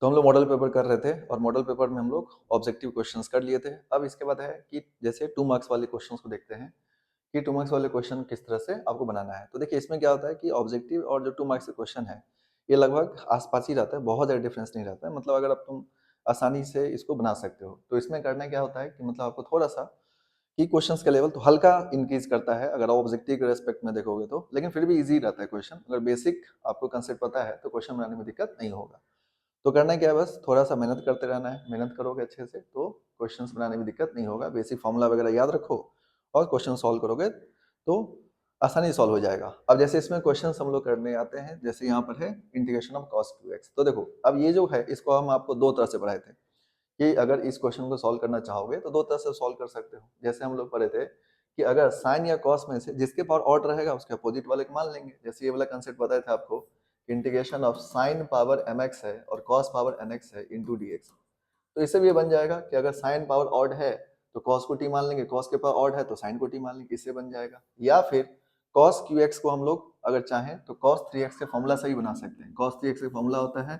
तो हम लोग मॉडल पेपर कर रहे थे और मॉडल पेपर में हम लोग ऑब्जेक्टिव क्वेश्चंस कर लिए थे। अब इसके बाद है कि जैसे 2 मार्क्स वाले क्वेश्चंस को देखते हैं कि 2 मार्क्स वाले क्वेश्चन किस तरह से आपको बनाना है। तो देखिए इसमें क्या होता है कि ऑब्जेक्टिव और जो 2 मार्क्स के क्वेश्चन है, ये लगभग आस-पास ही रहता है, बहुत ज़्यादा डिफरेंस नहीं रहता है। मतलब अगर अब तुम आसानी से इसको बना सकते हो। तो इसमें करना क्या होता है कि मतलब आपको थोड़ा-सा कि क्वेश्चंस का लेवल तो हल्का इंक्रीज़ करता है अगर ऑब्जेक्टिव के रिस्पेक्ट में देखोगे तो, लेकिन फिर भी ईज़ी रहता है क्वेश्चन। अगर बेसिक आपको कांसेप्ट पता है तो क्वेश्चन बनाने में दिक्कत नहीं होगा। तो करना क्या है, बस थोड़ा-सा मेहनत करते रहना है। मेहनत करोगे अच्छे से तो क्वेश्चंस बनाने में दिक्कत नहीं होगा। बेसिक फ़ॉर्मूला वगैरह याद रखो और क्वेश्चन सॉल्व करोगे तो आसानी से सॉल्व हो जाएगा। अब जैसे इसमें क्वेश्चंस हम लोग करने आते हैं, जैसे यहाँ पर है integration of cos Q x. तो देखो अब ये जो है इसको हम आपको 2 तरह से पढ़ाए थे कि अगर इस क्वेश्चन को सॉल्व करना चाहोगे तो 2 तरह से सॉल्व कर सकते हो। जैसे हम लोग पढ़े थे कि अगर साइन या कॉस में से जिसके पावर ऑड रहेगा उसके अपोजिट वाले को मान लेंगे। जैसे ये वाला कांसेप्ट बताया था आपको, integration of sine power mx है और कॉस पावर nx है इनटू dx। तो इससे भी ये बन जाएगा कि अगर साइन पावर ऑड है तो कॉस को t मान लेंगे, कॉस के पावर ऑड है तो साइन को t मान लेंगे, इससे बन जाएगा। या फिर कॉस qx को हम लोग अगर चाहें तो कॉस 3x के फॉर्मूला से ही बना सकते हैं। कॉस 3x का फॉर्मूला होता है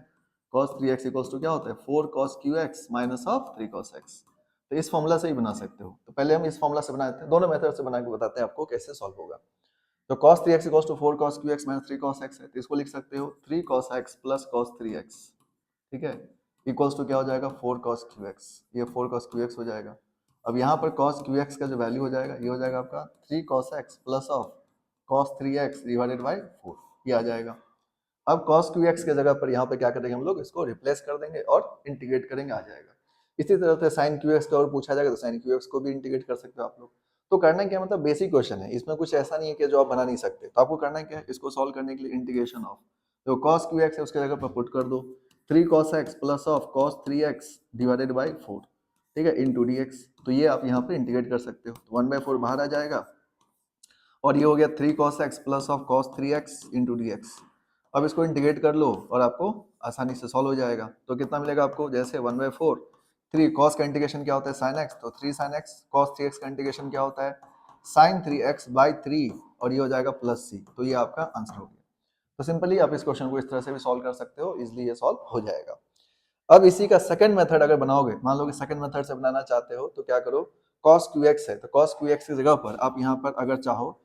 cos 3x इक्वल्स टू क्या होता है 4 cos qx minus of 3 cos x। तो इस फॉर्मूला से ही बना सकते हो। तो पहले हम इस फॉर्मूला से बनाते हैं, दोनों मेथड से बना के बताते हैं आपको कैसे सॉल्व होगा। तो cos 3x equals to 4 cos qx minus 3 cos x है, तो इसको लिख सकते हो 3 cos x plus cos 3x, ठीक है, इक्वल्स टू क्या हो जाएगा 4 cos qx। ये 4 cos qx हो जाएगा। अब यहाँ पर cos qx का जो वैल्यू हो जाएगा ये हो जाएगा आपका 3 cos x plus of cos 3x divided by 4, ये आ जाएगा। अब cos qx के जगह पर यहाँ पे क्या करेंगे हम लोग, इसको रिप्लेस कर देंगे और इंटीग्रेट करेंगे, आ जाएगा। इसी तरह से sin qx का और पूछा जाएगा तो sin qx को भी इंटीग्रेट कर सकते हो आप लोग। तो करना क्या, मतलब बेसिक क्वेश्चन है, इसमें कुछ ऐसा नहीं है कि जो आप बना नहीं सकते। तो आपको करना क्या है, इसको सॉल्व करने के लिए इंटीग्रेशन ऑफ जो cos qx है उसके जगह पर पुट कर दो 3 cos x plus of cos 3x divided by 4, ठीक है, इंटू dx। तो ये आप यहाँ पे इंटीग्रेट कर सकते हो, तो 1/4 बाहर आ जाएगा और ये हो गया 3 cos x plus of cos 3x into dx। अब इसको इंटीग्रेट कर लो और आपको आसानी से सॉल्व हो जाएगा। तो कितना मिलेगा आपको, जैसे 1/4 3 cos का इंटीग्रेशन क्या होता है sin x, तो 3 sin x, cos 3x का इंटीग्रेशन क्या होता है sin 3x बाई 3 और ये हो जाएगा प्लस c। तो ये आपका आंसर हो गया। तो सिंपली आप इस क्वेश्चन को इस तरह से भी सॉल्व कर सकते हो, इजिली ये सॉल्व हो जाएगा। अब इसी का सेकंड मेथड अगर बनाओगे, मान लो कि सेकंड मेथड से बनाना चाहते हो तो क्या करो, cos qx है तो cos qx की जगह पर आप यहाँ पर अगर चाहो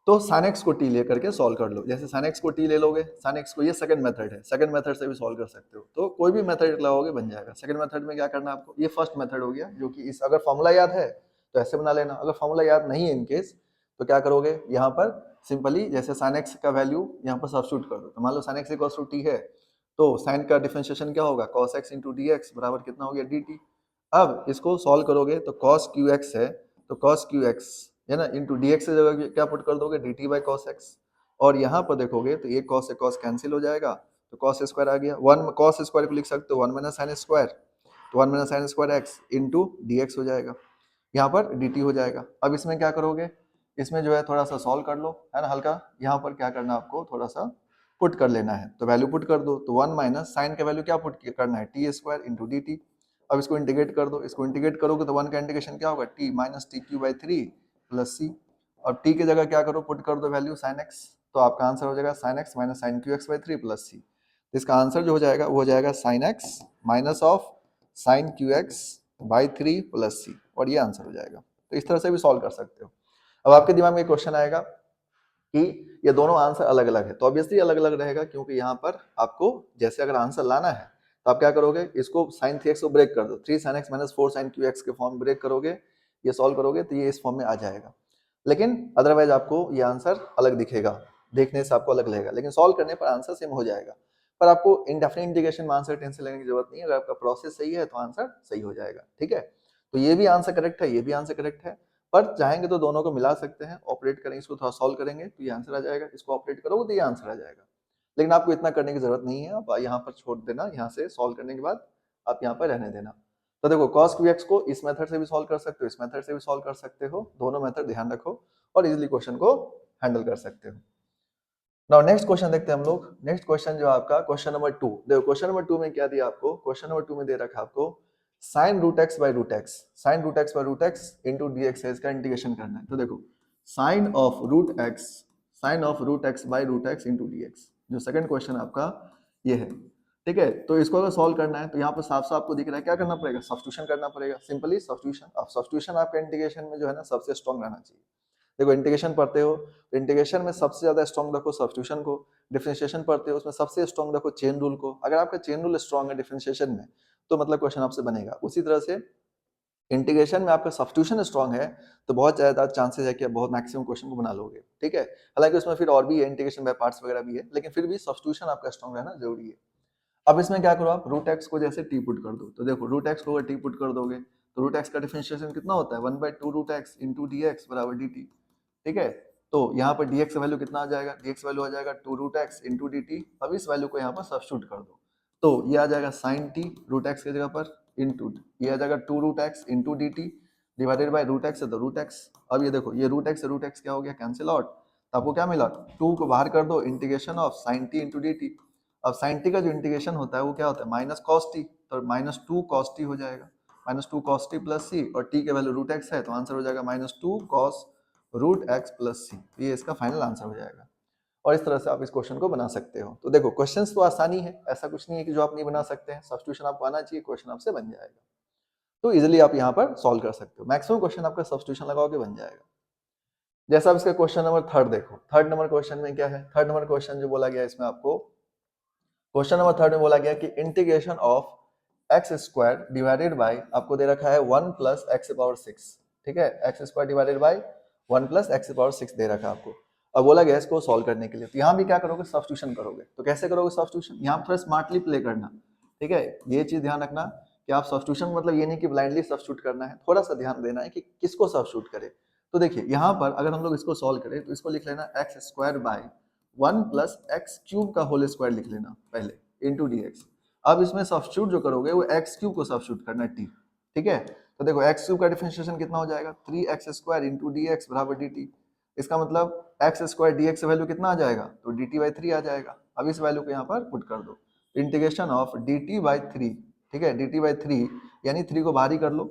तो sin x को t लेकर के सॉल्व कर लो। जैसे sin x को t ले लोगे, sin x को, ये सेकंड मेथड है, सेकंड मेथड से भी सॉल्व कर सकते हो। तो कोई भी मेथड लगाओगे बन जाएगा। सेकंड मेथड में क्या करना है आपको, ये फर्स्ट मेथड हो गया जो कि इस अगर फॉर्मूला याद है तो ऐसे बना लेना, अगर फॉर्मूला याद नहीं है इन केस तो क्या करोगे, यहाँ पर सिंपली जैसे sin x का वैल्यू यहाँ पर सब्स्टिट्यूट कर दो। तो मान लो sin x equals to t है तो sin का डिफरेंशिएशन क्या होगा cos x इंटू dx बराबर कितना हो गया dt। अब इसको सॉल्व करोगे तो cos qx है तो cos qx है ना इंटू dx से जगह क्या पुट कर दोगे dt बाई cos x। और यहाँ पर देखोगे तो ये cos से cos कैंसिल हो जाएगा तो cos स्क्वायर आ गया, 1 cos स्क्वायर को लिख सकते हो 1 माइनस साइन स्क्वायर, तो 1 minus sine square x into dx हो जाएगा, यहाँ पर dt हो जाएगा। अब इसमें क्या करोगे, इसमें जो है थोड़ा सा सॉल्व कर लो, है ना, हल्का। यहाँ पर क्या करना आपको थोड़ा सा पुट कर लेना है, तो वैल्यू पुट कर दो, तो 1 माइनस साइन का वैल्यू क्या पुट करना है T square into d t. अब इसको इंटीग्रेट कर दो, इसको इंटीग्रेट करोगे तो 1 का इंटीग्रेशन क्या होगा t minus t cube by 3 plus c. और टी की जगह क्या करो, पुट कर दो वैल्यू साइन एक्स, तो आपका आंसर हो जाएगा sine x minus sine cube x by 3 plus c. इसका आंसर जो हो जाएगा वो हो जाएगा sine x minus of sine cube x by 3 plus c, और ये आंसर हो जाएगा। तो इस तरह से भी सॉल्व कर सकते हो। अब आपके दिमाग में क्वेश्चन आएगा कि ये दोनों आंसर अलग अलग है, तो ऑब्वियसली अलग अलग रहेगा क्योंकि यहाँ पर आपको जैसे अगर आंसर लाना है तो आप क्या करोगे, इसको sin 3x को ब्रेक कर दो, 3 sin x minus 4 sin qx के फॉर्म ब्रेक करोगे, ये सॉल्व करोगे तो ये इस फॉर्म में आ जाएगा। लेकिन अदरवाइज आपको ये आंसर अलग दिखेगा, देखने से आपको अलग लगेगा, लेकिन सॉल्व करने पर आंसर सेम हो जाएगा। पर आपको इंडेफिनिट इंटीग्रेशन में आंसर टेंशन लेने की जरूरत नहीं है, अगर आपका प्रोसेस सही है तो आंसर सही हो जाएगा, ठीक है। तो ये भी आंसर करेक्ट है, ये भी आंसर करेक्ट है, पर चाहेंगे तो दोनों को मिला सकते हैं, ऑपरेट करेंगे, इसको थोड़ा सॉल्व करेंगे तो ये आंसर आ जाएगा, इसको ऑपरेट करोगे तो ये आंसर आ जाएगा। लेकिन आपको इतना करने की जरूरत नहीं है, आप यहाँ पर छोड़ देना, यहाँ से सॉल्व करने के बाद आप यहाँ पर रहने देना। तो देखो cos qx को इस मेथड से भी सॉल्व कर सकते हो, इस मेथड से भी सॉल्व कर सकते हो, दोनों मेथड ध्यान रखो और इजिली क्वेश्चन को हैंडल कर सकते हो। नाउ नेक्स्ट क्वेश्चन देखते हैं हम लोग। नेक्स्ट क्वेश्चन जो आपका क्वेश्चन नंबर 2, देखो क्वेश्चन नंबर 2 में क्या दिया आपको, क्वेश्चन नंबर 2 में दे रखा आपको sin root x by root x, sine root x by root x into d x है, इसका इंटीग्रेशन करना है। तो देखो sine of root x, sine of root x by root x into d x, जो सेकंड क्वेश्चन आपका ये है। ठीक है। तो इसको अगर सॉल्व करना है तो यहाँ पर साफ साफ आपको दिख रहा है क्या करना पड़ेगा, सब्स्टिट्यूशन करना पड़ेगा, सिंपली सब्स्टिट्यूशन। अब सब्स्टिट्यूशन आपका इंटीग्रेशन में जो है ना सबसे स्ट्रॉन्ग रहना चाहिए। देखो इंटीग्रेशन पढ़ते हो तो इंटीग्रेशन में सबसे ज्यादा स्ट्रॉन्ग रखो सब्स्टिट्यूशन को, डिफरेंशिएशन पढ़ते हो उसमें सबसे स्ट्रॉन्ग रखो चेन रूल को। अगर आपका चेन रूल स्ट्रॉन्ग है डिफरेंशिएशन में तो मतलब क्वेश्चन आपसे बनेगा। उसी तरह से इंटीग्रेशन में आपका सब्स्टिट्यूशन स्ट्रॉन्ग है तो बहुत ज्यादा चांसेस है कि आप बहुत मैक्सिमम क्वेश्चन को बना लोगे। ठीक है, हालांकि उसमें फिर और भी है, इंटीग्रेशन बाय पार्ट्स वगैरह भी है, लेकिन फिर भी सब्स्टिट्यूशन आपका स्ट्रॉन्ग रहना जरूरी है। अब इसमें क्या करो, आप रूट एक्स को जैसे टी पुट कर दो, तो देखो रूट एक्स को अगर टी पुट कर दोगे तो रूट एक्स का डिफरेंशिएशन कितना होता है, 1/2 root x into d x बराबर डी टी। ठीक है, तो यहाँ पर dx वैल्यू कितना आ जाएगा, dx वैल्यू आ जाएगा 2 root x into d t. अब इस वैल्यू को यहाँ पर सब्स्टिट्यूट कर दो तो ये आ जाएगा साइन टी रूट एक्स की जगह पर इंटू ये आ जाएगा 2 root x into d t divided by root x है तो रूट एक्स। अब ये देखो ये रूट एक्स क्या हो गया, कैंसिल आउट। तो आपको क्या मिला, 2 को बाहर कर दो, integration of sine T into d t. अब साइन टी का जो इंटीग्रेशन होता है वो क्या होता है, माइनस कॉस टी, तो माइनस 2 कॉस टी हो जाएगा, minus 2 cos T plus c, और टी के वैल्यू रूट एक्स है तो आंसर हो जाएगा minus 2 cos root x plus c. ये इसका फाइनल आंसर हो जाएगा। और इस तरह से आप इस क्वेश्चन को बना सकते हो। तो देखो क्वेश्चंस तो आसानी है, ऐसा कुछ नहीं है कि जो आप नहीं बना सकते हैं, सब्स्टिट्यूशन आपको आना चाहिए, क्वेश्चन आपसे बन जाएगा। तो इजीली आप यहाँ पर सॉल्व कर सकते हो, मैक्सिमम क्वेश्चन आपका सब्स्टिट्यूशन लगाओगे बन जाएगा। जैसा आप इसका क्वेश्चन नंबर 3 देखो, थर्ड नंबर क्वेश्चन में क्या है, थर्ड नंबर क्वेश्चन जो बोला गया इसमें आपको, क्वेश्चन नंबर 3 में बोला गया कि integration of x square divided by, आपको दे रखा है 1 प्लस एक्स पावर 6। ठीक है, x square divided by 1 plus x power 6 दे रखा है आपको। अब बोला गया इसको सॉल्व करने के लिए, तो यहाँ भी क्या करोगे, सब्स्टिट्यूशन करोगे। तो कैसे करोगे सब्स्टिट्यूशन, यहाँ थोड़ा स्मार्टली प्ले करना। ठीक है, ये चीज ध्यान रखना कि आप सब्स्टिट्यूशन मतलब ये नहीं कि ब्लाइंडली सब्स्टिट्यूट करना है, थोड़ा सा ध्यान देना है कि किसको सब्स्टिट्यूट करे। तो देखिए यहाँ पर अगर हम लोग इसको सॉल्व करें तो इसको लिख लेना x square by 1 plus x cube का होल स्क्वायर लिख लेना पहले इंटू डी एक्स। अब इसमें सब्स्टिट्यूट जो करोगे वो एक्स क्यूब को सब्स्टिट्यूट करना है टी। ठीक है, तो देखो एक्स क्यूब का डिफरेंशिएशन कितना हो जाएगा, 3x square into d x बराबर डी टी। इसका मतलब x square D x value कितना आ जाएगा, तो डी टी बाई 3 आ जाएगा। अब इस वैल्यू को यहाँ पर पुट कर दो, integration of d t by 3। ठीक है, डी टी बाई 3 यानी 3 को बाहर ही कर लो।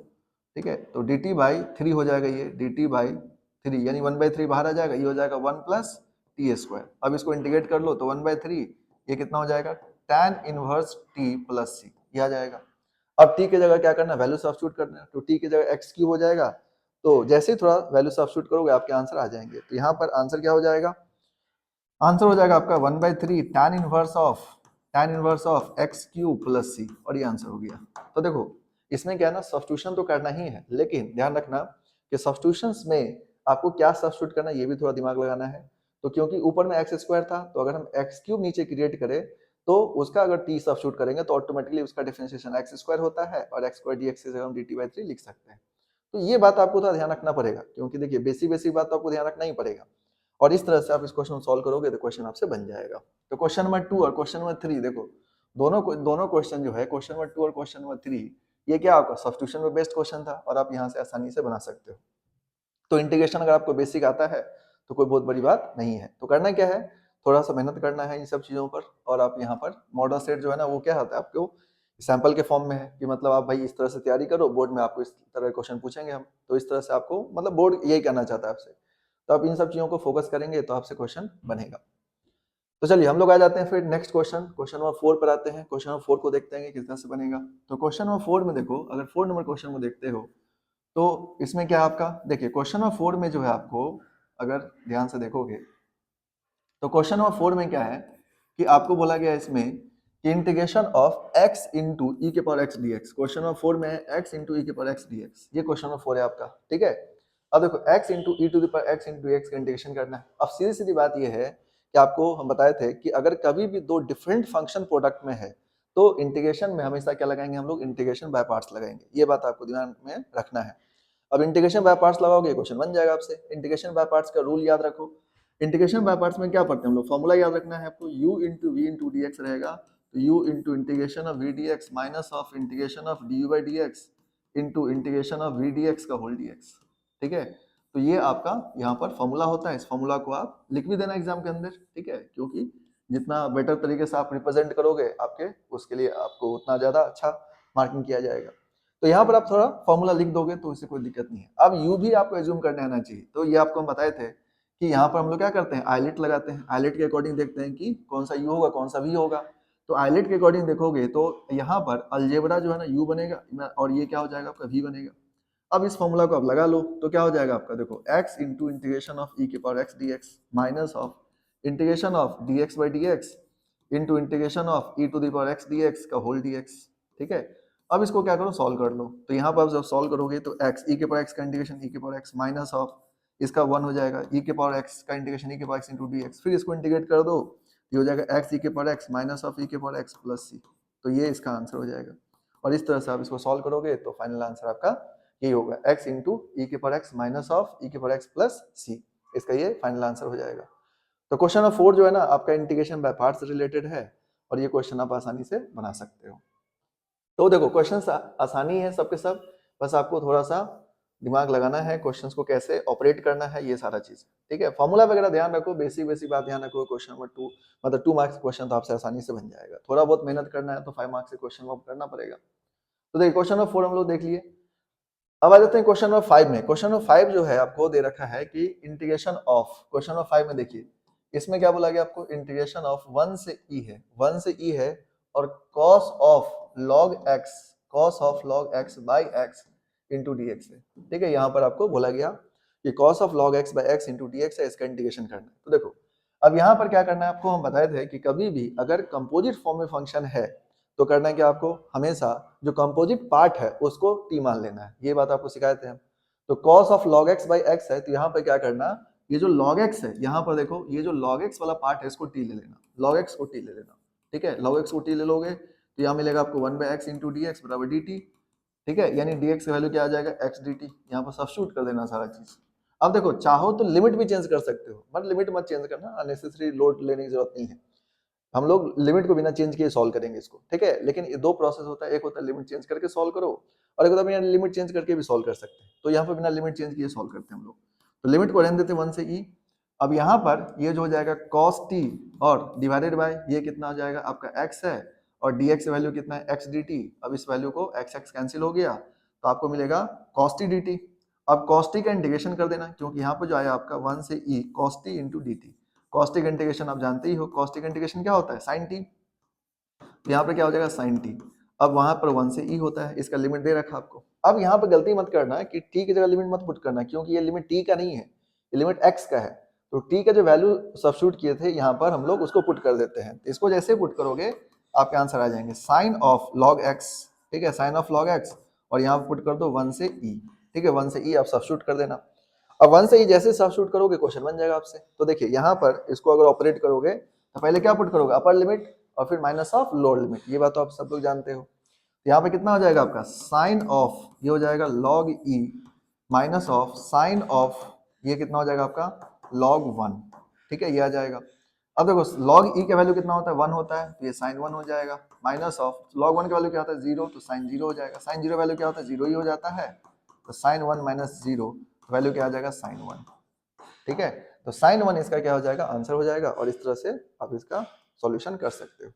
ठीक है, तो डी टी बाई 3 हो जाएगा, ये डी टी बाई 3 यानी 1/3 बाहर आ जाएगा, ये हो जाएगा 1 प्लस टी स्क्वायर। अब इसको इंटीग्रेट कर लो तो 1/3 ये कितना हो जाएगा, tan inverse t plus c, ये आ जाएगा। अब t की जगह क्या करना है, वैल्यू सब्स्टिट्यूट करना है, तो t की जगह x क्यूब हो जाएगा। तो जैसे ही थोड़ा वैल्यू सब्स्टिट्यूट करोगे आपके आंसर आ जाएंगे। तो यहाँ पर आंसर क्या हो जाएगा, आंसर हो जाएगा आपका 1/3 tan inverse of x cube plus c, और ये आंसर हो गया। तो देखो इसमें क्या है ना, सब्स्टिट्यूशन तो करना ही है, लेकिन ध्यान रखना कि सब्स्टिट्यूशंस में आपको क्या सब्स्टिट्यूट करना है ये भी थोड़ा दिमाग लगाना है। तो क्योंकि ऊपर में एक्स स्क्वायर था, तो अगर हम एक्स क्यूब नीचे क्रिएट करें तो उसका अगर टी सब्स्टिट्यूट करेंगे तो ऑटोमेटिकली उसका डिफरेंशिएशन एक्स स्क्वायर होता है, और एक्स स्क्वायर डी एक्स की जगह हम डी टी बाई 3 लिख सकते हैं। तो ये बात आपको थोड़ा ध्यान रखना पड़ेगा, क्योंकि देखिए बेसिक बात तो आपको ध्यान रखना ही पड़ेगा। और इस तरह से आप इस क्वेश्चन को सॉल्व करोगे तो क्वेश्चन आपसे बन जाएगा। तो क्वेश्चन नंबर 2 और क्वेश्चन नंबर 3 देखो, दोनों क्वेश्चन जो है, क्वेश्चन नंबर 2 और क्वेश्चन नंबर 3, ये क्या आपका सब्स्टिट्यूशन में बेस्ड क्वेश्चन था, और आप यहाँ से आसानी से बना सकते हो। तो इंटीग्रेशन अगर आपको बेसिक आता है तो कोई बहुत बड़ी बात नहीं है। तो करना क्या है, थोड़ा सा मेहनत करना है इन सब चीज़ों पर। और आप यहाँ पर मॉडल सेट जो है ना वो क्या होता है आपको सैंपल के फॉर्म में है, कि मतलब आप भाई इस तरह से तैयारी करो, बोर्ड में आपको इस तरह क्वेश्चन पूछेंगे हम, तो इस तरह से आपको मतलब बोर्ड यही करना चाहता है आपसे। तो आप इन सब चीज़ों को फोकस करेंगे तो आपसे क्वेश्चन बनेगा। तो चलिए हम लोग आ जाते हैं फिर नेक्स्ट क्वेश्चन, क्वेश्चन नंबर 4 पर आते हैं। क्वेश्चन नंबर 4 को देखते हैं कि किस तरह से बनेगा। तो क्वेश्चन नंबर 4 में देखो, अगर 4 नंबर क्वेश्चन को देखते हो तो इसमें क्या आपका, देखिए क्वेश्चन नंबर 4 में जो है आपको अगर ध्यान से देखोगे तो क्वेश्चन नंबर 4 में क्या है कि आपको बोला गया है इसमें कि integration of x into e के power x d x. Question number 4 में है x इंटू ई के पावर एक्स डी एक्स, ये क्वेश्चन नंबर 4 है आपका। ठीक है, अब देखो x into e to the power x into x का इंटीग्रेशन करना है। अब सीधी सीधी बात ये है कि आपको हम बताए थे कि अगर कभी भी दो डिफरेंट फंक्शन प्रोडक्ट में है तो इंटीग्रेशन में हमेशा क्या लगाएंगे हम लोग, इंटीग्रेशन बाय पार्ट्स लगाएंगे। ये बात आपको दिमाग में रखना है। अब इंटीग्रेशन बाय पार्ट्स लगाओगे क्वेश्चन बन जाएगा आपसे। इंटीग्रेशन बाय पार्ट्स का रूल याद रखो। इंटीग्रेशन बाय पार्ट्स में क्या पढ़ते हैं हम लोग, फॉर्मूला याद रखना है आपको, u into v into d x रहेगा, तो u into integration of v d x minus of integration of d u by d x into integration of v d x का होल डी एक्स। ठीक है, तो ये आपका यहाँ पर फॉर्मूला होता है। इस फॉर्मूला को आप लिख भी देना एग्जाम के अंदर। ठीक है, क्योंकि जितना बेटर तरीके से आप रिप्रेजेंट करोगे आपके उसके लिए आपको उतना ज्यादा अच्छा मार्किंग किया जाएगा। तो यहाँ पर आप थोड़ा फॉर्मूला लिख दोगे तो इससे कोई दिक्कत नहीं है। अब यू भी आपको एज्यूम करने आना चाहिए। तो ये आपको हम बताए थे कि यहाँ पर हम लोग क्या करते हैं, आईलेट लगाते हैं, आईलेट के अकॉर्डिंग देखते हैं कि कौन सा यू होगा कौन सा वी होगा। तो आइलेट के अकॉर्डिंग देखोगे तो यहाँ पर अलजेब्रा जो है ना u बनेगा और ये क्या हो जाएगा आपका v बनेगा। अब इस फॉर्मूला को आप लगा लो तो क्या हो जाएगा आपका, देखो x into integration of e के power x dx minus of integration of dx by dx into integration of e to the power x dx का होल dx। ठीक है, अब इसको क्या करो, सॉल्व कर लो। तो यहाँ पर जब सॉल्व करोगे तो x ई के पावर x का इंटीग्रेशन ई के पावर x माइनस ऑफ इसका 1 हो जाएगा ई के पावर x का इंटीग्रेशन ई के पावर x इंटू dx, फिर इसको इंटीग्रेट कर दो, ये हो जाएगा x ई के power x minus of e के पावर x प्लस c। तो ये इसका आंसर हो जाएगा। और इस तरह से आप इसको सॉल्व करोगे तो फाइनल आंसर आपका ये होगा x इंटू ई के power x minus of e के पावर x प्लस c। इसका ये फाइनल आंसर हो जाएगा। तो क्वेश्चन नंबर 4 जो है ना आपका इंटीग्रेशन बाय पार्ट्स से रिलेटेड है और ये क्वेश्चन आप आसानी से बना सकते हो। तो देखो क्वेश्चन आसानी है सबके सब, बस आपको थोड़ा सा दिमाग लगाना है, क्वेश्चंस को कैसे ऑपरेट करना है ये सारा चीज। ठीक है, फॉर्मूला वगैरह ध्यान रखो, बेसिक बेसिक बात ध्यान रखो। क्वेश्चन नंबर 2 मतलब 2 मार्क्स क्वेश्चन तो आपसे आसानी से बन जाएगा। थोड़ा बहुत मेहनत करना है तो 5 मार्क्स से क्वेश्चन को करना पड़ेगा। तो देखिए क्वेश्चन नंबर 4 हम लोग देख लिए। अब आ जाते हैं क्वेश्चन नंबर 5 में। क्वेश्चन नंबर 5 जो है आपको दे रखा है कि इंटीग्रेशन ऑफ, क्वेश्चन नंबर 5 में देखिए इसमें क्या बोला गया आपको, इंटीग्रेशन ऑफ 1 से e है, 1 से e है और cos of log x, cos of log x by x into dx है। ठीक है, यहाँ पर आपको बोला गया कि cos of log x by x into dx है, इसका इंटीग्रेशन करना है। तो देखो अब यहाँ पर क्या करना है आपको, हम बताए थे कि कभी भी अगर कंपोजिट फॉर्म में फंक्शन है तो करना है कि आपको हमेशा जो कंपोजिट पार्ट है उसको t मान लेना है। ये बात आपको सिखाए थे हम। तो cos of log x by x है, तो यहाँ पर क्या करना, ये जो log x है यहाँ पर देखो ये जो log x वाला पार्ट है इसको t ले लेना, log x को t ले लेना। ठीक है, log x को t ले लोगे तो यहाँ मिलेगा आपको 1 by x into d x बराबर डी टी। ठीक है, यानी dx की वैल्यू क्या आ जाएगा x dt, यहाँ पर सब्स्टिट्यूट कर देना सारा चीज। अब देखो चाहो तो लिमिट भी चेंज कर सकते हो, बट लिमिट मत चेंज करना, अननेसेसरी लोड लेने की जरूरत नहीं है। हम लोग लिमिट को बिना चेंज किए सॉल्व करेंगे इसको। ठीक है, लेकिन ये दो प्रोसेस होता है, एक होता है लिमिट चेंज करके सॉल्व करो और एक होता है बिना लिमिट चेंज करके भी सॉल्व कर सकते हैं। तो यहाँ पर बिना लिमिट चेंज किए सॉल्व करते हैं हम लोग। तो लिमिट को रहने देते हैं 1 से e। अब यहाँ पर ये जो हो जाएगा cos t और डिवाइडेड बाय ये कितना हो जाएगा आपका x है और dx की वैल्यू कितना है x dt। अब इस वैल्यू को x कैंसिल हो गया तो आपको मिलेगा cos t dt। अब cos t का इंटीग्रेशन कर देना, क्योंकि यहाँ पर जो आया आपका 1 से e cos t into d T. cos t का इंटीग्रेशन आप जानते ही हो, cos t का इंटीग्रेशन क्या होता है sin t। तो यहाँ पर क्या हो जाएगा sin t। अब वहां पर 1 से e होता है, इसका लिमिट दे रखा आपको। अब यहाँ पर गलती मत करना कि t की जगह लिमिट मत पुट करना, क्योंकि ये लिमिट t का नहीं है, ये लिमिट x का है। तो t का जो वैल्यू सब्स्टिट्यूट किए थे यहाँ पर हम लोग उसको पुट कर देते हैं। तो इसको जैसे पुट करोगे आपके आंसर आ जाएंगे साइन ऑफ log x। ठीक है, साइन ऑफ log x और यहाँ पुट कर दो 1 से e। ठीक है, 1 से e आप सब्स्टिट्यूट कर देना। अब 1 से e जैसे सब्स्टिट्यूट करोगे क्वेश्चन बन जाएगा आपसे। तो देखिए यहाँ पर इसको अगर ऑपरेट करोगे तो पहले क्या पुट करोगे, अपर लिमिट और फिर माइनस ऑफ लोअर लिमिट। ये बात तो आप सब लोग जानते हो। यहाँ पे कितना हो जाएगा आपका साइन ऑफ, ये हो जाएगा log e minus of sign of ये कितना हो जाएगा आपका log 1। ठीक है, ये आ जाएगा। अब देखो log e का वैल्यू कितना होता है 1 होता है, तो ये sin 1 हो जाएगा माइनस ऑफ log 1 का वैल्यू क्या होता है 0, तो sin 0 हो जाएगा। sin 0 वैल्यू क्या होता है 0 ही हो जाता है, तो sin 1 माइनस 0 वैल्यू क्या आ जाएगा sin 1। ठीक है, तो sin 1 इसका क्या हो जाएगा आंसर हो जाएगा और इस तरह से आप इसका सॉल्यूशन कर सकते हो।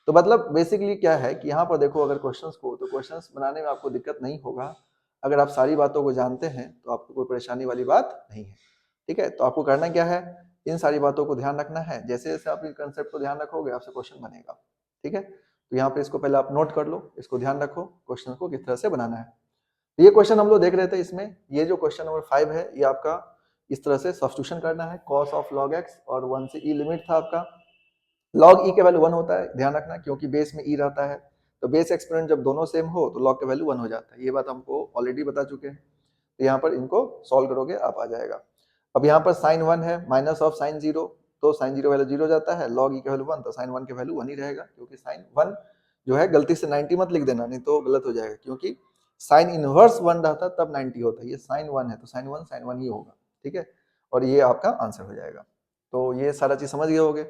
तो मतलब बेसिकली क्या है कि यहाँ पर देखो अगर क्वेश्चंस को, तो क्वेश्चंस बनाने में आपको दिक्कत नहीं होगा। अगर आप सारी बातों को जानते हैं तो आपको कोई परेशानी वाली बात नहीं है। ठीक है, तो आपको करना क्या है, इन सारी बातों को ध्यान रखना है। जैसे जैसे आप इस कंसेप्ट को ध्यान रखोगे आपसे क्वेश्चन बनेगा। ठीक है, तो यहाँ पे इसको पहले आप नोट कर लो, इसको ध्यान रखो क्वेश्चन को किस तरह से बनाना है। तो ये क्वेश्चन हम लोग देख रहे थे, इसमें ये जो क्वेश्चन नंबर 5 है ये आपका इस तरह से सब्स्टिट्यूशन करना है। cos ऑफ log x और 1 से e लिमिट था आपका, log e का वैल्यू 1 होता है, ध्यान रखना, क्योंकि बेस में e रहता है। तो बेस एक्सपोनेंट जब दोनों सेम हो तो log का वैल्यू 1 हो जाता है। ये बात हमको ऑलरेडी बता चुके हैं। तो यहाँ पर इनको सॉल्व करोगे आप आ जाएगा। अब यहाँ पर sin 1 है माइनस ऑफ sin 0, तो sin 0 वैल्यू 0 जाता है, log e का वैल्यू 1, तो sin 1 की वैल्यू 1 ही रहेगा, क्योंकि sin 1 जो है गलती से 90 मत लिख देना, नहीं तो गलत हो जाएगा, क्योंकि साइन इनवर्स 1 रहता तब 90 होता है, ये sin 1 है तो sin 1 ही होगा। ठीक है, और ये आपका आंसर हो जाएगा। तो ये सारा चीज समझ गए होगे।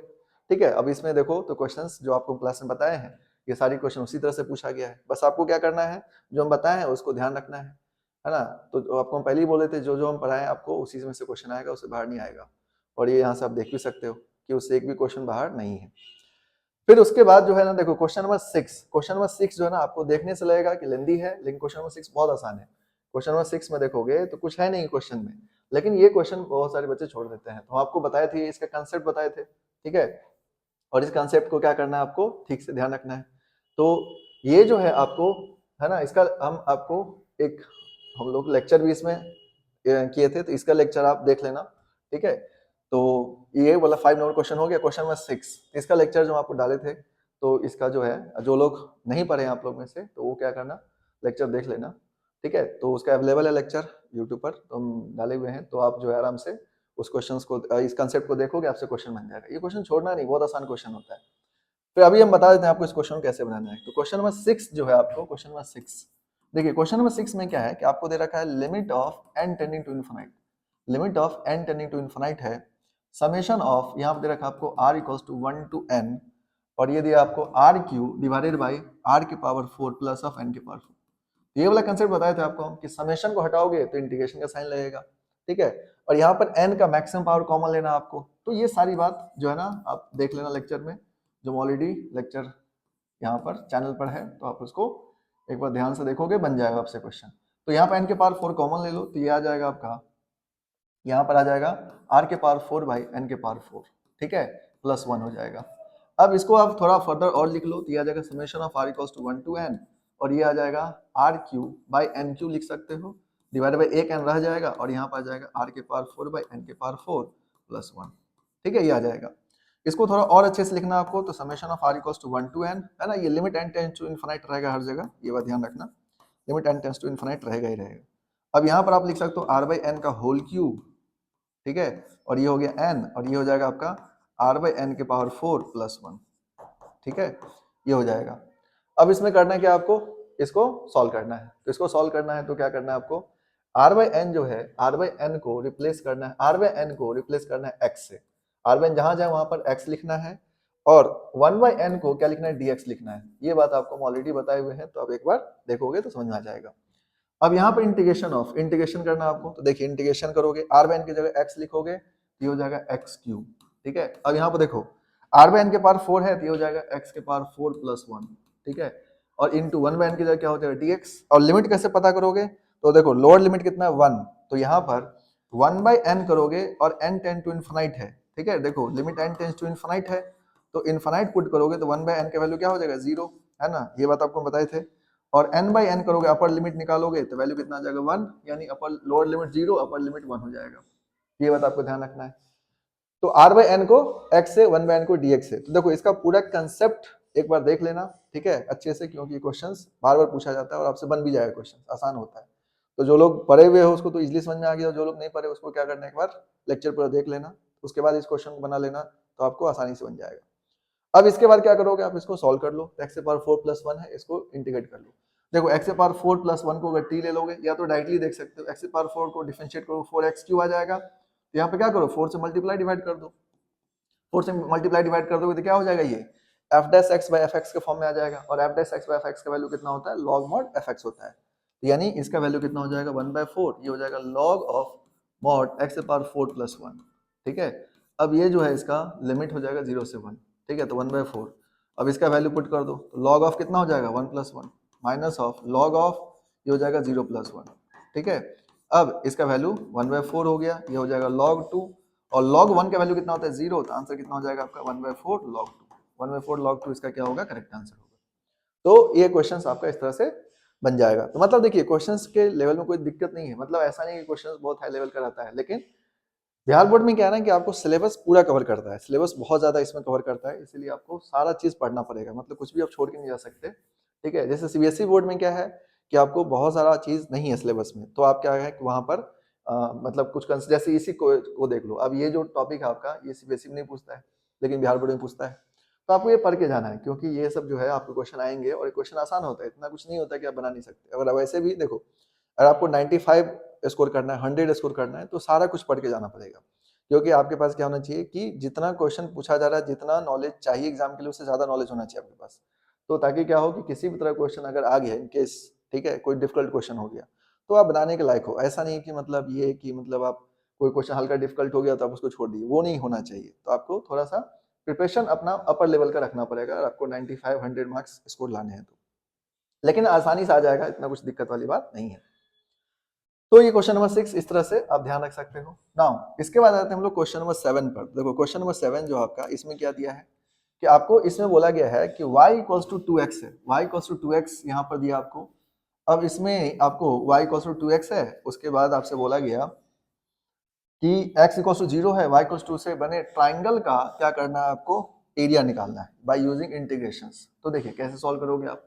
ठीक है, अब इसमें देखो तो क्वेश्चंस जो आपको क्लास में बताए हैं ये सारी क्वेश्चन उसी तरह से पूछा गया है। बस आपको क्या करना है, जो हम बताए हैं उसको ध्यान रखना है ना। तो आपको हम पहले ही बोले थे जो जो हम पढ़ाएं आपको उसी में से क्वेश्चन आएगा, उससे बाहर नहीं आएगा। और ये यहाँ से आप देख भी सकते हो कि उससे एक भी क्वेश्चन बाहर नहीं है। फिर उसके बाद जो है ना देखो क्वेश्चन नंबर 6, क्वेश्चन नंबर 6 जो है ना आपको देखने से लगेगा कि लेंदी है, लेकिन क्वेश्चन नंबर 6 बहुत आसान है। क्वेश्चन नंबर 6 में देखोगे तो कुछ है नहीं क्वेश्चन में, लेकिन ये क्वेश्चन बहुत सारे बच्चे छोड़ देते हैं। तो आपको बताए थे, इसका कंसेप्ट बताए थे। ठीक है, और इस कंसेप्ट को क्या करना है आपको ठीक से ध्यान रखना है। तो ये जो है आपको है ना, इसका हम आपको एक हम लोग लेक्चर भी इसमें किए थे, तो इसका लेक्चर आप देख लेना, ठीक है। तो ये वाला 5 नंबर क्वेश्चन हो गया। क्वेश्चन नंबर 6 इसका लेक्चर जो आपको डाले थे, तो इसका जो है जो लोग नहीं पढ़े आप लोग में से, तो वो क्या करना, लेक्चर देख लेना, ठीक है। तो उसका अवेलेबल है लेक्चर यूट्यूब पर, तो हम डाले हुए हैं, तो आप जो है आराम से उस क्वेश्चन को, इस कंसेप्ट को देखोगे, आपसे क्वेश्चन बन जाएगा। ये क्वेश्चन छोड़ना नहीं, बहुत आसान क्वेश्चन होता है। फिर अभी हम बता देते हैं आपको इस क्वेश्चन को कैसे बनाना है। तो क्वेश्चन नंबर 6 जो है आपको, क्वेश्चन नंबर 6 देखिए, क्वेश्चन नंबर 6 में क्या है कि आपको दे रखा है limit of n tending to infinite, limit of n tending to infinite है समेशन ऑफ, यहाँ पे दे रखा आपको r equals to 1 to n, और ये दिया आपको r cube divided by r की पावर 4 प्लस ऑफ n की पावर 4। ये वाला कंसेप्ट बताया था आपको हम कि समेशन को हटाओगे तो इंटीग्रेशन का साइन लगेगा, ठीक है। और यहाँ पर n का मैक्सिमम पावर कॉमन लेना आपको। तो ये सारी बात जो है ना आप देख लेना लेक्चर में, जो ऑलरेडी लेक्चर यहाँ पर चैनल पर है, तो आप उसको एक बार ध्यान से देखोगे, बन जाएगा आपसे क्वेश्चन। तो यहाँ पर n के पावर 4 कॉमन ले लो, तो ये आ जाएगा आपका, यहाँ पर आ जाएगा r के पावर 4 बाई n के पावर 4, ठीक है, प्लस 1 हो जाएगा। अब इसको आप थोड़ा फर्दर और लिख लो, तो ये आ जाएगा summation of r equals to 1 to n, और ये आ जाएगा r cube by n cube लिख सकते हो, डिवाइड बाई एक n रह जाएगा, और यहाँ पर आ जाएगा r के पावर 4 बाई n के पावर 4 प्लस 1, ठीक है, ये आ जाएगा। इसको थोड़ा और अच्छे से लिखना आपको, तो summation of r equals to 1 to n है ना, ये limit n tends to infinite रहेगा हर जगह, ये बात ध्यान रखना, limit n tends to infinite रहेगा ही रहेगा। अब यहाँ पर आप लिख सकते हो r बाई n का होल क्यूब, ठीक है, और ये हो गया n, और ये हो जाएगा आपका r बाई n के पावर 4 प्लस 1, ठीक है, ये हो जाएगा। अब इसमें करना है क्या आपको, इसको सॉल्व करना है। तो इसको सॉल्व करना है तो क्या करना है आपको, r बाई n जो है, r बाई n को रिप्लेस करना है, r बाई n को रिप्लेस करना है x से, r बाई n जहां जाए वहां पर x लिखना है, और 1 बाई n को क्या लिखना है, dx लिखना है। ये बात आपको हम ऑलरेडी बताए हुए हैं, तो अब एक बार देखोगे तो समझ में आ जाएगा। अब यहाँ पर इंटीग्रेशन ऑफ, इंटीग्रेशन करना आपको, तो देखिए इंटीग्रेशन करोगे, r बाई n की जगह x लिखोगे, ये हो जाएगा x क्यूब, ठीक है। अब यहाँ पर देखो r बाई n के पावर 4 है, तो ये हो जाएगा x के पावर 4 प्लस 1, ठीक है, और इंटू 1 बाई n की जगह क्या हो जाएगा dx। और लिमिट कैसे पता करोगे, तो देखो लोअर लिमिट कितना है 1, तो यहाँ पर 1 बाई n करोगे, और n टेंड टू इनफिनाइट है, ठीक है, देखो limit n tends to infinite है, तो इनफिनाइट पुट करोगे तो 1 बाई n का वैल्यू क्या हो जाएगा 0, है ना, ये बात आपको बताए थे। और n बाई n करोगे, अपर लिमिट निकालोगे तो वैल्यू कितना आ जाएगा 1, यानी upper lower limit 0, upper limit 1 हो जाएगा। ये बात आपको ध्यान रखना है। तो r बाई n को x से, 1 बाई n को dx से। तो देखो इसका पूरा कंसेप्ट एक बार देख लेना, ठीक है, अच्छे से, क्योंकि क्वेश्चंस बार बार पूछा जाता है और आपसे बन भी जाएगा, क्वेश्चन आसान होता है। तो जो लोग पढ़े हुए हो उसको तो इजीली समझ में आ गया, जो लोग नहीं पढ़े उसको क्या करना है, एक बार लेक्चर पूरा देख लेना, उसके बाद इस क्वेश्चन को बना लेना, तो आपको आसानी से बन जाएगा। अब इसके बाद क्या करोगे, आप इसको सॉल्व कर लो, x से पावर 4 प्लस 1 है, इसको इंटीग्रेट कर लो। देखो x से पावर 4 प्लस 1 को अगर t ले लोगे, या तो डायरेक्टली देख सकते हो, x से पावर 4 को डिफरेंशिएट करो, 4x क्यूब आ जाएगा, तो यहाँ पे क्या करो, 4 से मल्टीप्लाई डिवाइड कर दो, 4 से मल्टीप्लाई डिवाइड कर दोगे तो क्या हो जाएगा, ये f dash x by fx के फॉर्म में आ जाएगा, और f dash x by fx का वैल्यू कितना होता है, log mod fx होता है, तो यानी इसका वैल्यू कितना हो जाएगा 1/4, ये हो जाएगा log ऑफ mod x से पावर 4 प्लस 1, ठीक है। अब ये जो है इसका लिमिट हो जाएगा 0 से 1, ठीक है, तो 1/4। अब इसका वैल्यू पुट कर दो, तो log ऑफ कितना हो जाएगा 1 plus 1 minus of log of, ये हो जाएगा 0 प्लस 1, ठीक है। अब इसका वैल्यू 1/4 हो गया, ये हो जाएगा log 2, और log 1 का वैल्यू कितना होता है 0, तो आंसर कितना हो जाएगा आपका 1/4 log 2, 1/4 log 2 इसका क्या होगा, करेक्ट आंसर होगा। तो ये क्वेश्चंस आपका इस तरह से बन जाएगा। तो मतलब देखिए क्वेश्चंस के लेवल में कोई दिक्कत नहीं है, मतलब ऐसा नहीं कि क्वेश्चंस बहुत हाई लेवल का रहता है, लेकिन बिहार बोर्ड में क्या है ना कि आपको सिलेबस पूरा कवर करता है, सिलेबस बहुत ज्यादा इसमें कवर करता है, इसीलिए आपको सारा चीज पढ़ना पड़ेगा, मतलब कुछ भी आप छोड़ के नहीं जा सकते, ठीक है। जैसे सीबीएसई बोर्ड में क्या है कि आपको बहुत सारा चीज नहीं है सिलेबस में, तो आप क्या है कि वहां पर मतलब कुछ जैसे इसी को देख लो, अब ये जो टॉपिक है आपका, ये सीबीएसई में नहीं पूछता है, लेकिन बिहार बोर्ड में पूछता है, तो आपको ये पढ़ के जाना है, क्योंकि ये सब जो है आपको क्वेश्चन आएंगे, और क्वेश्चन आसान होता है, इतना कुछ नहीं होता कि आप बना नहीं सकते। अगर वैसे भी देखो, अगर आपको 95 स्कोर करना है, 100 स्कोर करना है, तो सारा कुछ पढ़ के जाना पड़ेगा, क्योंकि आपके पास क्या होना चाहिए कि जितना क्वेश्चन पूछा जा रहा है, जितना नॉलेज चाहिए एग्जाम के लिए, उससे ज्यादा नॉलेज होना चाहिए आपके पास, तो ताकि क्या हो कि किसी भी तरह क्वेश्चन अगर आ गया इनकेस, ठीक है, कोई डिफिकल्ट क्वेश्चन हो गया, तो आप बनाने के लायक हो। ऐसा नहीं कि मतलब ये कि मतलब आप कोई क्वेश्चन हल्का डिफिकल्ट हो गया तो आप उसको छोड़ दिए, वो नहीं होना चाहिए। तो आपको थोड़ा सा प्रिपरेशन अपना अपर लेवल का रखना पड़ेगा, अगर आपको 95 100 मार्क्स स्कोर लाने हैं तो, लेकिन आसानी से आ जाएगा, इतना कुछ दिक्कत वाली बात नहीं है। तो ये क्वेश्चन नंबर 6 इस तरह से आप ध्यान रख सकते हो। नाउ इसके बाद आते हैं हम लोग क्वेश्चन नंबर 7 पर। देखो क्वेश्चन नंबर 7 जो आपका, इसमें क्या दिया है कि आपको इसमें बोला गया है कि y इक्वल्स टू 2x है, y इक्वल्स टू 2x यहाँ पर दिया आपको। अब इसमें आपको y इक्वल्स टू 2x है, उसके बाद आपसे बोला गया कि x इक्वल्स टू 0 है, y इक्वल्स टू से बने ट्राइंगल का क्या करना है आपको, एरिया निकालना है बाय यूजिंग इंटीग्रेशंस। तो देखिए कैसे सॉल्व करोगे आप,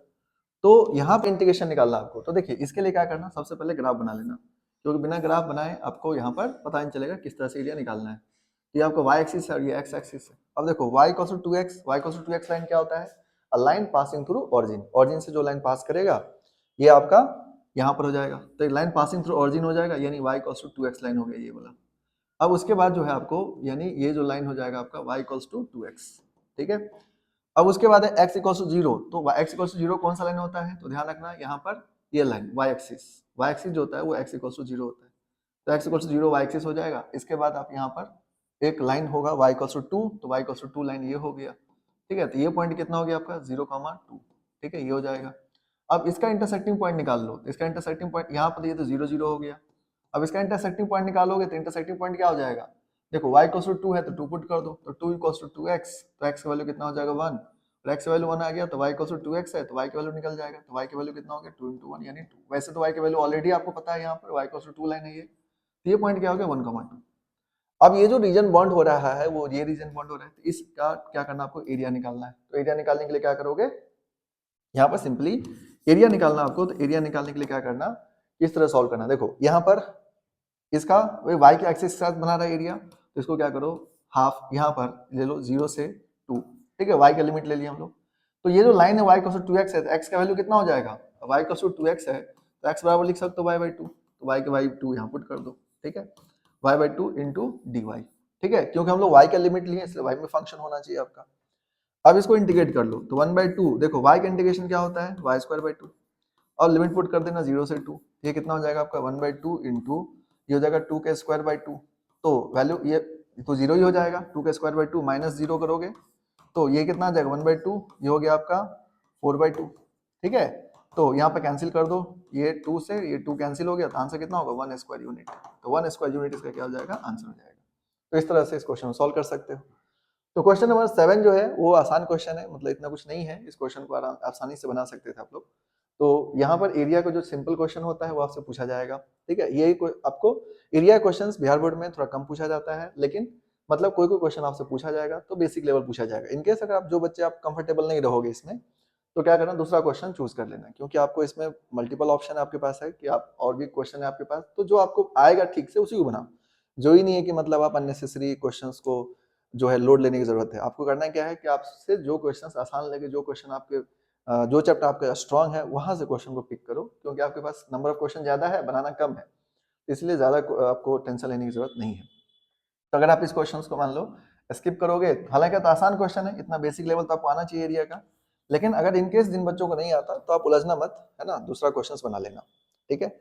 तो यहाँ पे इंटीग्रेशन निकालना आपको। तो देखिए इसके लिए क्या करना, सबसे पहले ग्राफ बना लेना, क्योंकि बिना ग्राफ बनाए आपको यहाँ पर पता नहीं चलेगा किस तरह से एरिया निकालना है। ये आपको y एक्सिस है और ये x एक्सिस है। अब देखो y equals to 2x, y equals to 2x line क्या होता है, a line passing through origin, origin से जो लाइन पास करेगा ये आपका यहाँ पर हो जाएगा, तो लाइन पासिंग थ्रू ऑरिजिन हो जाएगा, यानी y equals to 2x line हो गया ये वाला। अब उसके बाद जो है आपको, यानी ये जो लाइन हो जाएगा आपका y इक्वल्स टू 2x, ठीक है। अब उसके बाद है x इक्वल्स टू 0, तो x इक्वल्स टू 0 कौन सा लाइन होता है, तो ध्यान रखना यहाँ पर ये लाइन y एक्सिस जो होता है वो x इक्वल्स टू 0 होता है, तो x equals to 0 y axis हो जाएगा। इसके बाद आप यहाँ पर एक लाइन होगा y इक्वल्स टू 2, तो y इक्वल्स टू 2 लाइन ये हो गया, ठीक है। तो ये पॉइंट कितना हो गया आपका 0,2, ठीक है, ये हो जाएगा। अब इसका इंटरसेक्टिंग पॉइंट निकाल लो, इसका इंटरसेक्टिंग पॉइंट यहाँ पर ये तो 0 0 हो गया। अब इसका इंटरसेक्टिंग पॉइंट निकालोगे तो इंटरसेक्टिंग पॉइंट क्या हो जाएगा, देखो y इक्वल्स टू 2 है तो 2 पुट कर दो, तो 2 इक्वल्स टू 2x, तो x का वैल्यू कितना हो जाएगा 1, और x का वैल्यू 1 आ गया, तो y इक्वल्स टू 2x है, तो y का वैल्यू निकल जाएगा, तो y का वैल्यू कितना हो गया 2 into 1 यानी 2। वैसे तो y का वैल्यू ऑलरेडी आपको पता है, यहाँ पर y इक्वल्स टू 2 लाइन है ये, तो ये पॉइंट क्या हो गया 1,2। अब ये जो रीजन बॉन्ड हो रहा है वो ये रीजन बॉन्ड हो रहा है, तो इसका क्या करना, आपको एरिया निकालना है। तो एरिया निकालने के लिए क्या करोगे, यहाँ पर सिंपली एरिया निकालना आपको। तो एरिया निकालने के लिए क्या करना, किस तरह सॉल्व करना, देखो यहाँ पर इसका y के एक्सिस के साथ बना रहा है एरिया, तो इसको क्या करो, हाफ यहाँ पर ले लो 0 से 2, ठीक है, y का लिमिट ले लिया हम लोग। तो ये जो लाइन है y इक्वल्स टू 2x है, तो x का वैल्यू कितना हो जाएगा, y इक्वल्स टू 2x है, तो x बराबर लिख सकते हो y बाई 2, तो y के बाई 2 यहाँ पुट कर दो, ठीक है, y बाई 2 इंटू dy, ठीक है, क्योंकि हम लोग y का लिमिट लिए इसलिए y में फंक्शन होना चाहिए आपका। अब इसको इंटीग्रेट कर लो, तो 1/2, देखो y का इंटीग्रेशन क्या होता है y स्क्वायर बाई 2, और लिमिट पुट कर देना 0 से 2, ये कितना हो जाएगा आपका 1/2 इंटू ये हो जाएगा 2 के स्क्वायर बाई 2, तो वैल्यू ये तो 0 ही हो जाएगा, 2 के स्क्वायर बाई 2 माइनस 0 करोगे तो ये कितना आ जाएगा 1/2, ये हो गया आपका 4/2, ठीक है। तो यहाँ पे कैंसिल कर दो, ये 2 से ये 2 कैंसिल हो गया, तो आंसर कितना होगा 1 स्क्वायर यूनिट, तो 1 स्क्वायर यूनिट इसका क्या हो जाएगा, आंसर हो जाएगा। तो इस तरह से इस क्वेश्चन को सॉल्व कर सकते हो। तो क्वेश्चन नंबर 7 जो है वो आसान क्वेश्चन है, मतलब इतना कुछ नहीं है, इस क्वेश्चन को आसानी से बना सकते थे आप लोग। तो यहाँ पर एरिया का जो सिंपल क्वेश्चन होता है वो आपसे पूछा जाएगा, ठीक है। ये आपको एरिया क्वेश्चंस बिहार बोर्ड में थोड़ा कम पूछा जाता है, लेकिन मतलब कोई कोई क्वेश्चन आपसे पूछा जाएगा तो बेसिक लेवल पूछा जाएगा। इनकेस अगर आप जो बच्चे आप कंफर्टेबल नहीं रहोगे इसमें, तो क्या करना, दूसरा क्वेश्चन चूज कर लेना, क्योंकि आपको इसमें मल्टीपल ऑप्शन आपके पास है कि आप और भी क्वेश्चन है आपके पास, तो जो आपको आएगा ठीक से उसी को बनाओ। जो ही नहीं है कि मतलब आप अननेसेसरी क्वेश्चंस को जो है लोड लेने की जरूरत है। आपको करना क्या है कि आपसे जो क्वेश्चंस आसान लगे, जो क्वेश्चन आपके जो चैप्टर आपका स्ट्रांग है वहां से क्वेश्चन को पिक करो, क्योंकि आपके पास नंबर ऑफ क्वेश्चन ज्यादा है, बनाना कम है, इसलिए ज्यादा आपको टेंशन लेने की जरूरत नहीं है। तो अगर आप इस क्वेश्चन को मान लो स्किप करोगे, हालांकि तो आसान क्वेश्चन है, इतना बेसिक लेवल तो आपको आना चाहिए एरिया का, लेकिन अगर इनकेस जिन बच्चों को नहीं आता तो आप उलझना मत, है ना, दूसरा क्वेश्चन बना लेना, ठीक है।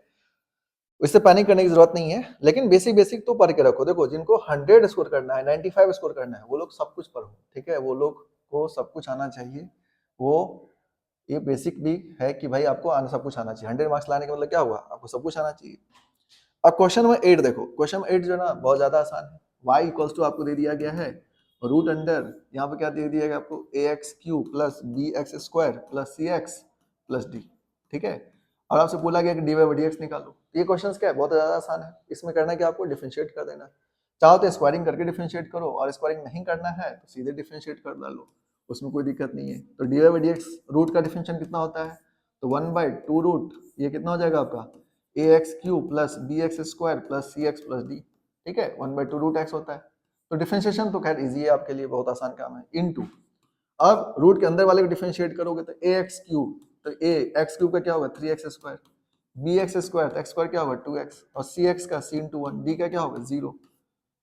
इससे पैनिक करने की जरूरत नहीं है, लेकिन बेसिक बेसिक तो पढ़ के रखो। देखो जिनको 100 स्कोर करना है, 95 स्कोर करना है, वो लोग सब कुछ पढ़ो, ठीक है, वो लोग को सब कुछ आना चाहिए। वो ये बेसिक भी है कि भाई आपको सब कुछ आना चाहिए, 100 मार्क्स लाने का मतलब क्या हुआ, आपको सब कुछ आना चाहिए। अब क्वेश्चन नंबर 8 देखो, क्वेश्चन नंबर 8 जो है ना बहुत ज्यादा आसान है। y इक्वल्स टू आपको दे दिया गया है रूट अंडर, यहाँ पे क्या दे दिया गया आपको ax³ plus bx² plus cx plus d, ठीक है। और आपसे बोला गया कि dy/dx निकालो। ये क्वेश्चन क्या है, बहुत ज्यादा आसान है। इसमें करना है कि आपको डिफरेंशिएट कर देना, चाहो तो स्क्वायरिंग करके डिफरेंशिएट करो, और स्क्वायरिंग नहीं करना है तो सीधे डिफरेंशिएट कर डालो, उसमें कोई दिक्कत नहीं है। तो dy/dx रूट का डिफरेंशिएशन कितना होता है, तो 1/2 रूट, ये कितना हो जाएगा आपका ax³ plus bx² plus cx plus d, ठीक है, 1/2 रूट x होता है। तो डिफरेंशिएशन तो खैर इजी है आपके लिए, बहुत आसान काम है। इनटू अब रूट के अंदर वाले को डिफरेंशिएट करोगे तो ax³, तो x³ का क्या होगा 3x², bx² तो x² क्या होगा 2x, और cx का c × 1, d का क्या होगा 0,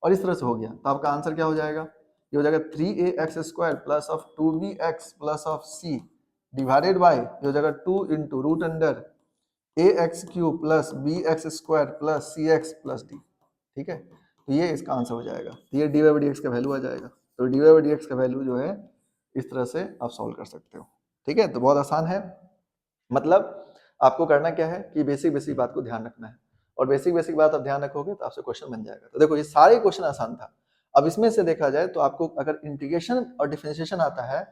और इस तरह से हो गया। तो आपका आंसर क्या हो जाएगा, ये हो जाएगा 3ax² plus of 2bx plus of c divided by, ये हो जाएगा 2 into root under ax³ plus bx² plus cx plus d, ठीक है। तो ये इसका आंसर हो जाएगा, तो ये dy/dx का वैल्यू आ जाएगा। तो dy/dx का वैल्यू जो है इस तरह से आप सॉल्व कर सकते हो, ठीक है। तो बहुत आसान है, मतलब आपको करना क्या है कि बेसिक बेसिक बात को ध्यान रखना है, और बेसिक बेसिक बात आप ध्यान रखोगे तो आपसे क्वेश्चन बन जाएगा। तो देखो ये सारे क्वेश्चन आसान था। अब इसमें से देखा जाए तो आपको अगर इंटीग्रेशन और डिफरेंशिएशन आता है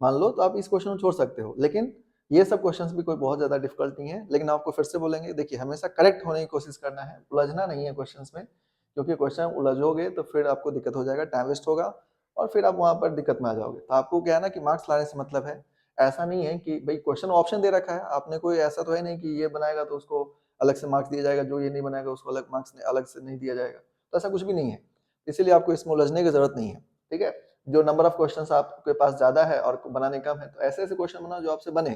मान लो, तो आप इस क्वेश्चन को छोड़ सकते हो, लेकिन ये सब क्वेश्चंस भी कोई बहुत ज्यादा डिफिकल्ट नहीं है। लेकिन आपको फिर से बोलेंगे, देखिए हमेशा करेक्ट होने की कोशिश करना है, उलझना नहीं है क्वेश्चंस में, क्योंकि क्वेश्चन उलझोगे तो फिर आपको दिक्कत हो जाएगा, टाइम वेस्ट होगा और फिर आप वहां पर दिक्कत में आ जाओगे। तो आपको क्या है ना कि मार्क्स लाने से मतलब है, ऐसा नहीं है कि भाई क्वेश्चन ऑप्शन दे रखा है आपने, कोई ऐसा तो है नहीं कि ये बनाएगा तो उसको अलग से मार्क्स दिया जाएगा, जो ये नहीं बनाएगा उसको अलग मार्क्स अलग से नहीं दिया जाएगा, तो ऐसा कुछ भी नहीं है। इसीलिए आपको इसमें उलझने की जरूरत नहीं है, ठीक है। जो नंबर ऑफ क्वेश्चंस आपके पास ज्यादा है और बनाने कम है, तो ऐसे ऐसे क्वेश्चन बनाओ जो आपसे बने,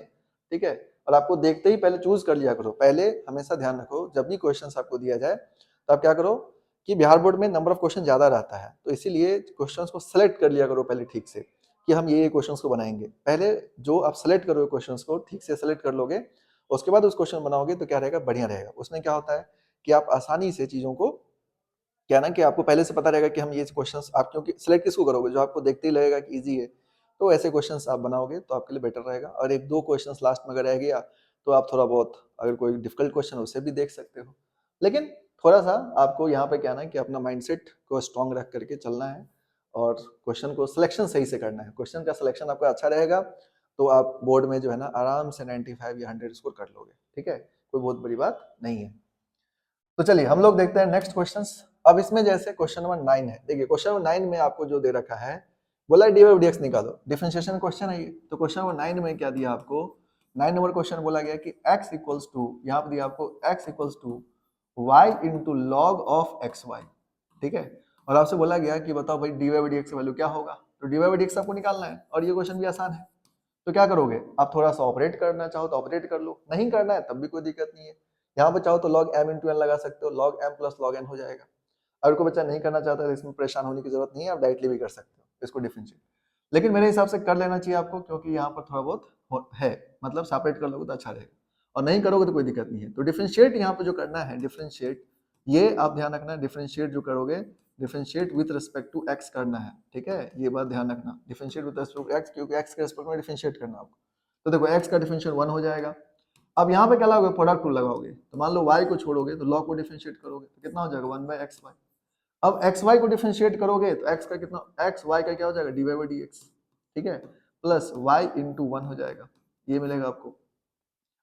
ठीक है। और आपको देखते ही पहले चूज कर लिया करो, पहले हमेशा ध्यान रखो जब भी क्वेश्चंस आपको दिया जाए तो आप क्या करो कि बिहार बोर्ड में नंबर ऑफ क्वेश्चन ज्यादा रहता है, तो इसीलिए क्वेश्चंस को सेलेक्ट कर लिया करो पहले ठीक से, कि हम ये क्वेश्चंस को बनाएंगे। पहले जो आप सेलेक्ट करोगे क्वेश्चंस को ठीक से सेलेक्ट कर लोगे, उसके बाद उस क्वेश्चन बनाओगे तो क्या रहेगा, बढ़िया रहेगा। उसमें क्या होता है कि आप आसानी से चीजों को, क्या ना कि आपको पहले से पता रहेगा कि हम ये क्वेश्चंस, आप क्योंकि सिलेक्ट किसको करोगे, जो आपको देखते ही लगेगा कि इजी है, तो ऐसे क्वेश्चंस आप बनाओगे तो आपके लिए बेटर रहेगा। और एक दो क्वेश्चंस लास्ट में अगर रह गया तो आप थोड़ा बहुत अगर कोई डिफिकल्ट क्वेश्चन है उसे भी देख सकते हो, लेकिन थोड़ा सा आपको यहाँ पे क्या ना कि अपना माइंडसेट को स्ट्रांग रख करके चलना है और क्वेश्चन को सिलेक्शन सही से करना है। क्वेश्चन का सिलेक्शन आपका अच्छा रहेगा तो आप बोर्ड में जो है ना आराम से 95 या 100 स्कोर कर लोगे, ठीक है, कोई बहुत बड़ी बात नहीं है। तो चलिए हम लोग देखते हैं नेक्स्ट क्वेश्चंस। अब इसमें जैसे क्वेश्चन नंबर 9 है, देखिए क्वेश्चन नंबर 9 में आपको जो दे रखा है, बोला डी बाई डीएक्स निकालो, डिफरेंशिएशन क्वेश्चन है ये। तो क्वेश्चन नंबर 9 में क्या दिया आपको, 9 नंबर क्वेश्चन बोला गया कि x इक्वल्स टू, यहाँ पर दिया आपको x equals to y into log of x y, ठीक है। और आपसे बोला गया कि बताओ भाई डी बाई डीएक्स का वैल्यू क्या होगा, तो डी बाई डीएक्स आपको निकालना है और ये क्वेश्चन भी आसान है। तो क्या करोगे, आप थोड़ा सा ऑपरेट करना चाहो तो ऑपरेट कर लो, नहीं करना है तब भी कोई दिक्कत नहीं है। यहाँ पे चाहो तो log m इंटू एन लगा सकते हो, log m plus log n हो जाएगा। अगर कोई बच्चा नहीं करना चाहता है तो इसमें परेशान होने की जरूरत नहीं है, आप डायरेक्टली भी कर सकते हो इसको डिफरेंशिएट, लेकिन मेरे हिसाब से कर लेना चाहिए आपको, क्योंकि यहाँ पर थोड़ा बहुत है, मतलब सेपरेट कर लोगे तो अच्छा रहेगा, और नहीं करोगे तो कोई दिक्कत नहीं है। तो डिफरेंशिएट यहाँ पे जो करना है, डिफरेंशिएट, ये आप ध्यान रखना, डिफरेंशिएट जो करोगे, differentiate with respect to x करना है, ठीक है, ये बात ध्यान रखना, differentiate with respect to x, क्योंकि एक्स के रिस्पेक्ट में डिफरेंशिएट करना आपको। तो देखो एक्स का डिफरेंशिएट 1 हो जाएगा। अब यहाँ पे क्या लगाओगे, प्रोडक्ट रूल लगाओगे, तो मान लो y को छोड़ोगे तो log को डिफरेंशिएट करोगे तो कितना हो जाएगा 1 बाय एक्स वाई। अब एक्स वाई को डिफरेंशिएट करोगे तो x का कितना, एक्स वाई का क्या हो जाएगा d y by d x, ठीक है, प्लस y इंटू 1 हो जाएगा, ये मिलेगा आपको।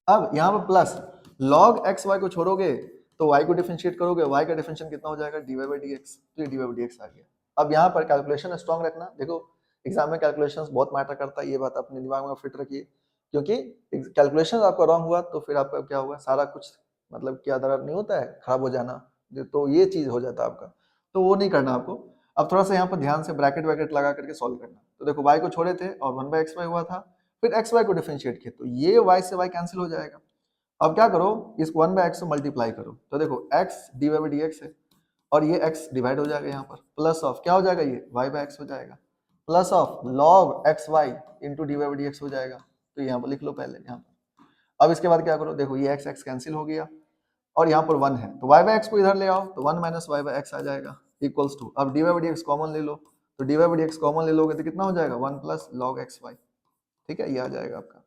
अब यहाँ पे प्लस log एक्स वाई को छोड़ोगे तो y को डिफरेंशिएट करोगे, y का डिफरेंशिएट कितना हो जाएगा d y by d x, तो ये d y by d x आ गया। अब यहाँ पर कैलकुलेशन स्ट्रॉन्ग रखना, देखो एग्जाम में कैलकुलेशंस बहुत मैटर करता है, ये बात अपने दिमाग में फिट रखिए, क्योंकि कैलकुलेशन आपका रॉन्ग हुआ तो फिर आपका क्या होगा, सारा कुछ मतलब क्या दर्द नहीं होता है खराब हो जाना, तो ये चीज हो जाता है आपका, तो वो नहीं करना आपको। अब थोड़ा सा यहाँ पर ध्यान से ब्रैकेट वैकेट लगा करके सॉल्व करना। तो देखो y को छोड़े थे और 1 बाय एक्स वाई हुआ था, फिर एक्स वाई को डिफरेंशिएट किया तो ये y से y कैंसिल हो जाएगा। अब क्या करो, इस 1 बाय एक्स से मल्टीप्लाई करो, तो देखो x d y by d x है और ये x डिवाइड हो जाएगा यहाँ पर, प्लस ऑफ क्या हो जाएगा, ये y बाय एक्स हो जाएगा, plus of log x y into d y by d x हो जाएगा। तो यहाँ पर लिख लो पहले यहाँ पर। अब इसके बाद क्या करो, देखो ये x x कैंसिल हो गया और यहाँ पर 1 है तो y बाय एक्स को इधर ले आओ तो 1 माइनस वाई बाय एक्स आ जाएगा इक्वल्स टू, अब d y by d x common ले लो, तो d y by d x common ले लोगे तो कितना हो जाएगा 1 प्लस लॉग एक्स वाई, ठीक है, ये आ जाएगा आपका।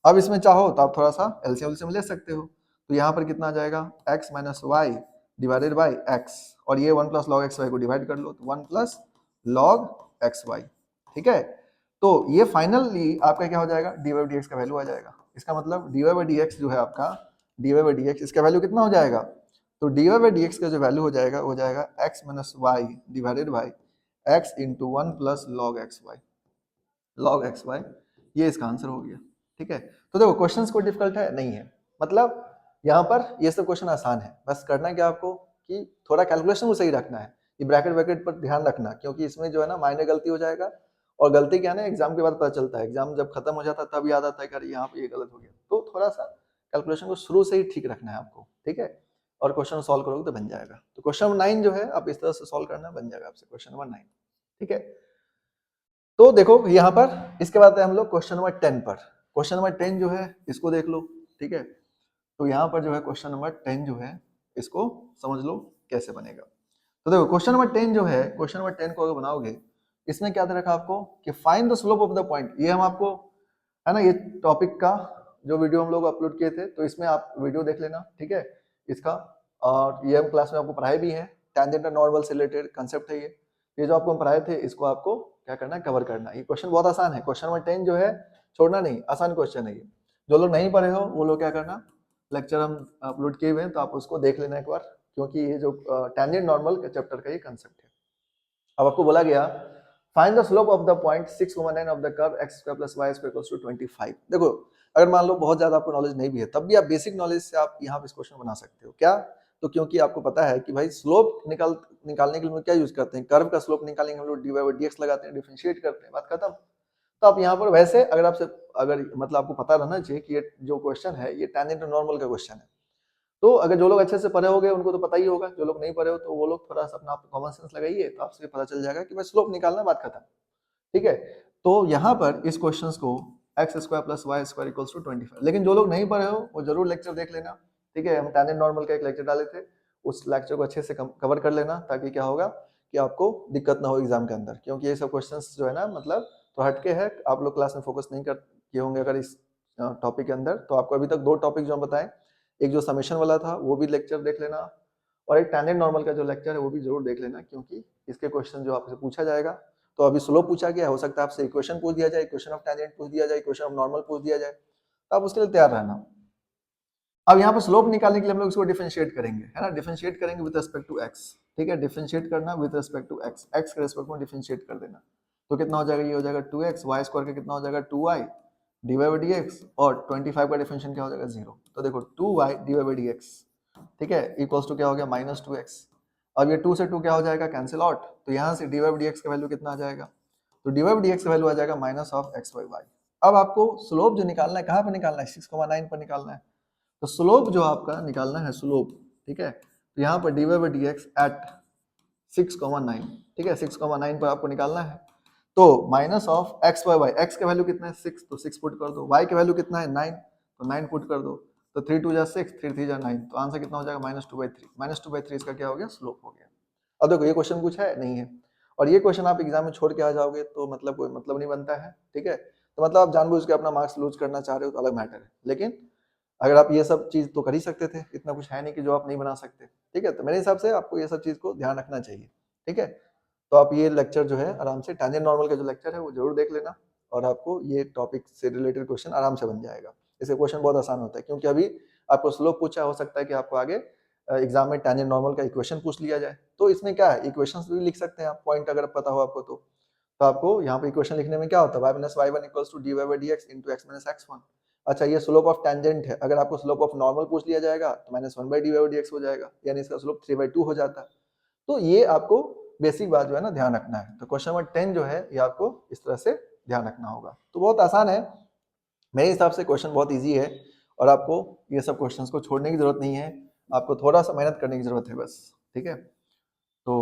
अब इसमें चाहो तो आप थोड़ा सा एलसीएम एलसीएम ले सकते हो, तो यहाँ पर कितना आ जाएगा x minus y divided by x, और ये 1 प्लस लॉग एक्स वाई को डिवाइड कर लो तो 1 प्लस लॉग एक्स वाई, ठीक है। तो ये फाइनली आपका क्या हो जाएगा, डी वाई डी एक्स का वैल्यू आ जाएगा। इसका मतलब d y by d x जो है आपका, d y by d x इसका वैल्यू कितना हो जाएगा, तो d y by d x का जो वैल्यू हो जाएगा x minus y divided by x into 1 plus log x y, log x y, ये इसका आंसर हो गया, ठीक है। तो देखो क्वेश्चंस कोई डिफिकल्ट है नहीं है, मतलब यहाँ पर ये सब क्वेश्चन आसान है, बस करना क्या आपको कि थोड़ा कैलकुलेशन को सही रखना है, ये ब्रैकेट वैकेट पर ध्यान रखना, क्योंकि इसमें जो है ना माइनर गलती हो जाएगा, और गलती क्या है ना एग्जाम के बाद पता चलता है, एग्जाम जब खत्म हो जाता है तब याद आता है कि यहाँ पे ये गलत हो गया। तो थोड़ा सा कैलकुलेशन को शुरू से ही ठीक रखना है आपको, ठीक है, और क्वेश्चन सॉल्व करोगे तो बन जाएगा। तो क्वेश्चन नंबर 9 जो है आप इस तरह से सॉल्व करना, बन जाएगा आपसे क्वेश्चन नंबर 9, ठीक है। तो देखो यहाँ पर इसके बाद हम लोग क्वेश्चन नंबर 10 पर, क्वेश्चन नंबर 10 जो है इसको देख लो, ठीक है। तो यहाँ पर जो है क्वेश्चन नंबर 10 जो है इसको समझ लो कैसे बनेगा। तो देखो क्वेश्चन नंबर 10 जो है, क्वेश्चन नंबर 10 को अगर बनाओगे, इसमें क्या दे रखा आपको कि find the slope of the point, ये हम आपको है ना ये टॉपिक का जो वीडियो हम लोग अपलोड किए थे, तो इसमें आप वीडियो देख लेना, ठीक है इसका, और ये हम क्लास में आपको पढ़ाई भी है, टेंजेंट और नॉर्मल से रिलेटेड कंसेप्ट है ये। ये जो आपको हम पढ़ाए थे इसको आपको क्या करना है, कवर करना है। ये क्वेश्चन बहुत आसान है, क्वेश्चन नंबर 10 जो है छोड़ना नहीं, आसान क्वेश्चन है ये। जो लोग नहीं पढ़े हो वो लोग क्या करना, लेक्चर हम अपलोड किए हुए हैं तो आप उसको देख लेना एक बार, क्योंकि ये जो टेंजेंट नॉर्मल के चैप्टर का ये कंसेप्ट है। अब आपको बोला गया find the slope of the point 6,9 of the curve x square plus y square equals to 25। देखो अगर मान लो बहुत ज्यादा आपको नॉलेज नहीं भी है तब भी आप बेसिक नॉलेज से आप यहाँ पे इस क्वेश्चन बना सकते हो। क्या? तो क्योंकि आपको पता है कि भाई स्लोप निकालने के लिए क्या यूज करते हैं, कर्व का स्लोप निकालेंगे हम लोग dy बाई dx लगाते हैं, डिफरेंशिएट करते हैं, बात खत्म। तो आप यहाँ पर वैसे अगर आपसे अगर मतलब आपको पता रहना चाहिए कि ये जो क्वेश्चन है ये टेंजेंट नॉर्मल का क्वेश्चन है। तो अगर जो लोग अच्छे से पढ़े होंगे उनको तो पता ही होगा, जो लोग नहीं पढ़े हो तो वो लोग थोड़ा सा अपना कॉमन सेंस लगाइए तो आपसे पता चल जाएगा कि भाई स्लोप निकालना, बात खत्म। ठीक है, तो यहाँ पर इस क्वेश्चन को x square plus y square equals to 25, लेकिन जो लोग नहीं पढ़े हो वो जरूर लेक्चर देख लेना। ठीक है, हम टेंजेंट नॉर्मल का एक लेक्चर डाले थे, उस लेक्चर को अच्छे से कवर कर लेना, ताकि क्या होगा कि आपको दिक्कत ना हो एग्जाम के अंदर, क्योंकि ये सब क्वेश्चंस जो है ना मतलब तो हटके है, आप लोग क्लास में फोकस नहीं कर किए होंगे अगर इस टॉपिक के अंदर। तो आपको अभी तक 2 टॉपिक जो हम बताएं, एक जो समेशन वाला था वो भी लेक्चर देख लेना, और एक टेंजेंट नॉर्मल का जो लेक्चर है वो भी जरूर देख लेना, क्योंकि इसके क्वेश्चन जो आपसे पूछा जाएगा, तो अभी स्लो पूछा गया, हो सकता है आपसे इक्वेशन पूछ दिया जाए, इक्वेशन ऑफ टेंजेंट पूछ दिया जाए, इक्वेशन ऑफ नॉर्मल पूछ दिया जाए, तो आप उसके लिए तैयार रहना। अब यहाँ पर स्लोप निकालने के लिए हम लोग इसको डिफरेंशिएट करेंगे, है ना, डिफरेंशिएट करेंगे विद रिस्पेक्ट टू एक्स। ठीक है, डिफरेंशिएट करना with respect to x, x के रिस्पेक्ट में डिफरेंशिएट कर देना। तो कितना हो जाएगा, ये हो जाएगा 2x, वाई स्क्वायर का कितना हो जाएगा 2y dy बाई dx, और 25 का डिफरेंशिएशन क्या हो जाएगा 0। तो देखो 2y dy बाई dx, ठीक है, इक्वल्स टू क्या हो गया -2x। अब ये 2 से 2 क्या हो जाएगा, कैंसिल आउट, तो यहाँ से dy बाई dx का वैल्यू कितना आ जाएगा, तो dy बाई dx का वैल्यू आ जाएगा minus of x by y। अब आपको स्लोप जो निकालना है कहाँ पर निकालना है, 6,9 पर निकालना है। तो स्लोप जो आपका निकालना है स्लोप, ठीक है, तो यहाँ पर dy बाई dx एट 6,9, ठीक है, 6,9 पर आपको निकालना है। तो minus of x by y, x का वैल्यू कितना है 6, तो 6 पुट कर दो, y का वैल्यू कितना है 9, तो 9 पुट कर दो, तो 3 2 जा 6, 3 3 जा 9, तो आंसर कितना हो जाएगा -2/3। -2/3 इसका क्या हो गया, स्लोप हो गया। अब देखो ये क्वेश्चन कुछ है नहीं है, और ये क्वेश्चन आप एग्जाम में छोड़ के आ जाओगे तो मतलब कोई मतलब नहीं बनता है। ठीक है, तो मतलब आप जानबूझ के अपना मार्क्स लूज करना चाह रहे हो तो अलग मैटर है, लेकिन अगर आप ये सब चीज तो कर ही सकते थे, इतना कुछ है नहीं कि जो आप नहीं बना सकते। ठीक है, तो मेरे हिसाब से आपको ये सब चीज को ध्यान रखना चाहिए। ठीक है, तो आप ये लेक्चर जो है आराम से टेंजेंट नॉर्मल का जो लेक्चर है वो जरूर देख लेना, और आपको ये टॉपिक से रिलेटेड क्वेश्चन आराम से बन जाएगा। इससे क्वेश्चन बहुत आसान होता है, क्योंकि अभी आपको स्लोप पूछा, हो सकता है कि आपको आगे एग्जाम में टेंजेंट नॉर्मल का इक्वेशन पूछ लिया जाए, तो इसमें क्या है, इक्वेशंस भी लिख सकते हैं आप, पॉइंट अगर पता हो आपको तो आपको यहाँ पे इक्वेशन लिखने में क्या होता है, y minus y1 equals to dy by dx into x minus x1। अच्छा, ये स्लोप ऑफ टेंजेंट है, अगर आपको स्लोप ऑफ नॉर्मल पूछ लिया जाएगा तो -1 बाई dy बाई dx हो जाएगा, यानी इसका स्लोप 3/2 हो जाता है। तो ये आपको बेसिक बात जो है ना ध्यान रखना है। तो क्वेश्चन नंबर 10 जो है ये आपको इस तरह से ध्यान रखना होगा। तो बहुत आसान है मेरे हिसाब से, क्वेश्चन बहुत इजी है, और आपको ये सब क्वेश्चंस को छोड़ने की जरूरत नहीं है, आपको थोड़ा सा मेहनत करने की जरूरत है बस। ठीक है, तो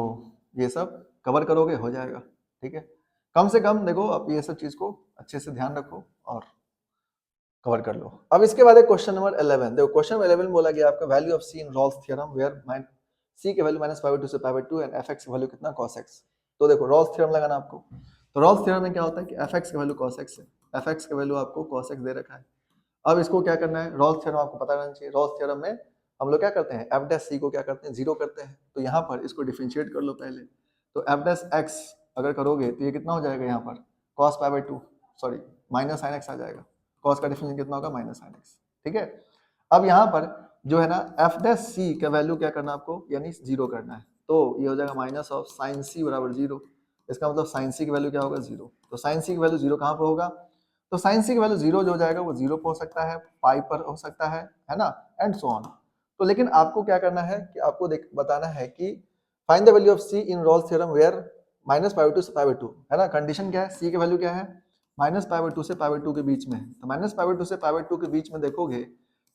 ये सब कवर करोगे हो जाएगा। ठीक है, कम से कम देखो आप ये सब चीज को अच्छे से ध्यान रखो और कवर कर लो। अब इसके बाद है क्वेश्चन नंबर 11। देखो क्वेश्चन नंबर 11 बोला गया आपका value of c in Rolle's theorem where c के वैल्यू -π/2 से π/2 एंड fx की वैल्यू कितना cos x। तो देखो रॉल्स थ्योरम लगाना आपको, तो रॉल्स थ्योरम में क्या होता है कि fx की वैल्यू cos x है, fx की वैल्यू आपको cos x दे रखा है। अब इसको क्या करना है, रॉल्स थ्योरम आपको पता रहना चाहिए। रॉल्स थ्योरम में हम लोग क्या करते हैं, f डैश c को क्या करते हैं 0 करते हैं, तो यहाँ पर इसको डिफरेंशिएट कर लो पहले। तो f डैश x अगर करोगे तो ये कितना हो जाएगा, यहाँ पर cos π/2 sorry minus sin x आ जाएगा, cos का डिफरेंशिएशन कितना होगा -sin x। ठीक है, अब यहाँ पर जो है ना f डैश c का वैल्यू क्या करना आपको, यानी 0 करना है, तो ये हो जाएगा माइनस ऑफ sin c बराबर 0। इसका मतलब sin c की वैल्यू क्या होगा 0, तो sin c की वैल्यू 0 कहाँ पर होगा, तो sin c की वैल्यू 0 जो हो जाएगा वो 0 पर हो सकता है, पाई पर हो सकता है ना, एंड सो ऑन। तो लेकिन आपको क्या करना है कि आपको बताना है कि find the value of c in Rolle's theorem where -π/2 से π/2, है ना, कंडीशन क्या है, c की वैल्यू क्या है -π/2 से π/2 के बीच में है, तो -π/2 से π/2 के बीच में देखोगे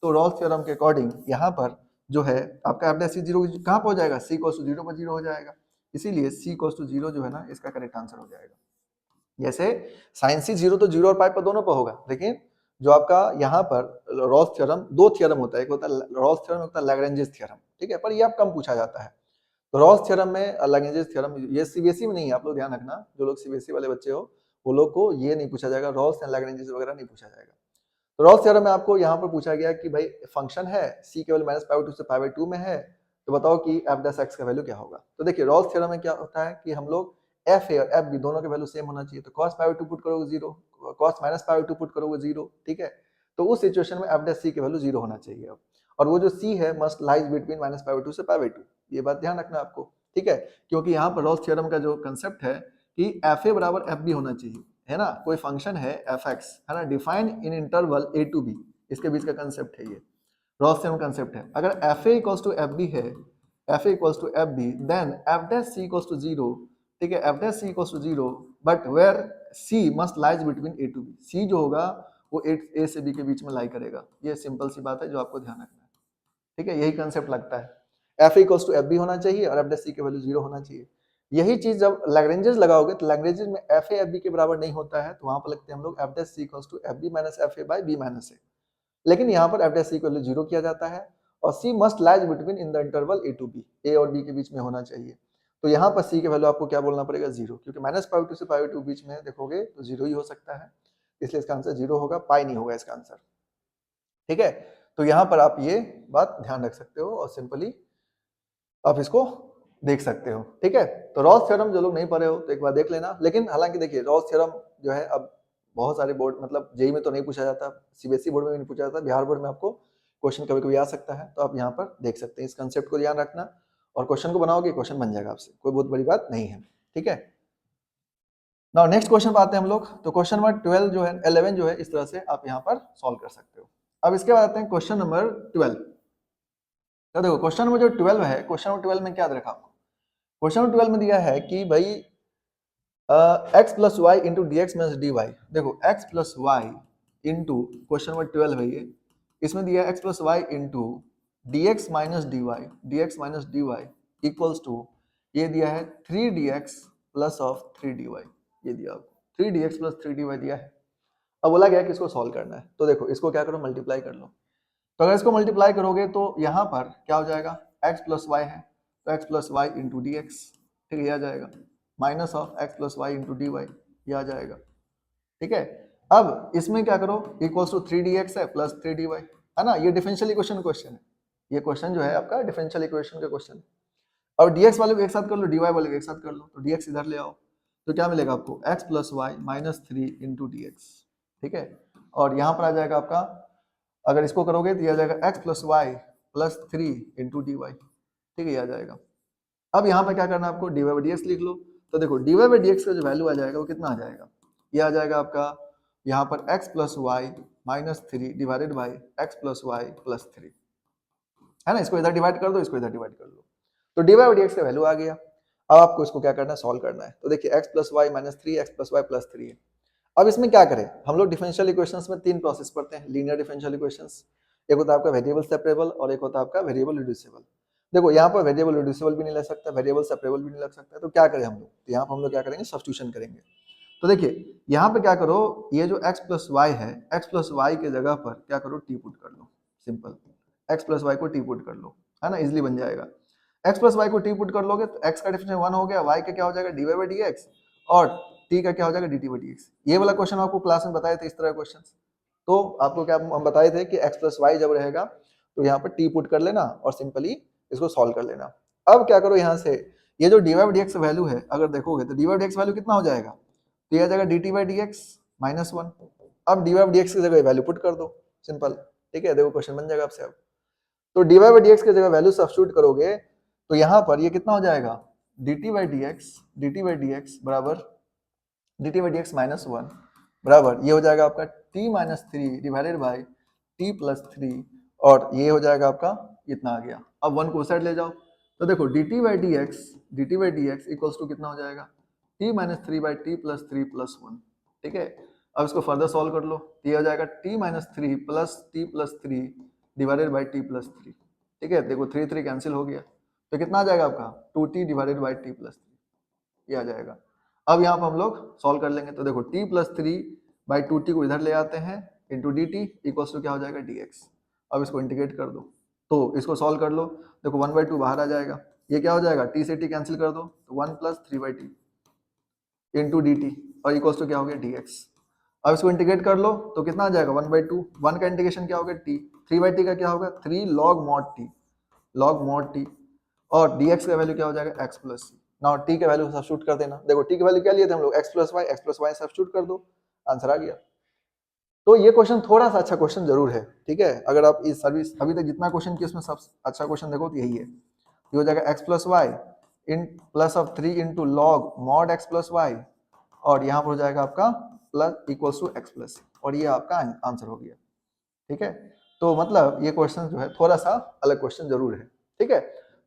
तो रॉल्स थ्योरम के अकॉर्डिंग यहाँ पर जो है आपका f डैश c 0 कहाँ पर हो जाएगा, c इक्वल्स टू 0 पर 0 हो जाएगा, इसीलिए c इक्वल्स टू 0 जो है ना इसका करेक्ट आंसर हो जाएगा। जैसे साइन सी 0 तो 0 और पाई पर दोनों पर होगा, लेकिन जो आपका यहाँ पर रॉल्स थ्योरम, 2 थ्योरम होता है, एक होता है रॉल्स थ्योरम, होता है लैग्रेंजेस थ्योरम। ठीक है, पर ये आप कम पूछा जाता है। तो रॉल्स थ्योरम में लैग्रेंजेस थ्योरम, ये सीबीएसई में नहीं है, आप लोग ध्यान रखना, जो लोग सीबीएसई वाले बच्चे हो वो लोग को ये नहीं पूछा जाएगा, रॉल्स एंड लैग्रेंजेस वगैरह नहीं पूछा जाएगा। तो रॉल्स थ्योरम में आपको यहाँ पर पूछा गया कि भाई फंक्शन है c केवल -π/2 से π/2 में है, तो बताओ कि f डैश x का वैल्यू क्या होगा। तो देखिए रॉल्स थ्योरम में क्या होता है कि हम लोग एफ ए और एफ बी दोनों के वैल्यू सेम होना चाहिए, तो कॉस पाई बाई 2 पुट करोगे 0, cos minus pi by 2 put करोगे 0, ठीक है। तो उस सिचुएशन में एफ डैश सी की वैल्यू 0 होना चाहिए अब, और वो जो सी है must lies between minus pi by 2 से पाई बाई 2, ये बात ध्यान रखना आपको, ठीक है। क्योंकि यहाँ पर रॉल्स थ्योरम का जो कंसेप्ट है कि एफ ए बराबर एफ बी होना चाहिए, है ना। कोई फंक्शन है एफ एक्स, है ना, defined in interval a to b, इसके बीच का कंसेप्ट है ये, रॉल्स थ्योरम कंसेप्ट है। अगर f a equals to f b है, f a equals to f b, then f dash c equals to 0, ठीक है, f dash c equals to 0, but where c must lies between a to b, c जो होगा वो ए से B के बीच में लाई करेगा। ये सिंपल सी बात है जो आपको ध्यान रखना है, ठीक है, यही कंसेप्ट लगता है। F equals to f b होना चाहिए और एफ डैश सी की वैल्यू 0 होना चाहिए। यही चीज जब लैग्रेंजेस लगाओगे तो लैग्रेंजेस में एफ ए एफ बी के बराबर नहीं होता है, तो वहां पर लगते हैं हम लोग f dash c equals to f b minus f a by b minus a. लेकिन यहाँ पर एफ डैश सी की वैल्यू 0 किया जाता है और c must lies between in the interval a to b, a और बी के बीच में होना चाहिए। तो यहाँ पर सी की वैल्यू आपको क्या बोलना पड़ेगा 0, क्योंकि माइनस पाई 2 से पाई 2 बीच में देखोगे तो 0 ही हो सकता है, इसलिए इसका आंसर 0 होगा, पाई नहीं होगा इसका आंसर, ठीक है। तो यहाँ पर आप ये बात ध्यान रख सकते हो और सिंपली आप इसको देख सकते हो, ठीक है। तो रॉल्स थ्योरम जो लोग नहीं पढ़े हो तो एक बार देख लेना। लेकिन हालांकि देखिए रॉल्स थ्योरम जो है अब बहुत सारे बोर्ड, मतलब जेई में तो नहीं पूछा जाता, सीबीएसई बोर्ड में भी नहीं पूछा जाता, बिहार बोर्ड में आपको क्वेश्चन कभी कभी आ सकता है, तो आप यहाँ पर देख सकते हैं। इस कंसेप्ट को ध्यान रखना और क्वेश्चन को बनाओगे, क्वेश्चन बन जाएगा आपसे, कोई बहुत बड़ी बात नहीं है, ठीक है। नाउ नेक्स्ट क्वेश्चन पर आते हैं हम लोग। तो क्वेश्चन नंबर 12 जो है 11 जो है इस तरह से आप यहाँ पर सॉल्व कर सकते हो। अब इसके बाद आते हैं क्वेश्चन नंबर 12। तो देखो क्वेश्चन नंबर जो 12 है, क्वेश्चन नंबर 12 में क्या देखा आपको, क्वेश्चन नंबर 12 में दिया है कि भाई x plus y into d x minus d y. देखो x plus y into question number 12 है ये, इसमें दिया है x plus y into d x minus d y, d x minus d y equals to, ये दिया है 3dx plus of 3dy, ये दिया आपको 3dx प्लस 3dy दिया है। अब बोला गया कि इसको सॉल्व करना है, तो देखो इसको क्या करो, मल्टीप्लाई कर लो। तो अगर इसको मल्टीप्लाई करोगे तो यहाँ पर क्या हो जाएगा, x प्लस वाई है तो x plus y into d x, ठीक है, ये आ जाएगा, minus of x plus y into d y, ये आ जाएगा, ठीक है। अब इसमें क्या करो, इक्वल्स टू 3dx है प्लस 3dy, है ना, ये डिफरेंशियल इक्वेशन क्वेश्चन है, ये क्वेश्चन जो है आपका डिफरेंशियल इक्वेशन का क्वेश्चन है। और dx वाले को एक साथ कर लो, dy वाले को एक साथ कर लो, तो dx इधर ले आओ, तो क्या मिलेगा आपको, x plus y minus 3 into d x, ठीक है। और यहाँ पर आ जाएगा आपका, अगर इसको करोगे तो यह आ जाएगा x plus y plus 3 into d y, ठीक है, ये आ जाएगा। अब यहाँ पर क्या करना है आपको, d y by d x लिख लो। तो देखो d y by d x का जो वैल्यू आ जाएगा वो कितना आ जाएगा, ये आ जाएगा आपका यहाँ पर x plus y minus 3 divided by x plus y plus 3, है ना, इसको इधर डिवाइड कर दो, इसको इधर डिवाइड कर लो, तो d y by d x का वैल्यू आ गया। अब आपको इसको क्या करना है, सॉल्व करना है। तो देखिए x plus y minus 3 x plus y plus 3 है। अब इसमें क्या करें, हम लोग डिफरेंशियल इक्वेशंस में 3 प्रोसेस पढ़ते हैं, लीनियर डिफरेंशियल इक्वेशंस, एक होता है आपका वेरिएबल सेपरेबल और एक होता है आपका वेरिएबल रिड्यूसिबल। देखो यहाँ पर वेरिएबल रिड्यूसिबल भी नहीं लग सकता, वेरिएबल सेपरेबल भी नहीं लग सकता, तो क्या करें हम लोग, तो यहाँ पर हम लोग क्या करेंगे, सब्स्टिट्यूशन करेंगे। तो देखिए यहाँ पे क्या करो, ये जो x प्लस वाई है, x प्लस वाई के जगह पर क्या करो, टी पुट कर लो, सिंपल, x प्लस वाई को टी पुट कर लो, है ना, इजिली बन जाएगा। x प्लस वाई को टी पुट कर लोगे तो x का डिफरेंशियल 1 हो गया, y का क्या हो जाएगा, d y by d x, और t का क्या हो जाएगा, d t by d x. ये वाला क्वेश्चन आपको क्लास में बताए थे, इस तरह क्वेश्चन, तो आपको क्या हम बताए थे कि x प्लस वाई जब रहेगा तो यहाँ पर टी पुट कर लेना और सिंपली इसको सॉल्व कर लेना। अब क्या करो, यहाँ से ये जो d y by d x value है अगर देखोगे तो d y by d x value कितना हो जाएगा, तो यह आ जाएगा d t by d x minus 1। अब d y by d x की जगह वैल्यू पुट कर दो, सिंपल, ठीक है, देखो क्वेश्चन बन जाएगा आपसे। अब तो d y by d x की जगह वैल्यू सब्स्टिट्यूट करोगे तो यहाँ पर ये कितना हो जाएगा, d t by d x बराबर d t by d x minus 1 बराबर ये हो जाएगा आपका t minus 3 divided by t plus 3, और ये हो जाएगा आपका इतना आ गया। अब 1 को साइड ले जाओ, तो देखो d t by d x equals to कितना हो जाएगा, t minus 3 by t plus 3 plus 1, ठीक है। अब इसको फर्दर सॉल्व कर लो, ये हो जाएगा t minus 3 plus T plus 3 divided by t plus 3, ठीक है, देखो 3 3 कैंसिल हो गया, तो कितना आ जाएगा आपका 2t divided by t plus 3, ये आ जाएगा। अब यहाँ पर हम लोग सॉल्व कर लेंगे, तो देखो t प्लस 3 बाई 2t को इधर ले आते हैं into d t equals to क्या हो जाएगा dx। अब इसको इंटीग्रेट कर दो, तो इसको सॉल्व कर लो, देखो 1/2 बाहर आ जाएगा, ये क्या हो जाएगा, t से t कैंसिल कर दो, तो 1 plus 3/t into d T और इक्वल्स टू क्या हो गया dx। अब इसको इंटीग्रेट कर लो तो कितना आ जाएगा 1/2, 1 का इंटीग्रेशन क्या होगा t, 3/t का क्या होगा 3 log mod t, और dx का वैल्यू क्या हो जाएगा x प्लस सी, ना टी के वैल्यू सब्स्टिट्यूट कर देना। देखो टी के वैल्यू क्या लिए थे हम लोग, x प्लस वाई सब्स्टिट्यूट कर दो, आंसर आ गया। तो ये क्वेश्चन थोड़ा सा अच्छा क्वेश्चन जरूर है, ठीक है। अगर आप इस सर्विस अभी तक जितना क्वेश्चन किया उसमें सबसे अच्छा क्वेश्चन देखो तो यही है। ये हो जाएगा x plus y in plus of 3 into log mod x plus y, और यहाँ पर हो जाएगा आपका plus equals to x plus, और ये आपका आंसर हो गया, ठीक है। तो मतलब ये क्वेश्चन जो है थोड़ा सा अलग क्वेश्चन जरूर है, ठीक है।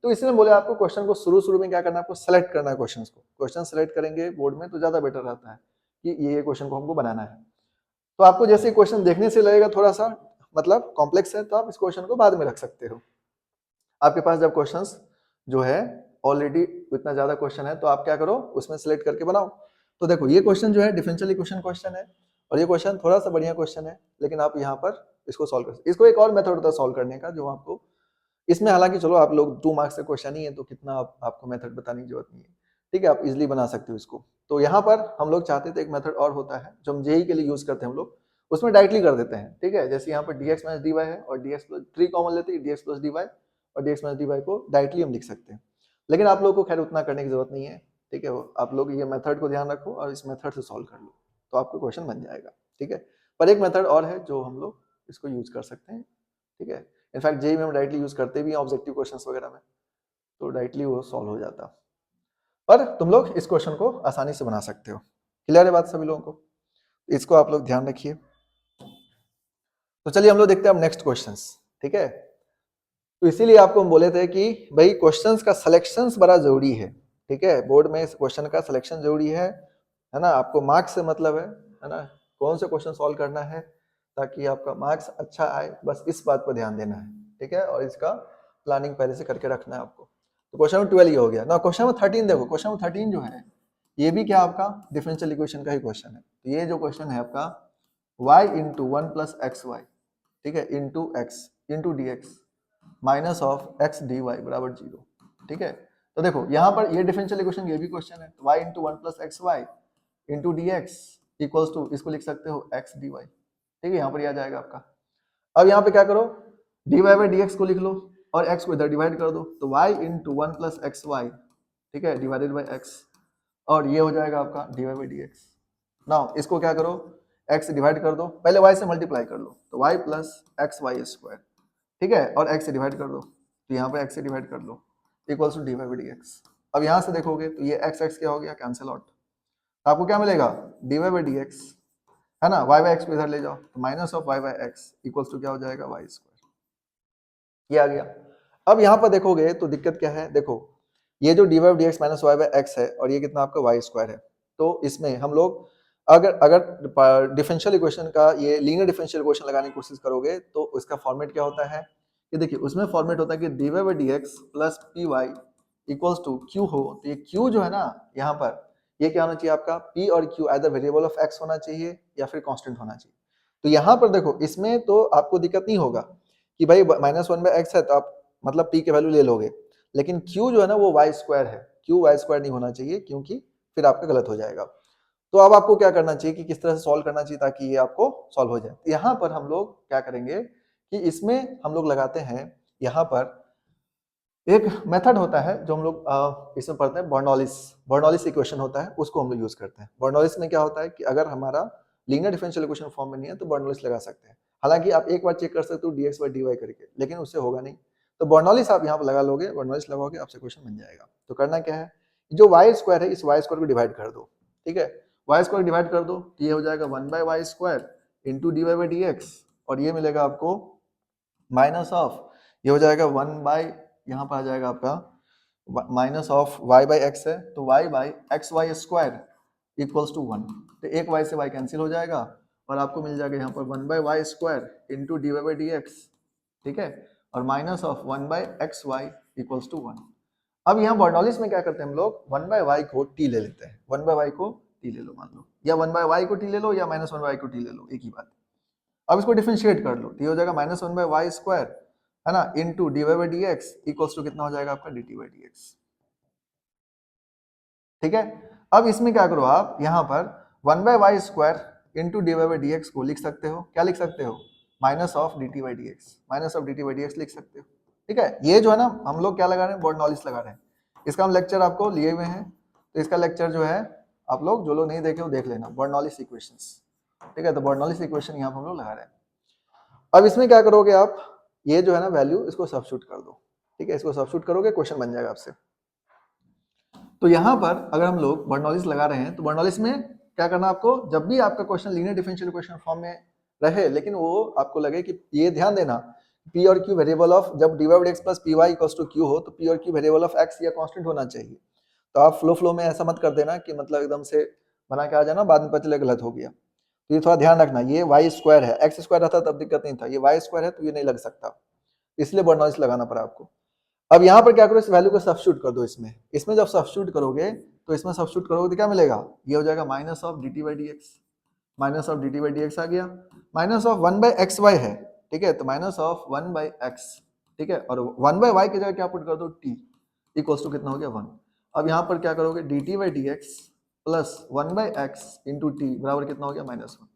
तो इसलिए बोले आपको क्वेश्चन को शुरू में क्या करना है, आपको सेलेक्ट करना है क्वेश्चन को। क्वेश्चन सेलेक्ट करेंगे बोर्ड में तो ज्यादा बेटर रहता है कि ये क्वेश्चन को हमको बनाना है। तो आपको जैसे क्वेश्चन देखने से लगेगा थोड़ा सा मतलब कॉम्प्लेक्स है, तो आप इस क्वेश्चन को बाद में रख सकते हो। आपके पास जब क्वेश्चंस जो है ऑलरेडी इतना ज्यादा क्वेश्चन है, तो आप क्या करो उसमें सेलेक्ट करके बनाओ। तो देखो ये क्वेश्चन जो है डिफरेंशियल इक्वेशन क्वेश्चन है, और ये क्वेश्चन थोड़ा सा बढ़िया क्वेश्चन है, लेकिन आप यहाँ पर इसको सॉल्व कर सकते। इसको एक और मेथड होता है सॉल्व करने का, जो आपको इसमें हालांकि चलो आप लोग 2 मार्क्स का क्वेश्चन ही है, तो कितना आपको मेथड बताने की जरूरत नहीं है, ठीक है, आप इजिली बना सकते हो इसको। तो यहाँ पर हम लोग चाहते थे एक मेथड और होता है जो हम जेई के लिए यूज करते हैं हम लोग, उसमें डायरेक्टली कर देते हैं, ठीक है। जैसे यहाँ पर dx माइनस dy है और dx प्लस 3 कॉमन लेते हैं, dx प्लस dy और dx माइनस dy को डायरेक्टली हम लिख सकते हैं। लेकिन आप लोगों को खैर उतना करने की जरूरत नहीं है, ठीक है। आप लोग ये मेथड को ध्यान रखो और इस मेथड से सॉल्व कर लो, तो आपको क्वेश्चन बन जाएगा, ठीक है। पर एक मेथड और है जो हम लोग इसको यूज कर सकते हैं, ठीक है। इनफैक्ट जेई में हम डायरेक्टली यूज करते भी हैं ऑब्जेक्टिव क्वेश्चंस वगैरह में, तो डायरेक्टली वो सॉल्व हो जाता। पर तुम लोग इस क्वेश्चन को आसानी से बना सकते हो। क्लियर है बात सभी लोगों को? इसको आप लोग ध्यान रखिए। तो चलिए हम लोग देखते हैं अब नेक्स्ट क्वेश्चंस, ठीक है। तो इसीलिए आपको हम बोले थे कि भाई क्वेश्चंस का सिलेक्शंस बड़ा जरूरी है, ठीक है। बोर्ड में इस क्वेश्चन का सिलेक्शन जरूरी है ना। आपको मार्क्स से मतलब है ना, कौन से क्वेश्चन सॉल्व करना है ताकि आपका मार्क्स अच्छा आए, बस इस बात पर ध्यान देना है, ठीक है। और इसका प्लानिंग पहले से करके रखना है आपको। तो क्वेश्चन नंबर 12 ये हो गया ना। क्वेश्चन नंबर 13 देखो, क्वेश्चन नंबर 13 जो है ये भी क्या आपका डिफरेंशियल इक्वेशन का ही क्वेश्चन है। तो ये जो क्वेश्चन है आपका y into 1 plus x y, ठीक है, into x into d x minus of x d y बराबर 0, ठीक है। तो देखो यहाँ पर ये डिफरेंशियल इक्वेशन ये भी क्वेश्चन है, y into 1 plus x y into d x equals to, इसको लिख सकते हो एक्स डी वाई, ठीक है। यहाँ पर आ जाएगा आपका। अब यहाँ पे क्या करो, dy बाई डी एक्स को लिख लो और x को इधर डिवाइड कर दो, तो y into 1 plus x y, ठीक है, डिवाइडेड बाई x, और ये हो जाएगा आपका dy by d x. Now इसको क्या करो, x डिवाइड कर दो, पहले y से मल्टीप्लाई कर लो, तो y plus x y square, ठीक है, और x से डिवाइड कर दो, तो यहाँ पे x से डिवाइड कर लो, equals to dy by d x. अब यहाँ से देखोगे तो ये x क्या हो गया, कैंसिल आउट। आपको क्या मिलेगा, dy बाई डी एक्स, है ना, y बाई एक्स को इधर ले जाओ, तो minus of y by x equals to क्या हो जाएगा, y स्क्वायर। ये आ गया। अब यहाँ पर देखोगे तो दिक्कत क्या है, देखो ये जो dy by d x minus y by x है और ये कितना आपका y स्क्वायर है, तो इसमें हम लोग अगर डिफरेंशियल इक्वेशन का ये लीनियर डिफरेंशियल इक्वेशन लगाने की कोशिश करोगे तो उसका फॉर्मेट क्या होता है, ये देखिए उसमें फॉर्मेट होता है कि dy by d x plus p y equals to q हो। तो ये क्यू जो है ना यहाँ पर, ये क्या होना चाहिए आपका, p और q either variable of x होना चाहिए या फिर कांस्टेंट होना चाहिए। तो यहाँ पर देखो इसमें तो आपको दिक्कत नहीं होगा कि भाई माइनस 1 बाई एक्स है तो आप मतलब p के वैल्यू ले लोगे, लेकिन q जो है ना वो y स्क्वायर है, q y स्क्वायर नहीं होना चाहिए क्योंकि फिर आपका गलत हो जाएगा। तो अब आपको क्या करना चाहिए कि किस तरह से सॉल्व करना चाहिए ताकि ये आपको सॉल्व हो जाए। यहाँ पर हम लोग क्या करेंगे कि इसमें हम लोग लगाते हैं, यहाँ पर एक मेथड होता है जो हम लोग इसमें पढ़ते हैं, बर्नौलिस इक्वेशन होता है, उसको हम लोग यूज करते हैं। बर्नौलिस में क्या होता है कि अगर हमारा लीनियर डिफरेंशियल इक्वेशन फॉर्म में नहीं है तो बर्नौलिस लगा सकते हैं। हालांकि आप एक बार चेक कर सकते हो dx बाई dy करके, लेकिन उससे होगा नहीं। तो बर्नौलिस आप यहाँ पर लगा लोगे, बर्नौलिस लगाओगे आपसे क्वेश्चन बन जाएगा। तो करना क्या है, जो y स्क्वायर है इस y स्क्वायर को डिवाइड कर दो, ठीक है, y स्क्वायर डिवाइड कर दो तो ये हो जाएगा 1 by y square into dy by d x, और ये मिलेगा आपको माइनस ऑफ, ये हो जाएगा 1 बाई, यहाँ पर आ जाएगा आपका minus of y by x है तो y by x y square equals to 1, तो एक y से y कैंसिल हो जाएगा और आपको मिल जाएगा यहाँ पर 1 by y square into d y by d x, ठीक है, और minus of 1 by x y equals to 1। अब यहाँ बर्नौलिस में क्या करते हैं हम लोग, 1 बाई वाई को t ले लेते हैं, 1 बाई वाई को t ले लो मान लो, या 1 बाई वाई को t ले लो या माइनस 1 बाई को t ले लो, एक ही बात। अब इसको डिफरेंशिएट कर लो, तो ये हो जाएगा माइनस 1 बाई वाई स्क्वायर, है ना, into d y by d x equals to कितना हो जाएगा आपका d t by d x, ठीक है। अब इसमें क्या करो आप, यहाँ पर 1 by y square into d y by d x को लिख सकते हो, क्या लिख सकते हो, minus of d t by d x, minus of d t by d x लिख सकते हो, ठीक है। ये जो है ना हम लोग क्या लगा रहे हैं, बर्नौलिस लगा रहे हैं। इसका हम लेक्चर आपको लिए हुए हैं, तो इसका लेक्चर जो है आप लोग जो लोग नहीं देखे वो देख लेना, बर्नौलीज इक्वेशंस, ठीक है। तो बर्नौलीज इक्वेशन यहाँ पर हम लोग लगा रहे हैं। अब इसमें क्या करोगे आप, ये जो है ना वैल्यू इसको सब्स्टिट्यूट कर दो, ठीक है, इसको सब्स्टिट्यूट करोगे क्वेश्चन बन जाएगा आपसे। तो यहाँ पर अगर हम लोग बर्नौलीज लगा रहे हैं तो बर्नौलीज में क्या करना आपको, जब भी आपका question linear differential equation form में रहे लेकिन वो आपको लगे कि ये ध्यान देना पी और क्यू वेरिएबल ऑफ, जब dy by x plus p y equals to q हो तो पी और क्यू वेरिएबल ऑफ एक्स या कांस्टेंट होना चाहिए। तो आप फ्लो में ऐसा मत कर देना कि मतलब एकदम से बना के आ जाना, बाद में पता चले गलत हो गया। तो ये थोड़ा ध्यान रखना, ये वाई स्क्वायर है, एक्स स्क्वायर रहता तब दिक्कत नहीं था, ये वाई स्क्वायर है तो ये नहीं लग सकता, इसलिए बर्नौलीज लगाना पड़ा आपको। अब यहाँ पर क्या करो, इस वैल्यू को सब्स्टिट्यूट कर दो इसमें जब सब्स्टिट्यूट करोगे तो इसमें सब्स्टिट्यूट करोगे तो क्या मिलेगा, ये हो जाएगा minus of d t by d x, minus of d t by d x आ गया, minus of 1 by x y है, ठीक है, तो माइनस ऑफ 1 बाई एक्स, ठीक है, और 1 बाई वाई की जगह क्या पुट कर दो, टी इक्वल्स टू कितना हो गया 1। अब यहाँ पर क्या करोगे, D t by d x plus 1 by x into T बराबर कितना हो गया -1।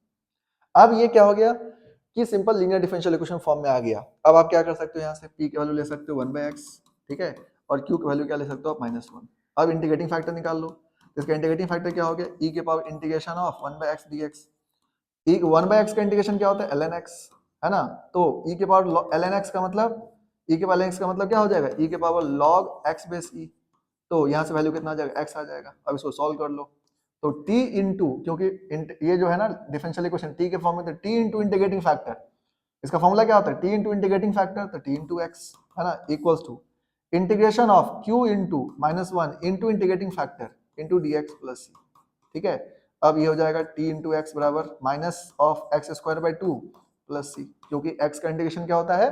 अब ये क्या हो गया कि simple linear differential equation form में आ गया। अब आप क्या कर सकते हो, यहाँ से p की वैल्यू ले सकते हो 1 बाई एक्स, ठीक है, और q की वैल्यू क्या ले सकते हो आप -1। अब इंटीग्रेटिंग फैक्टर निकाल लो, इसका इंटीग्रेटिंग फैक्टर क्या हो गया, e के power integration of 1 by x dx। 1 by x का इंटीग्रेशन क्या होता है, ln x, है ना, तो e के पावर ln x का मतलब, e के पावर ln x का मतलब क्या हो जाएगा, e के power log x base e, तो यहाँ से वैल्यू कितना आ जाएगा, x आ जाएगा। अब इसको सॉल्व कर लो, तो t इंटू, क्योंकि ये जो है ना डिफरेंशियल इक्वेशन t के फॉर्म में, तो t इंटू इंटीग्रेटिंग फैक्टर, इसका फॉर्मूला क्या होता है, t इंटू इंटीग्रेटिंग फैक्टर, तो t इंटू एक्स, है ना, equals to integration of q into -1 into integrating factor into dx plus c, ठीक है। अब ये हो जाएगा t इंटू एक्स बराबर minus of x square by 2 plus c, क्योंकि x का इंटीग्रेशन क्या होता है,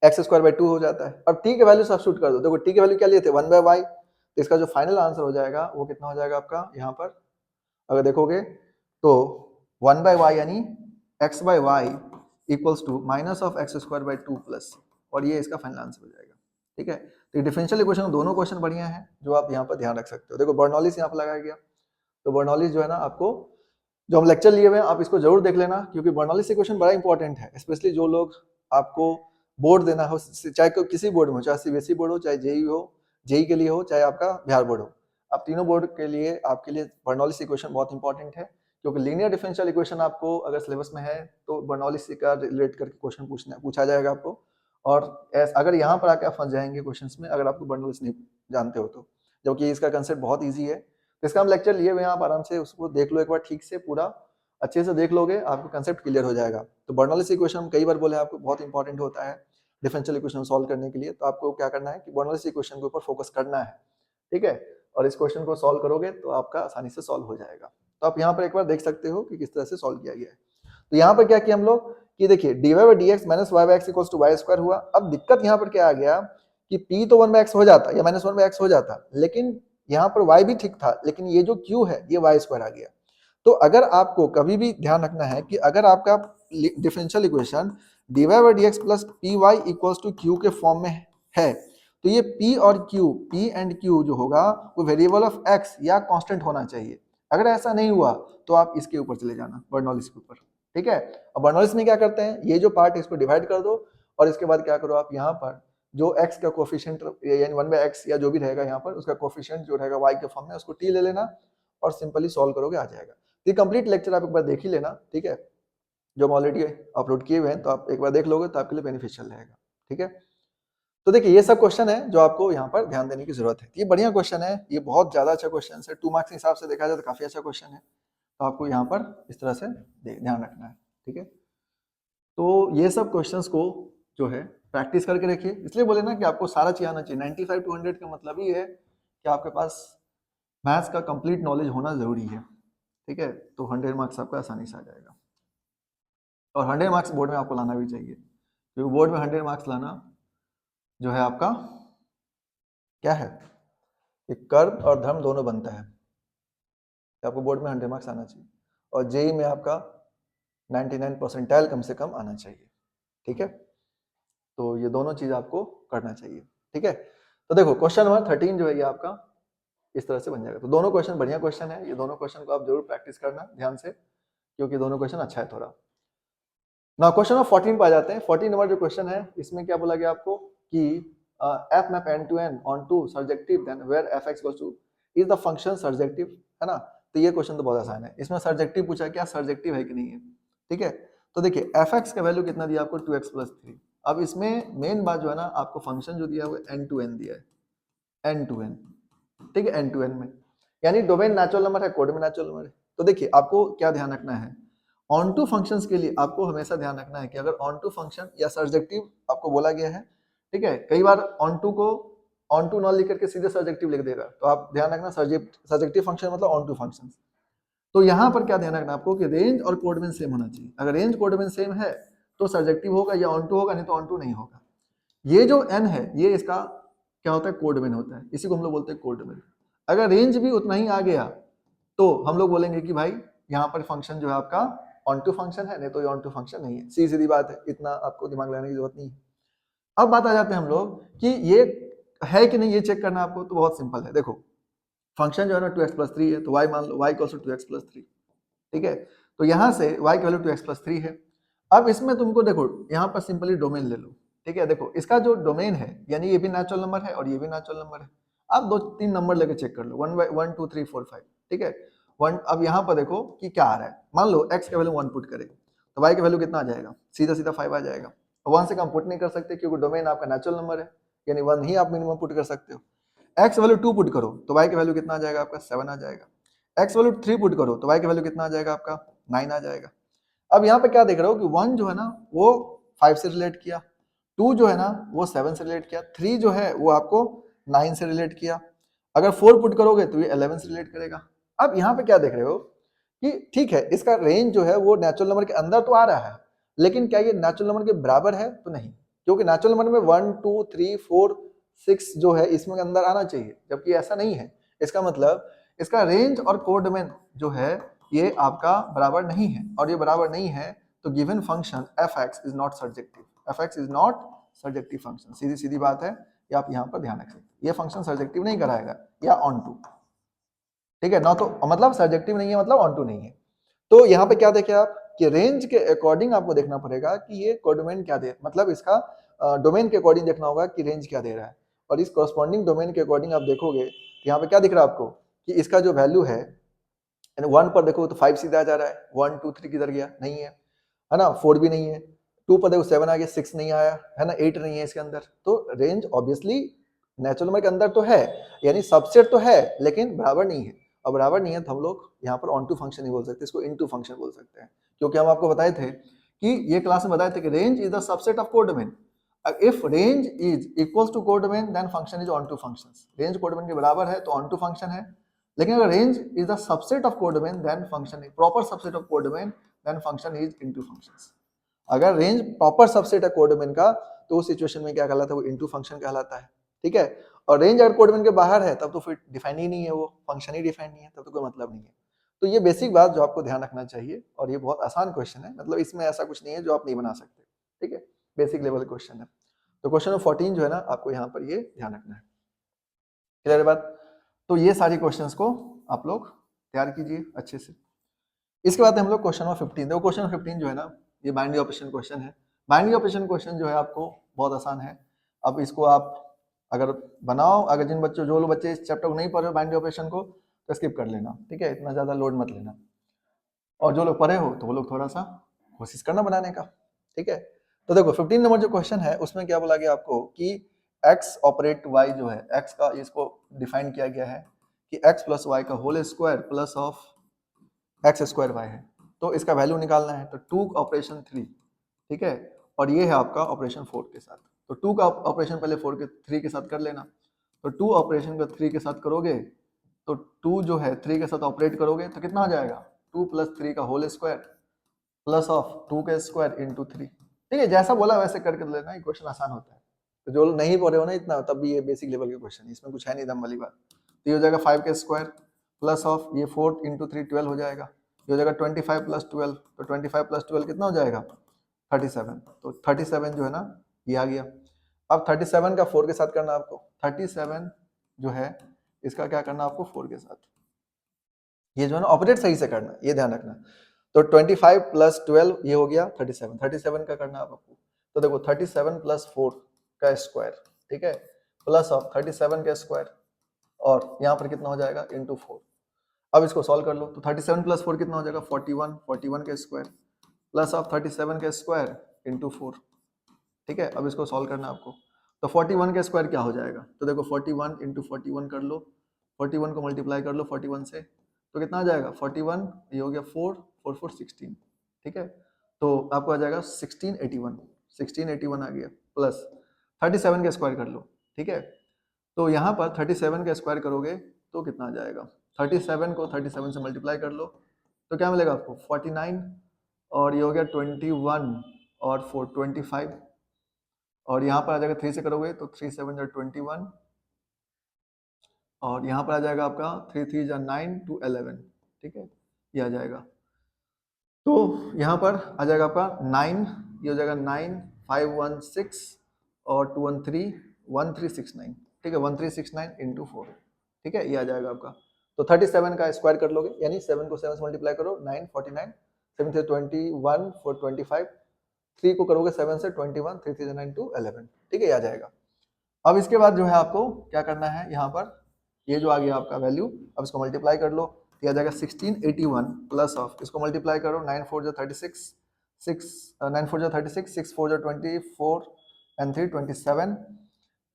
एक्स स्क्वायर बाई 2 हो जाता है। अब t की वैल्यू सब्स्टिट्यूट कर दो, देखो t की वैल्यू क्या लिए थे 1 बाई वाई, तो इसका जो फाइनल आंसर हो जाएगा वो कितना हो जाएगा आपका, यहाँ पर अगर देखोगे तो 1 बाई वाई यानी x by y equals to minus of x square by 2 plus, और ये इसका फाइनल आंसर हो जाएगा, ठीक है। तो ये डिफरेंशियल इक्वेशन दोनों क्वेश्चन बढ़िया हैं जो आप यहाँ पर ध्यान रख सकते हो। देखो बर्नौलीज यहाँ पर लगाया गया, तो बर्नौलीज जो है ना आपको जो हम लेक्चर लिए हुए हैं आप इसको जरूर देख लेना, क्योंकि बर्नौलीज इक्वेशन बड़ा इंपॉर्टेंट है, स्पेशली जो लोग आपको बोर्ड देना हो, चाहे किसी बोर्ड में हो, चाहे सीबीएसई बोर्ड हो, चाहे जेई हो, जेई के लिए हो, चाहे आपका बिहार बोर्ड हो, आप तीनों बोर्ड के लिए आपके लिए बर्नौलीज इक्वेशन बहुत इंपॉर्टेंट है, क्योंकि लीनियर डिफरेंशियल इक्वेशन आपको अगर सिलेबस में है तो बर्नौलीज का रिलेट करके क्वेश्चन पूछा जाएगा आपको, और अगर यहाँ पर आकर आप फंस जाएंगे क्वेश्चंस में अगर आपको बर्नौलीज नहीं जानते हो तो, जबकि इसका कंसेप्ट बहुत ईजी है। तो इसका हम लेक्चर लिए हुए हैं, आप आराम से उसको देख लो एक बार, ठीक से पूरा अच्छे से देख लोगे आपको कंसेप्ट क्लियर हो जाएगा। तो बर्नौलीज इक्वेशन हम कई बार बोले आपको बहुत इंपॉर्टेंट होता है डिफरेंशियल इक्वेशन सॉल्व करने के लिए, तो आपको क्या करना है कि बर्नौलीज इक्वेशन के ऊपर फोकस करना है, ठीक है, और इस क्वेश्चन को सॉल्व करोगे तो आपका आसानी से सॉल्व हो जाएगा। तो आप यहाँ पर एक बार देख सकते हो कि किस तरह से सॉल्व किया गया है। तो यहाँ पर क्या किया हम लोग कि देखिए dy by d x minus y by x equals to y square हुआ। अब दिक्कत यहाँ पर क्या आ गया कि p तो 1 बाई एक्स हो जाता या -1 बाई एक्स हो जाता, लेकिन यहाँ पर y भी ठीक था, लेकिन ये जो q है ये वाई स्क्वायर आ गया। तो अगर आपको कभी भी ध्यान रखना है कि अगर आपका differential equation dy by d x plus p y equals to q के फॉर्म में है, तो ये p और q, p एंड q जो होगा वो वेरिएबल ऑफ x या कांस्टेंट होना चाहिए। अगर ऐसा नहीं हुआ तो आप इसके ऊपर चले जाना, बर्नौलीज के ऊपर, ठीक है। अब बर्नौलीज में क्या करते हैं, ये जो पार्ट है इसको डिवाइड कर दो, और इसके बाद क्या करो आप यहाँ पर जो x का कोफिशिएंट यानी 1 बाई एक्स या जो भी रहेगा यहाँ पर उसका कोफिशिएंट जो रहेगा y के फॉर्म में, उसको t ले लेना और सिंपली सॉल्व करोगे आ जाएगा। ये कंप्लीट लेक्चर आप एक बार देख ही लेना, ठीक है, जो हम ऑलरेडी अपलोड किए हुए हैं, तो आप एक बार देख लोगे तो आपके लिए बेनिफिशियल रहेगा, ठीक है। तो देखिए ये सब क्वेश्चन है जो आपको यहाँ पर ध्यान देने की जरूरत है। ये बढ़िया क्वेश्चन है, ये बहुत ज्यादा अच्छा क्वेश्चन है, 2 मार्क्स के हिसाब से देखा जाए तो काफी अच्छा क्वेश्चन है, तो आपको यहाँ पर इस तरह से ध्यान रखना है, ठीक है। तो ये सब क्वेश्चंस को जो है प्रैक्टिस करके रखिए, इसलिए बोले ना कि आपको सारा चीज आना चाहिए। 95 टू 100 का मतलब ही है कि आपके पास मैथ्स का कंप्लीट नॉलेज होना जरूरी है, ठीक है, तो 100 मार्क्स आपका आसानी से आ जाएगा। और 100 मार्क्स बोर्ड में आपको लाना भी चाहिए, क्योंकि बोर्ड में 100 मार्क्स लाना जो है आपका क्या है, एक कर्म और धर्म दोनों बनता है, तो आपको बोर्ड में 100 मार्क्स आना चाहिए, और जेई में आपका 99 परसेंटाइल कम से कम आना चाहिए, ठीक है। तो ये दोनों चीज आपको करना चाहिए, ठीक है। तो देखो क्वेश्चन नंबर 13 जो है ये आपका इस तरह से बन जाएगा। तो दोनों क्वेश्चन बढ़िया क्वेश्चन है, ये दोनों क्वेश्चन को आप जरूर प्रैक्टिस करना ध्यान से, क्योंकि दोनों क्वेश्चन अच्छा है थोड़ा। ना क्वेश्चन नंबर 14 पे आ जाते हैं। 14 नंबर जो क्वेश्चन है इसमें क्या बोला गया आपको कि f map n to n onto surjective then where f x equals to is the function surjective, है ना। तो ये क्वेश्चन तो बहुत आसान है, इसमें सर्जेक्टिव पूछा क्या सर्जेक्टिव है कि नहीं है, ठीक है। तो देखिए एफ एक्स का वैल्यू कितना दिया आपको 2x प्लस 3। अब इसमें मेन बात जो है ना, आपको फंक्शन जो दिया है वो एन टू एन दिया है, एन टू एन, ठीक है, एन टू एन में, यानी डोमेन नेचुरल नंबर है, कोड में नेचुरल नंबर है। तो देखिए आपको क्या ध्यान रखना है, ऑन टू फंक्शंस के लिए आपको हमेशा ध्यान रखना है कि अगर ऑन टू फंक्शन या सर्जेक्टिव आपको बोला गया है, ठीक है, कई बार ऑन टू को ऑन टू ना लिख करके सीधे सर्जेक्टिव लिख देगा, तो आप ध्यान रखना सर्जेक्टिव फंक्शन मतलब ऑन टू फंक्शन। तो यहाँ पर क्या ध्यान रखना आपको कि रेंज और कोडमेन सेम होना चाहिए, अगर रेंज कोडमेन सेम है तो सर्जेक्टिव होगा या ऑन टू होगा, नहीं तो ऑन टू नहीं होगा। ये जो n है ये इसका क्या होता है, कोडमेन होता है, इसी को हम लोग बोलते हैं कोडमेन। अगर रेंज भी उतना ही आ गया तो हम लोग बोलेंगे कि भाई यहाँ पर फंक्शन जो है आपका ऑन टू फंक्शन है, नहीं तो ये ऑन टू फंक्शन नहीं है, सीधी बात है, इतना आपको दिमाग लगाने की जरूरत नहीं है। अब बात आ जाते हैं हम लोग कि ये है कि नहीं, ये चेक करना आपको, तो बहुत सिंपल है। देखो फंक्शन जो है ना 2x प्लस 3 है, तो y मान लो y equals to 2x plus 3, ठीक है। तो यहाँ से y की वैल्यू 2x प्लस 3 है। अब इसमें तुमको देखो यहाँ पर सिंपली डोमेन ले लो, ठीक है। देखो इसका जो डोमेन है, यानी ये भी नेचुरल नंबर है और ये भी नेचुरल नंबर है, आप 2-3 नंबर लेके चेक कर लो, 1 2 3 4 5, ठीक है। अब यहाँ पर देखो कि क्या आ रहा है, मान लो x का वैल्यू 1 पुट करें तो y का वैल्यू कितना आ जाएगा, सीधा सीधा 5 आ जाएगा। 1 से कम पुट नहीं कर सकते क्योंकि डोमेन आपका नेचुरल नंबर है, यानी 1 ही आप मिनिमम पुट कर सकते हो। x वैल्यू 2 पुट करो तो y की वैल्यू कितना आ जाएगा आपका 7 आ जाएगा। x वैल्यू 3 पुट करो तो y की वैल्यू कितना आ जाएगा आपका 9 आ जाएगा। अब यहाँ पे क्या देख रहे हो कि 1 जो है ना वो 5 से रिलेट किया, 2 जो है ना वो 7 से रिलेट किया, 3 जो है वो आपको 9 से रिलेट किया, अगर 4 पुट करोगे तो ये 11 से रिलेट करेगा। अब यहाँ पे क्या देख रहे हो कि ठीक है इसका रेंज जो है वो नेचुरल नंबर के अंदर तो आ रहा है, लेकिन क्या ये नेचुरल नंबर के बराबर है, तो नहीं, क्योंकि नेचुरल नंबर में 1 2 3 4 6 जो है इसमें अंदर आना चाहिए, जबकि ऐसा नहीं है। इसका मतलब इसका रेंज और कोडमेन जो है ये आपका बराबर नहीं है, और ये बराबर नहीं है तो given function fx is not surjective, fx is not surjective function, सीधी सीधी बात है, ये आप यहाँ पर ध्यान रख सकते हैं, ये फंक्शन सर्जेक्टिव नहीं कराएगा या ऑन टू, ठीक है ना, तो मतलब सर्जेक्टिव नहीं है मतलब ऑन टू नहीं है। तो यहाँ पे क्या देखे आप कि रेंज के अकॉर्डिंग आपको देखना पड़ेगा कि ये कोडोमेन क्या दे, मतलब इसका डोमेन के अकॉर्डिंग देखना होगा कि रेंज क्या दे रहा है, और इस कॉरस्पॉन्डिंग डोमेन के अकॉर्डिंग आप देखोगे यहाँ पे क्या दिख रहा है आपको कि इसका जो वैल्यू है 1 पर देखो तो 5 सीधा आ जा रहा है, 1 2 3 किधर गया, नहीं है ना, 4 भी नहीं है, 2 पर देखो 7 आ गया, 6 नहीं आया है ना, 8 नहीं है इसके अंदर, तो रेंज ऑब्वियसली नेचुरल नंबर के अंदर तो है, यानी सबसेट तो है लेकिन बराबर नहीं है, और बराबर नहीं है तो हम लोग यहाँ पर ऑन टू फंक्शन नहीं बोल सकते, इसको इन टू फंक्शन बोल सकते हैं, क्योंकि हम आपको बताए थे कि ये क्लास में बताए थे कि range is the subset of codomain, if range is equals to codomain then function is onto functions, range codomain के बराबर है तो ऑन टू फंक्शन है, लेकिन अगर range is the subset of codomain then function is proper subset of codomain then function is into functions. अगर range proper subset है codomain का तो उस सिचुएशन में क्या कहलाता है, वो इनटू फंक्शन कहलाता है, ठीक है। और रेंज अगर कोडोमेन के बाहर है तब तो फिर डिफाइन ही नहीं है, वो फंक्शन ही डिफाइन नहीं है, तब तो कोई मतलब नहीं है। तो ये बेसिक बात जो आपको ध्यान रखना चाहिए, और ये बहुत आसान क्वेश्चन है, मतलब इसमें ऐसा कुछ नहीं है जो आप नहीं बना सकते, ठीक है, बेसिक लेवल क्वेश्चन है। तो क्वेश्चन नंबर 14 जो है ना आपको यहाँ पर ये ध्यान रखना है, क्लियर बात। तो ये सारी क्वेश्चंस को आप लोग तैयार कीजिए अच्छे से। इसके बाद हम लोग क्वेश्चन नंबर 15, देखो क्वेश्चन नंबर 15 जो है ना ये बाइनरी ऑपरेशन क्वेश्चन है। बाइनरी ऑपरेशन क्वेश्चन जो है आपको बहुत आसान है, अब इसको आप अगर बनाओ, अगर जिन बच्चों जो लोग बच्चे इस चैप्टर को नहीं पढ़े हो बाइनरी ऑपरेशन को तो स्किप कर लेना, ठीक है, इतना ज़्यादा लोड मत लेना, और जो लोग पढ़े हो तो वो लोग थोड़ा सा कोशिश करना बनाने का, ठीक है। तो देखो 15 नंबर जो क्वेश्चन है उसमें क्या बोला गया आपको कि x ऑपरेट y जो है, x का इसको डिफाइन किया गया है कि x प्लस वाई का whole square plus of x square y है, तो इसका वैल्यू निकालना है, तो 2 ऑपरेशन 3, ठीक है, और ये है आपका ऑपरेशन 4 के साथ, तो 2 का ऑपरेशन पहले 4 के 3 के साथ कर लेना, तो 2 ऑपरेशन का 3 के साथ करोगे तो 2 जो है 3 के साथ ऑपरेट करोगे तो कितना आ जाएगा 2 प्लस 3 का होल स्क्वायर प्लस ऑफ 2 का स्क्वायर इंटू 3, ठीक है, जैसा बोला वैसे करके लेना, ये क्वेश्चन आसान होता है। तो जो लोग नहीं पढ़े हो ना इतना, तब भी ये बेसिक लेवल के क्वेश्चन है, इसमें कुछ है नहीं दम वाली बात। तो ये हो जाएगा 5 का स्क्वायर प्लस ऑफ ये 4 इंटू 3 12 हो जाएगा, ये हो जाएगा 25 प्लस 12, तो 25 प्लस 12 कितना हो जाएगा 37, तो 37 जो है ना ये आ गया। अब 37 का 4 के साथ करना आपको, 37 जो है इसका क्या करना आपको 4 के साथ, ये जो है ना ऑपरेट सही से करना, ये ध्यान रखना। तो 25 प्लस 12 ये हो गया 37, 37 का करना आपको, तो देखो 37 प्लस 4 का स्क्वायर, ठीक है, प्लस ऑफ 37 का स्क्वायर, और यहाँ पर कितना हो जाएगा इंटू 4। अब इसको सॉल्व कर लो, तो 37 प्लस 4 कितना हो जाएगा 41, 41 का स्क्वायर प्लस ऑफ 37 का स्क्वायर इंटू 4। ठीक है, अब इसको सॉल्व करना है आपको। तो 41 का स्क्वायर क्या हो जाएगा, तो देखो 41 इंटू 41 कर लो, 41 को मल्टीप्लाई कर लो 41 से, तो कितना आ जाएगा 41, ये हो गया 4, 4 4 16। ठीक है, तो आपको आ जाएगा 1681, 1681 आ गया, प्लस 37 का स्क्वायर कर लो। ठीक है, तो यहाँ पर 37 का स्क्वायर करोगे तो कितना आ जाएगा, 37 को 37 से मल्टीप्लाई कर लो तो क्या मिलेगा आपको 49, और ये हो गया 21 और 4 25, और यहाँ पर आ जाएगा 3 से करोगे तो 3 7 जा 21, और यहाँ पर आ जाएगा आपका 3 3 जा 9 2 11। ठीक है, ये आ जाएगा, तो यहाँ पर आ जाएगा आपका 9, ये हो जाएगा 9 5 1 6 और 2 1 3 1369। ठीक है, 1369 इंटू 4। ठीक है, ये आ जाएगा आपका, तो 37 का स्क्वायर कर लोगे, यानी 7 को 7 से मल्टीप्लाई करो 9 49, 7 से 21 4 25, 3 को करोगे 7 से 21, 3 3 9 2 11। ठीक है, ये आ जाएगा। अब इसके बाद जो है आपको क्या करना है, यहाँ पर ये जो आ गया आपका वैल्यू, अब इसको मल्टीप्लाई कर लो, ये आ जाएगा 1681 प्लस ऑफ, इसको मल्टीप्लाई करो 9 4 जा 36, 6 9 4 जा 36, 6 4 जा 24 एंड 3 27,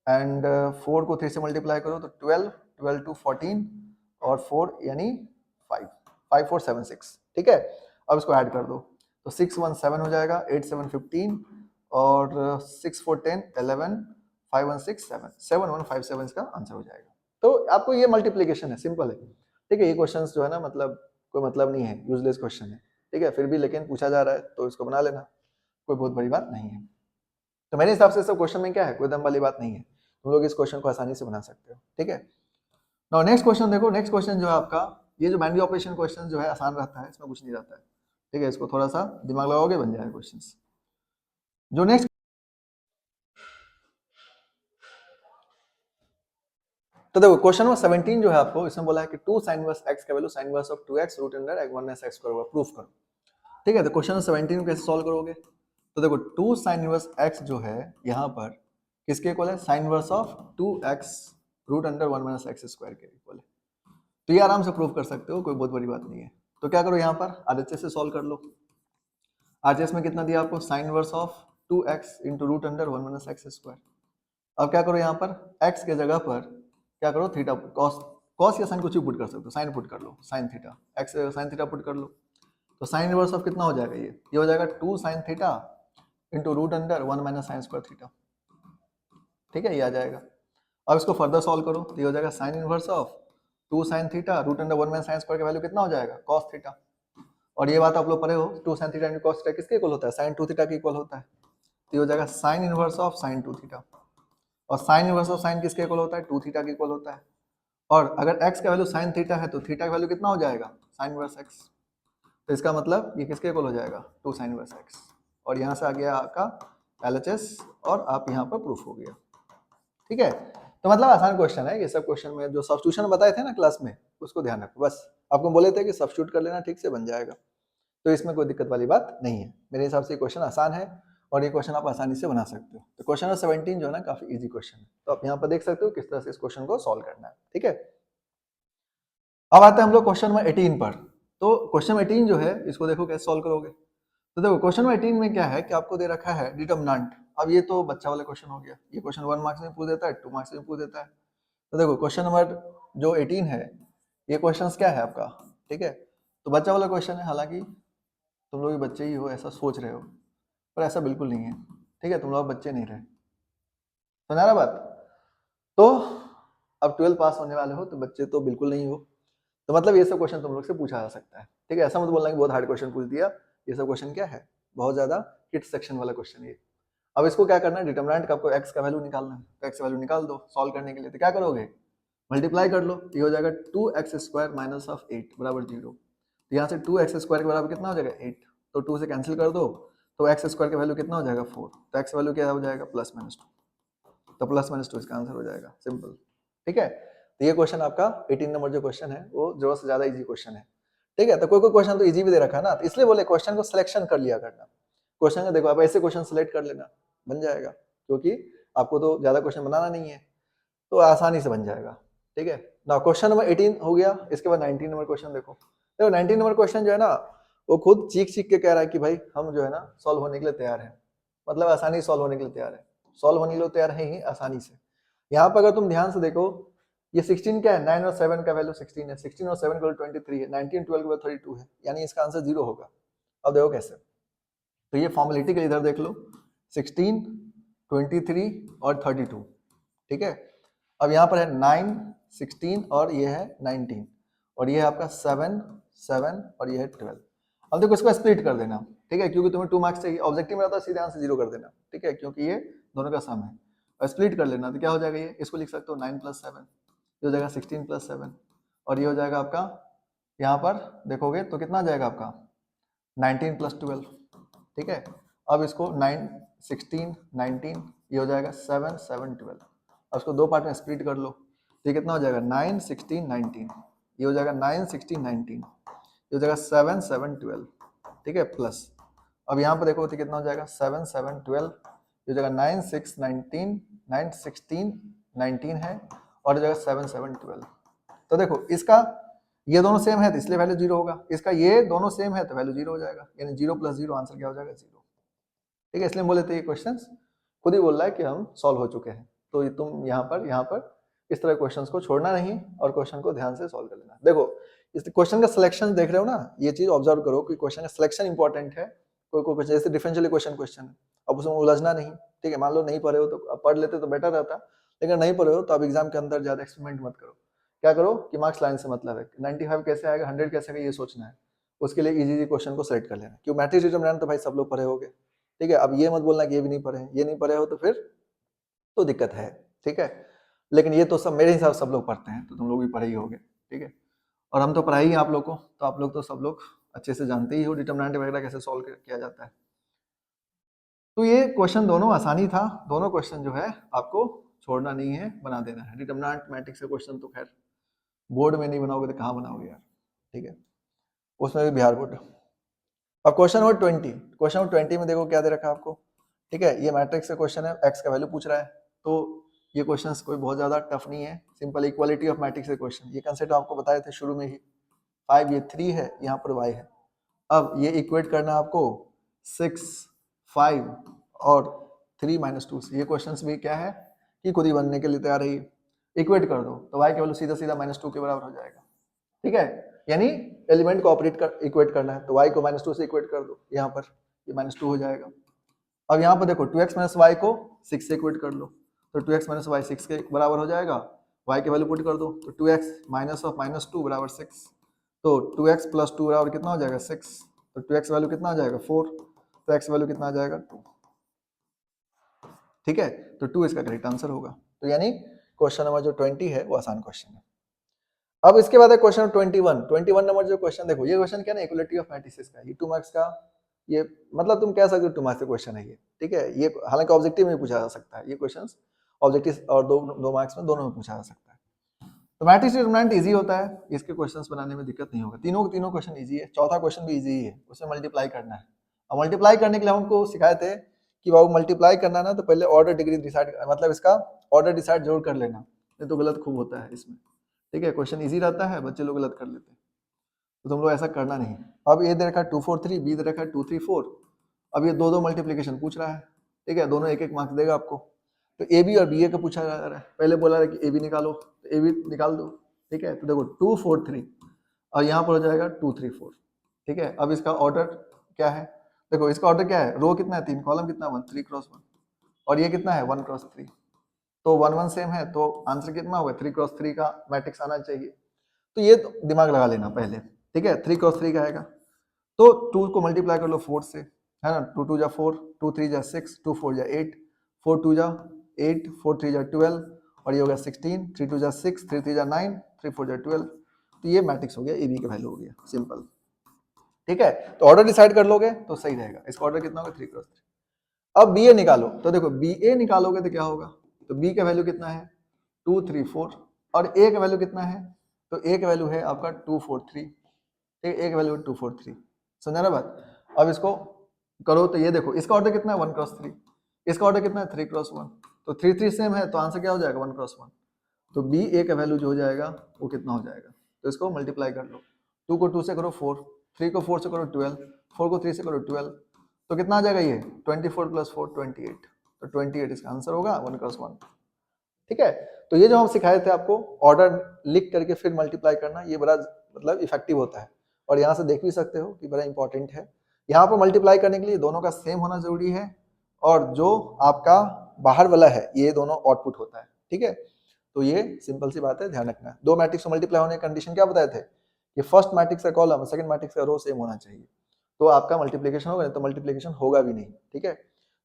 एंड 4 को 3 से मल्टीप्लाई करो तो 12, 12 टू 14 और 4 यानी 5, 5 4 7 6। ठीक है, अब इसको ऐड कर दो, तो 6 1 7 हो जाएगा, 8 7 15 और 6 4 10 11, 5 1 6 7, 7 1 5 7 इसका आंसर हो जाएगा। तो आपको ये मल्टीप्लिकेशन है, सिंपल है। ठीक है, ये क्वेश्चंस जो है ना, मतलब कोई मतलब नहीं है, यूजलेस क्वेश्चन है। ठीक है, फिर भी लेकिन पूछा जा रहा है तो इसको बना लेना, कोई बहुत बड़ी बात नहीं है। तो मेरे हिसाब से सब क्वेश्चन में क्या है, कोई दम वाली बात नहीं है, तुम लोग इस क्वेश्चन को आसानी से बना सकते हो। ठीक है, नाउ नेक्स्ट क्वेश्चन देखो, नेक्स्ट क्वेश्चन जो है आपका, ये जो बाइनरी ऑपरेशन क्वेश्चन जो है आसान रहता है, इसमें कुछ नहीं रहता है। ठीक है, इसको थोड़ा सा दिमाग लगाओगे बन जाएगा क्वेश्चन। जो नेक्स्ट, तो देखो क्वेश्चन नंबर 17 जो है आपको, इसमें बोला है कि 2 sin इनवर्स x का value sin inverse of 2x root under x1 x square होगा, प्रूफ करो। ठीक है, तो क्वेश्चन नंबर 17 कैसे सॉल्व करोगे, तो देखो 2 sin इनवर्स x जो है यहाँ पर किसके इक्वल है, sin inverse of 2x root under 1 x square के इक्वल है। तो ये आराम से प्रूव कर सकते हो, कोई बहुत बड़ी बात नहीं है। तो क्या करो, यहाँ पर आरएचएस से सॉल्व कर लो। आरएचएस में कितना दिया आपको, sin inverse of 2x into root under 1 x square. अब क्या करो, यहाँ पर x के जगह पर क्या करो, थीटा कॉस, कॉस या साइन कुछ भी पुट कर सकते हो, साइन पुट कर लो, sine theta, x sine theta put कर लो, तो साइन इनवर्स ऑफ कितना हो जाएगा, ये हो जाएगा 2 sin theta into root under 1 sine square theta. ठीक है, ये आ जाएगा। अब इसको फर्दर सॉल्व करो, तो ये हो जाएगा sine inverse of 2 sin theta root under 1 sine square का वैल्यू कितना हो जाएगा, कॉस थीटा। और ये बात आप लोग पढ़े हो, 2 sin theta into cos theta किसके इक्वल होता है, साइन 2 थीटा के इक्वल होता है। तो ये हो जाएगा sine inverse of sine 2 theta, और साइन इनवर्स ऑफ साइन किसके इक्वल होता है, 2 थीटा के इक्वल होता है। और अगर x का वैल्यू साइन थीटा है तो थीटा का वैल्यू कितना हो जाएगा, साइन इनवर्स x। तो इसका मतलब ये किसके इक्वल हो जाएगा, 2 साइन इनवर्स x। और यहाँ से आ गया आपका LHS, और आप यहाँ पर प्रूफ हो गया। ठीक है, तो मतलब आसान क्वेश्चन है ये सब। क्वेश्चन में जो सब्स्टिट्यूशन बताए थे ना क्लास में, उसको ध्यान रखो, बस आपको बोले थे कि सब्स्टिट्यूट कर लेना, ठीक से बन जाएगा। तो इसमें कोई दिक्कत वाली बात नहीं है, मेरे हिसाब से ये क्वेश्चन आसान है और ये क्वेश्चन आप आसानी से बना सकते हो। तो क्वेश्चन नंबर 17 जो है ना, काफी इजी क्वेश्चन है, तो आप यहाँ पर देख सकते हो किस तरह से इस क्वेश्चन को सॉल्व करना है। ठीक है, अब आते हैं हम लोग क्वेश्चन नंबर 18 पर। तो क्वेश्चन 18 जो है, इसको देखो कैसे सॉल्व करोगे। तो देखो क्वेश्चन नंबर 18 में क्या है कि आपको दे रखा है डिटरमिनेंट। अब ये तो बच्चा वाला क्वेश्चन हो गया, ये क्वेश्चन 1 मार्क्स में पूछ देता है, 2 मार्क्स में पूछ देता है। तो देखो क्वेश्चन नंबर जो 18 है, ये क्वेश्चन क्या है आपका, ठीक है, तो बच्चा वाला क्वेश्चन है। हालांकि तुम लोग भी बच्चे ही हो, ऐसा सोच रहे हो, पर ऐसा बिल्कुल नहीं है। ठीक है, तुम लोग बच्चे नहीं रहे, समझा रहा बात। तो अब 12 पास होने वाले हो, तो बच्चे तो बिल्कुल नहीं हो। तो मतलब ये सब क्वेश्चन तुम लोग से पूछा जा सकता है। ठीक है, ऐसा मत बोलना कि बहुत हार्ड क्वेश्चन पूछ दिया। ये सब क्वेश्चन क्या है, बहुत ज्यादा किड सेक्शन वाला क्वेश्चन ये। अब इसको क्या करना है, डिटरमिनेंट का आपको x का वैल्यू निकालना है। तो x का वैल्यू निकाल दो सॉल्व करने के लिए। तो क्या करोगे, मल्टीप्लाई कर लो, ये हो जाएगा 2x स्क्वायर माइनस ऑफ 8 बराबर 0। तो यहाँ से 2x स्क्वायर के बराबर कितना हो जाएगा 8, तो 2 से कैंसिल कर दो, तो x स्क्वायर का वैल्यू कितना हो जाएगा 4। तो x वैल्यू क्या हो जाएगा प्लस माइनस 2, तो प्लस माइनस 2 इसका आंसर हो जाएगा, सिंपल। ठीक है, तो ये क्वेश्चन आपका 18 नंबर जो क्वेश्चन है वो जरूरत से ज्यादा इजी क्वेश्चन है। ठीक है, तो कोई कोई क्वेश्चन तो इजी भी दे रखा है ना, तो इसलिए बोले क्वेश्चन को सिलेक्शन कर लिया करना। क्वेश्चन का देखो आप ऐसे क्वेश्चन सिलेक्ट कर लेना, बन जाएगा, क्योंकि आपको तो ज्यादा क्वेश्चन बनाना नहीं है। तो आसानी से बन जाएगा। ठीक है ना, क्वेश्चन नंबर 18 हो गया। इसके बाद 19 नंबर क्वेश्चन देखो। 19 नंबर क्वेश्चन जो है ना, वो खुद चीख चीख के कह रहा है कि भाई हम जो है ना सॉल्व होने के लिए तैयार है, मतलब आसानी सॉल्व होने के लिए तैयार है, सॉल्व होने के लिए तैयार है ही आसानी से। यहाँ पर अगर तुम ध्यान से देखो, ये 16 क्या है, 9 और 7 का वैल्यू 16 है, 16 और 7 का वैल्यू 23 है, 19 12 का वैल्यू 32 है, यानी इसका आंसर 0 होगा। अब देखो कैसे, तो ये फॉर्मेलिटी के इधर देख लो, 16, 23 और 32। ठीक है, अब यहाँ पर है 9, 16 और ये है 19, और ये है आपका 7, 7 और ये है 12। अब देखो इसको स्प्लिट कर देना। ठीक है, क्योंकि तुम्हें 2 मार्क्स चाहिए, ऑब्जेक्टिव में रहता है सीधे आंसर 0 कर देना। ठीक है, क्योंकि ये दोनों का सम है, और स्प्लिट कर लेना तो क्या हो जाएगा, ये इसको लिख सकते हो 9 + 7, ये हो जाएगा 16 + 7, और ये हो जाएगा आपका, यहाँ पर देखोगे तो कितना आ जाएगा आपका 19 + 12। ठीक है, अब इसको 9, 16, 19, ये हो जाएगा 7, 7, 12, और उसको दो पार्ट में स्प्लिट कर लो, तो ये कितना हो जाएगा 9, 16, 19, ये हो जाएगा 9, 16, 19, ये हो जाएगा 7, 7, 12। ठीक है, प्लस अब यहाँ पर देखो तो कितना हो जाएगा 7, 7, 12, ये हो जाएगा 9, 6, 19, 9, 16, 19 है, और हो जाएगा 7, 7, 12। तो देखो इसका ये दोनों सेम है तो इसलिए वैल्यू 0 होगा, इसका ये दोनों सेम है तो वैल्यू 0 हो जाएगा, यानी 0 + 0 आंसर क्या हो जाएगा 0। ठीक है, इसलिए बोले थे ये क्वेश्चंस खुद ही बोल रहा है कि हम सॉल्व हो चुके हैं। तो ये तुम यहाँ पर इस तरह क्वेश्चंस को छोड़ना नहीं और क्वेश्चन को ध्यान से सॉल्व कर लेना। देखो इस क्वेश्चन का सिलेक्शन देख रहे हो ना, ये चीज ऑब्जर्व करो कि क्वेश्चन का सिलेक्शन इंपॉर्टेंट है। कोई कोई क्वेश्चन जैसे डिफरेंशियल क्वेश्चन है, अब उसमें उलझना नहीं। ठीक है, मान लो नहीं पढ़े हो तो अब पढ़ लेते तो बेटर रहता, लेकिन नहीं पढ़े हो तो अब एग्जाम के अंदर ज्यादा एक्सपेरिमेंट मत करो। क्या करो कि मार्क्स लाइन से मतलब है, 95 कैसे आएगा, 100 कैसे आएगा, ये सोचना है। उसके लिए इजी क्वेश्चन को सेलेक्ट कर लेना, क्यों मैट्रिक्स डिटरमिनेंट तो भाई सब लोग पढ़े होगे। ठीक है, अब ये मत बोलना कि ये भी नहीं पढ़े हैं, ये नहीं पढ़े हो तो फिर तो दिक्कत है। ठीक है, लेकिन ये तो सब मेरे हिसाब से सब लोग पढ़ते हैं, तो तुम लोग भी पढ़े ही होगे। ठीक है, और हम तो पढ़ाई ही आप लोग को, तो आप लोग तो सब लोग अच्छे से जानते ही हो डिटरमिनेंट वगैरह कैसे सॉल्व किया जाता है। तो ये क्वेश्चन दोनों आसानी था, दोनों क्वेश्चन जो है आपको छोड़ना नहीं है, बना देना है। डिटरमिनेंट मैट्रिक्स का क्वेश्चन तो खैर बोर्ड में नहीं बनाओगे तो कहाँ बनाओगे यार। ठीक है, उसमें भी बिहार बोर्ड। अब क्वेश्चन नंबर 20, क्वेश्चन नंबर 20 में देखो क्या दे रखा है आपको। ठीक है, ये मैट्रिक्स का क्वेश्चन है, एक्स का वैल्यू पूछ रहा है, तो ये क्वेश्चन कोई बहुत ज्यादा टफ नहीं है, सिंपल इक्वालिटी ऑफ मैट्रिक्स का क्वेश्चन। ये कंसेप्ट आपको बताए थे शुरू में ही। 5 ये 3 है, यहाँ पर y है। अब ये इक्वेट करना आपको 6, 5 और 3 - 2 से। ये क्वेश्चन भी क्या है कि खुद ही बनने के लिए तैयार है। इक्वेट कर दो तो y के वैल्यू सीधा सीधा -2 के बराबर हो जाएगा। ठीक है, यानी एलिमेंट को ऑपरेट कर इक्वेट करना है, तो y को -2 से इक्वेट कर दो, यहाँ पर ये -2 हो जाएगा। अब यहाँ पर देखो 2x - y को 6 से इक्वेट कर लो, तो 2x - y 6 के बराबर हो जाएगा। y की वैल्यू पुट कर दो, तो 2x - -2 बराबर 6, तो 2x + 2 बराबर कितना हो जाएगा 6, तो 2x वैल्यू कितना हो जाएगा 4, तो x वैल्यू कितना आ जाएगा 2। ठीक है, तो 2 इसका करेक्ट आंसर होगा। तो यानी क्वेश्चन नंबर जो 20 है वो आसान क्वेश्चन है। अब इसके बाद है क्वेश्चन 21 नंबर जो क्वेश्चन देखो, ये क्वेश्चन क्या है ना, इक्वलिटी ऑफ मैट्रिसेस का, ये 2 मार्क्स का, ये मतलब तुम कह सकते हो 2 मार्क्स का क्वेश्चन है ये। ठीक है, ये हालांकि ऑब्जेक्टिव में पूछा जा सकता है, ये क्वेश्चंस ऑब्जेक्टिव और दो मार्क्स में दोनों में पूछा जा सकता है। तो मैट्रिक्स डिटरमिनेंट इजी होता है, इसके क्वेश्चंस बनाने में दिक्कत नहीं होगा, तीनों क्वेश्चन इजी है, चौथा क्वेश्चन भी इजी है, उसमें मल्टीप्लाई करना है। और मल्टीप्लाई करने के लिए हमको सिखाए थे कि बाबू मल्टीप्लाई करना ना तो पहले ऑर्डर डिग्री डिसाइड, मतलब इसका ऑर्डर डिसाइड जरूर कर लेना, नहीं तो गलत खूब होता है इसमें। ठीक है, क्वेश्चन इजी रहता है, बच्चे लोग गलत कर लेते हैं, तो तुम लोग ऐसा करना नहीं। अब ए दे रखा है 2 4 3, बी दे रखा है 2 3 4, अब ये दो मल्टीप्लिकेशन पूछ रहा है। ठीक है, दोनों एक एक मार्क्स देगा आपको, तो ए बी और बी ए का पूछा जा रहा है, पहले बोला है कि ए बी निकालो, तो ए बी निकाल दो। ठीक है, तो देखो 2 4 3 और यहाँ पर हो जाएगा 2 3 4। ठीक है, अब इसका ऑर्डर क्या है, देखो इसका ऑर्डर क्या है, रो कितना है 3, कॉलम कितना 1, 3 क्रॉस 1, और ये कितना है 1 क्रॉस 3, तो 1 1 सेम है, तो आंसर कितना होगा 3 क्रॉस 3 का मैट्रिक्स आना चाहिए। तो ये तो दिमाग लगा लेना पहले। ठीक है, 3 क्रॉस 3 का आएगा, तो 2 को मल्टीप्लाई कर लो 4 से, है ना, 2 2 जा 4, 2 3 जा 6, 2 4 जा 8, 4 2 जा 8, 4 3 जा 12, और ये हो गया 16, 3 2 जा 6, 3 3 जा 9, 3 4 जा 12। तो ये मैट्रिक्स हो गया, ए बी का वैल्यू हो गया, सिंपल। ठीक है, तो ऑर्डर डिसाइड कर लोगे तो सही रहेगा। इसका ऑर्डर कितना होगा 3 क्रॉस 3। अब बी ए निकालो, तो देखो बी ए निकालोगे तो क्या होगा, तो बी का वैल्यू कितना है 2 3 4, और ए का वैल्यू कितना है, तो ए का वैल्यू है आपका 2 4 3। एक वैल्यू 2 4 3, समझा ना बात। अब इसको करो तो ये देखो इसका ऑर्डर कितना है 1 क्रॉस 3, इसका ऑर्डर कितना है 3 क्रॉस 1, तो 3 3 सेम है, तो आंसर क्या हो जाएगा 1 क्रॉस 1। तो बी ए का वैल्यू जो हो जाएगा वो कितना हो जाएगा, तो इसको मल्टीप्लाई कर लो, 2 को 2 से करो 4, 3 को 4 से करो 12, 4 को 3 से करो 12, तो कितना आ जाएगा ये 24 + 4 28, तो 28 इसका आंसर होगा 1 क्रॉस 1। ठीक है, तो ये जो हम सिखाए थे आपको ऑर्डर लिख करके फिर मल्टीप्लाई करना, ये बड़ा मतलब इफेक्टिव होता है, और यहाँ से देख भी सकते हो कि बड़ा इंपॉर्टेंट है। यहाँ पर मल्टीप्लाई करने के लिए दोनों का सेम होना जरूरी है, और जो आपका बाहर वाला है ये दोनों आउटपुट होता है। ठीक है, तो ये सिंपल सी बात है, ध्यान रखना है। दो मैट्रिक्स को मल्टीप्लाई होने की कंडीशन क्या बताए थे कि फर्स्ट मैट्रिक्स का कॉलम सेकंड मैट्रिक्स का रो सेम होना चाहिए, तो आपका मल्टीप्लिकेशन होगा, नहीं तो मल्टीप्लिकेशन होगा भी नहीं। ठीक है,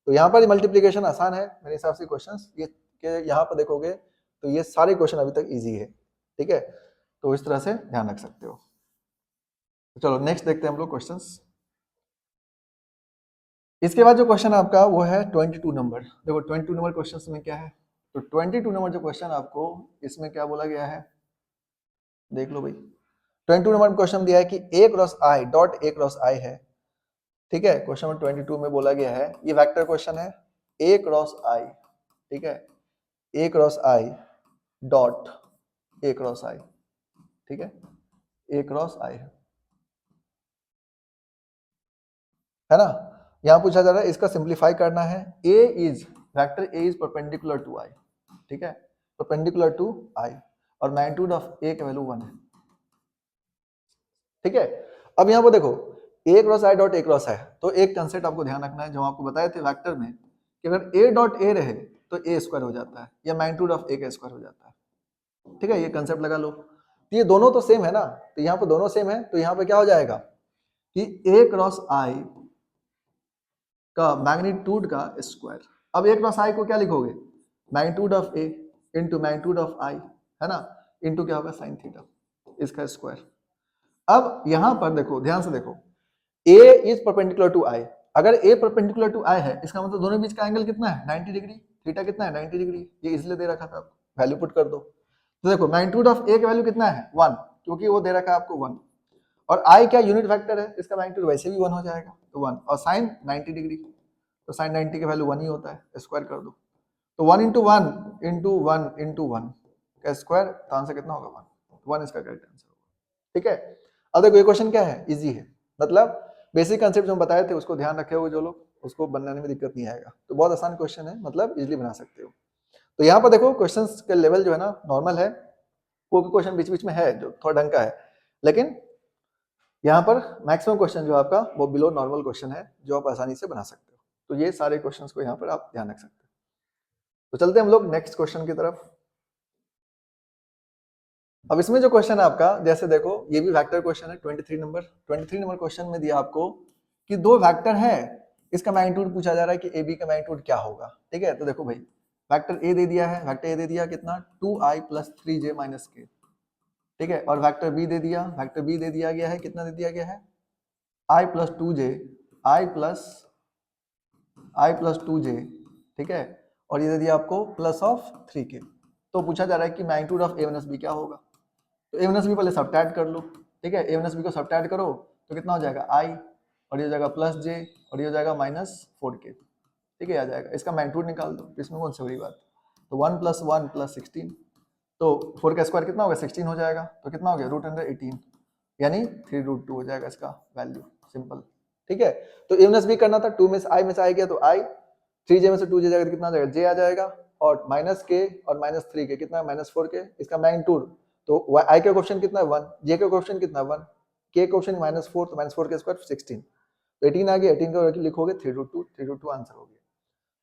तो यहाँ पर मल्टीप्लिकेशन आसान है मेरे हिसाब से, क्वेश्चंस ये के यहाँ पर देखोगे तो ये सारे क्वेश्चन अभी तक इजी है। ठीक है, तो इस तरह से ध्यान रख सकते हो। तो चलो नेक्स्ट देखते हैं हम लोग क्वेश्चंस। इसके बाद जो क्वेश्चन आपका वो है 22 नंबर। देखो 22 नंबर क्वेश्चन में क्या है, तो 22 नंबर जो क्वेश्चन आपको इसमें क्या बोला गया है, देख लो भाई। 22 नंबर क्वेश्चन दिया है कि a cross i dot a cross i है। ठीक है, क्वेश्चन नंबर 22 में बोला गया है, ये वेक्टर क्वेश्चन है, a क्रॉस i। ठीक है, a cross i dot a cross i। ठीक है, a क्रॉस i है ना। यहां पूछा जा रहा है इसका सिंप्लीफाई करना है, a is vector a is perpendicular to i। ठीक है, परपेंडिकुलर टू i, और मैग्नीट्यूड ऑफ a का वैल्यू 1 है। ठीक है, अब यहाँ पर देखो a cross i dot a cross है, तो एक कंसेप्ट आपको ध्यान रखना है जो आपको बताए थे वेक्टर में कि अगर a डॉट a रहे तो a स्क्वायर हो जाता है, या मैग्नीट्यूड ऑफ a का स्क्वायर हो जाता है। ठीक है, ये कंसेप्ट लगा लो। तो ये दोनों तो सेम है ना, तो यहाँ पर दोनों सेम है, तो यहाँ पे क्या हो जाएगा कि a क्रॉस i का मैग्नीट्यूड का स्क्वायर। अब a क्रॉस i को क्या लिखोगे, magnitude of a into magnitude of i, है ना, इंटू क्या होगा साइन थीटा, इसका स्क्वायर। अब यहां पर देखो, ध्यान से देखो, a is perpendicular to i, अगर a परपेंडिकुलर टू i है इसका मतलब दोनों बीच का एंगल कितना है 90 डिग्री, थीटा कितना है 90 डिग्री, ये इसलिए दे रखा था आपको, वैल्यू पुट कर दो। तो देखो मैग्नीट्यूड ऑफ a का वैल्यू कितना है 1, क्योंकि वो दे रखा है आपको 1, और i क्या यूनिट वेक्टर है, इसका मैग्नीट्यूड वैसे भी 1 हो जाएगा, तो 1, और साइन 90 डिग्री, तो साइन 90 का वैल्यू 1 ही होता है, स्क्वायर कर दो, तो 1 इंटू 1 इंटू 1 इंटू 1 का स्क्वायर, तो आंसर कितना होगा 1 इसका करेक्ट आंसर होगा। ठीक है, अब देखो ये क्वेश्चन क्या है, इजी है, मतलब बेसिक कंसेप्ट जो हम बताए थे उसको ध्यान रखे हुए जो लोग, उसको बनाने में दिक्कत नहीं आएगा, तो बहुत आसान क्वेश्चन है, मतलब इजीली बना सकते हो। तो यहाँ पर देखो क्वेश्चंस का लेवल जो है ना नॉर्मल है, कोई भी क्वेश्चन बीच बीच में है जो थोड़ा ढंग का है, लेकिन यहाँ पर मैक्सिमम क्वेश्चन जो आपका वो बिलो नॉर्मल क्वेश्चन है, जो आप आसानी से बना सकते हो। तो ये सारे क्वेश्चंस को यहाँ पर आप ध्यान रख सकते हो। तो चलते हैं हम लोग नेक्स्ट क्वेश्चन की तरफ। अब इसमें जो क्वेश्चन है आपका, जैसे देखो ये भी वेक्टर क्वेश्चन है, 23 नंबर क्वेश्चन में दिया आपको कि दो वेक्टर है, इसका मैग्नीट्यूड पूछा जा रहा है कि ए बी का मैग्नीट्यूड क्या होगा। ठीक है, तो देखो भाई वेक्टर ए दे दिया है, वेक्टर ए दे दिया कितना 2i + 3j - k। ठीक है, और वेक्टर बी दे दिया, वेक्टर बी दे दिया गया है, कितना दे दिया गया है i + 2j, i + 2j। ठीक है, और ये दे दिया आपको प्लस ऑफ 3k। तो पूछा जा रहा है कि मैग्नीट्यूड ऑफ a - b क्या होगा, तो a - b पहले सब्ट्रैक्ट कर लो। ठीक है, a - b को सब्ट्रैक्ट करो तो कितना हो जाएगा i, और ये हो जाएगा +j, और ये हो जाएगा -4k। ठीक है, आ जाएगा, इसका मैग्नीट्यूड निकाल दो, इसमें कौन सी बड़ी बात। तो 1 + 1 + 16, तो 4 का स्क्वायर कितना होगा 16 हो जाएगा, तो कितना हो गया √18, यानी 3√2 हो जाएगा इसका वैल्यू, सिंपल। ठीक है, तो a - b करना था, 2 में से i में से आई गया तो i, 3j में से 2j जाएगा तो कितना आ जाएगा j आ जाएगा, और -k और -3k कितना -4k, इसका मैग्नीट्यूड, तो i का कोएफिशिएंट कितना है 1, j का कोएफिशिएंट कितना है 1, k का कोएफिशिएंट -4, तो -4 का स्क्वायर 16, तो 18 आ गया, 18 को लिखोगे 3√2 आंसर हो गया।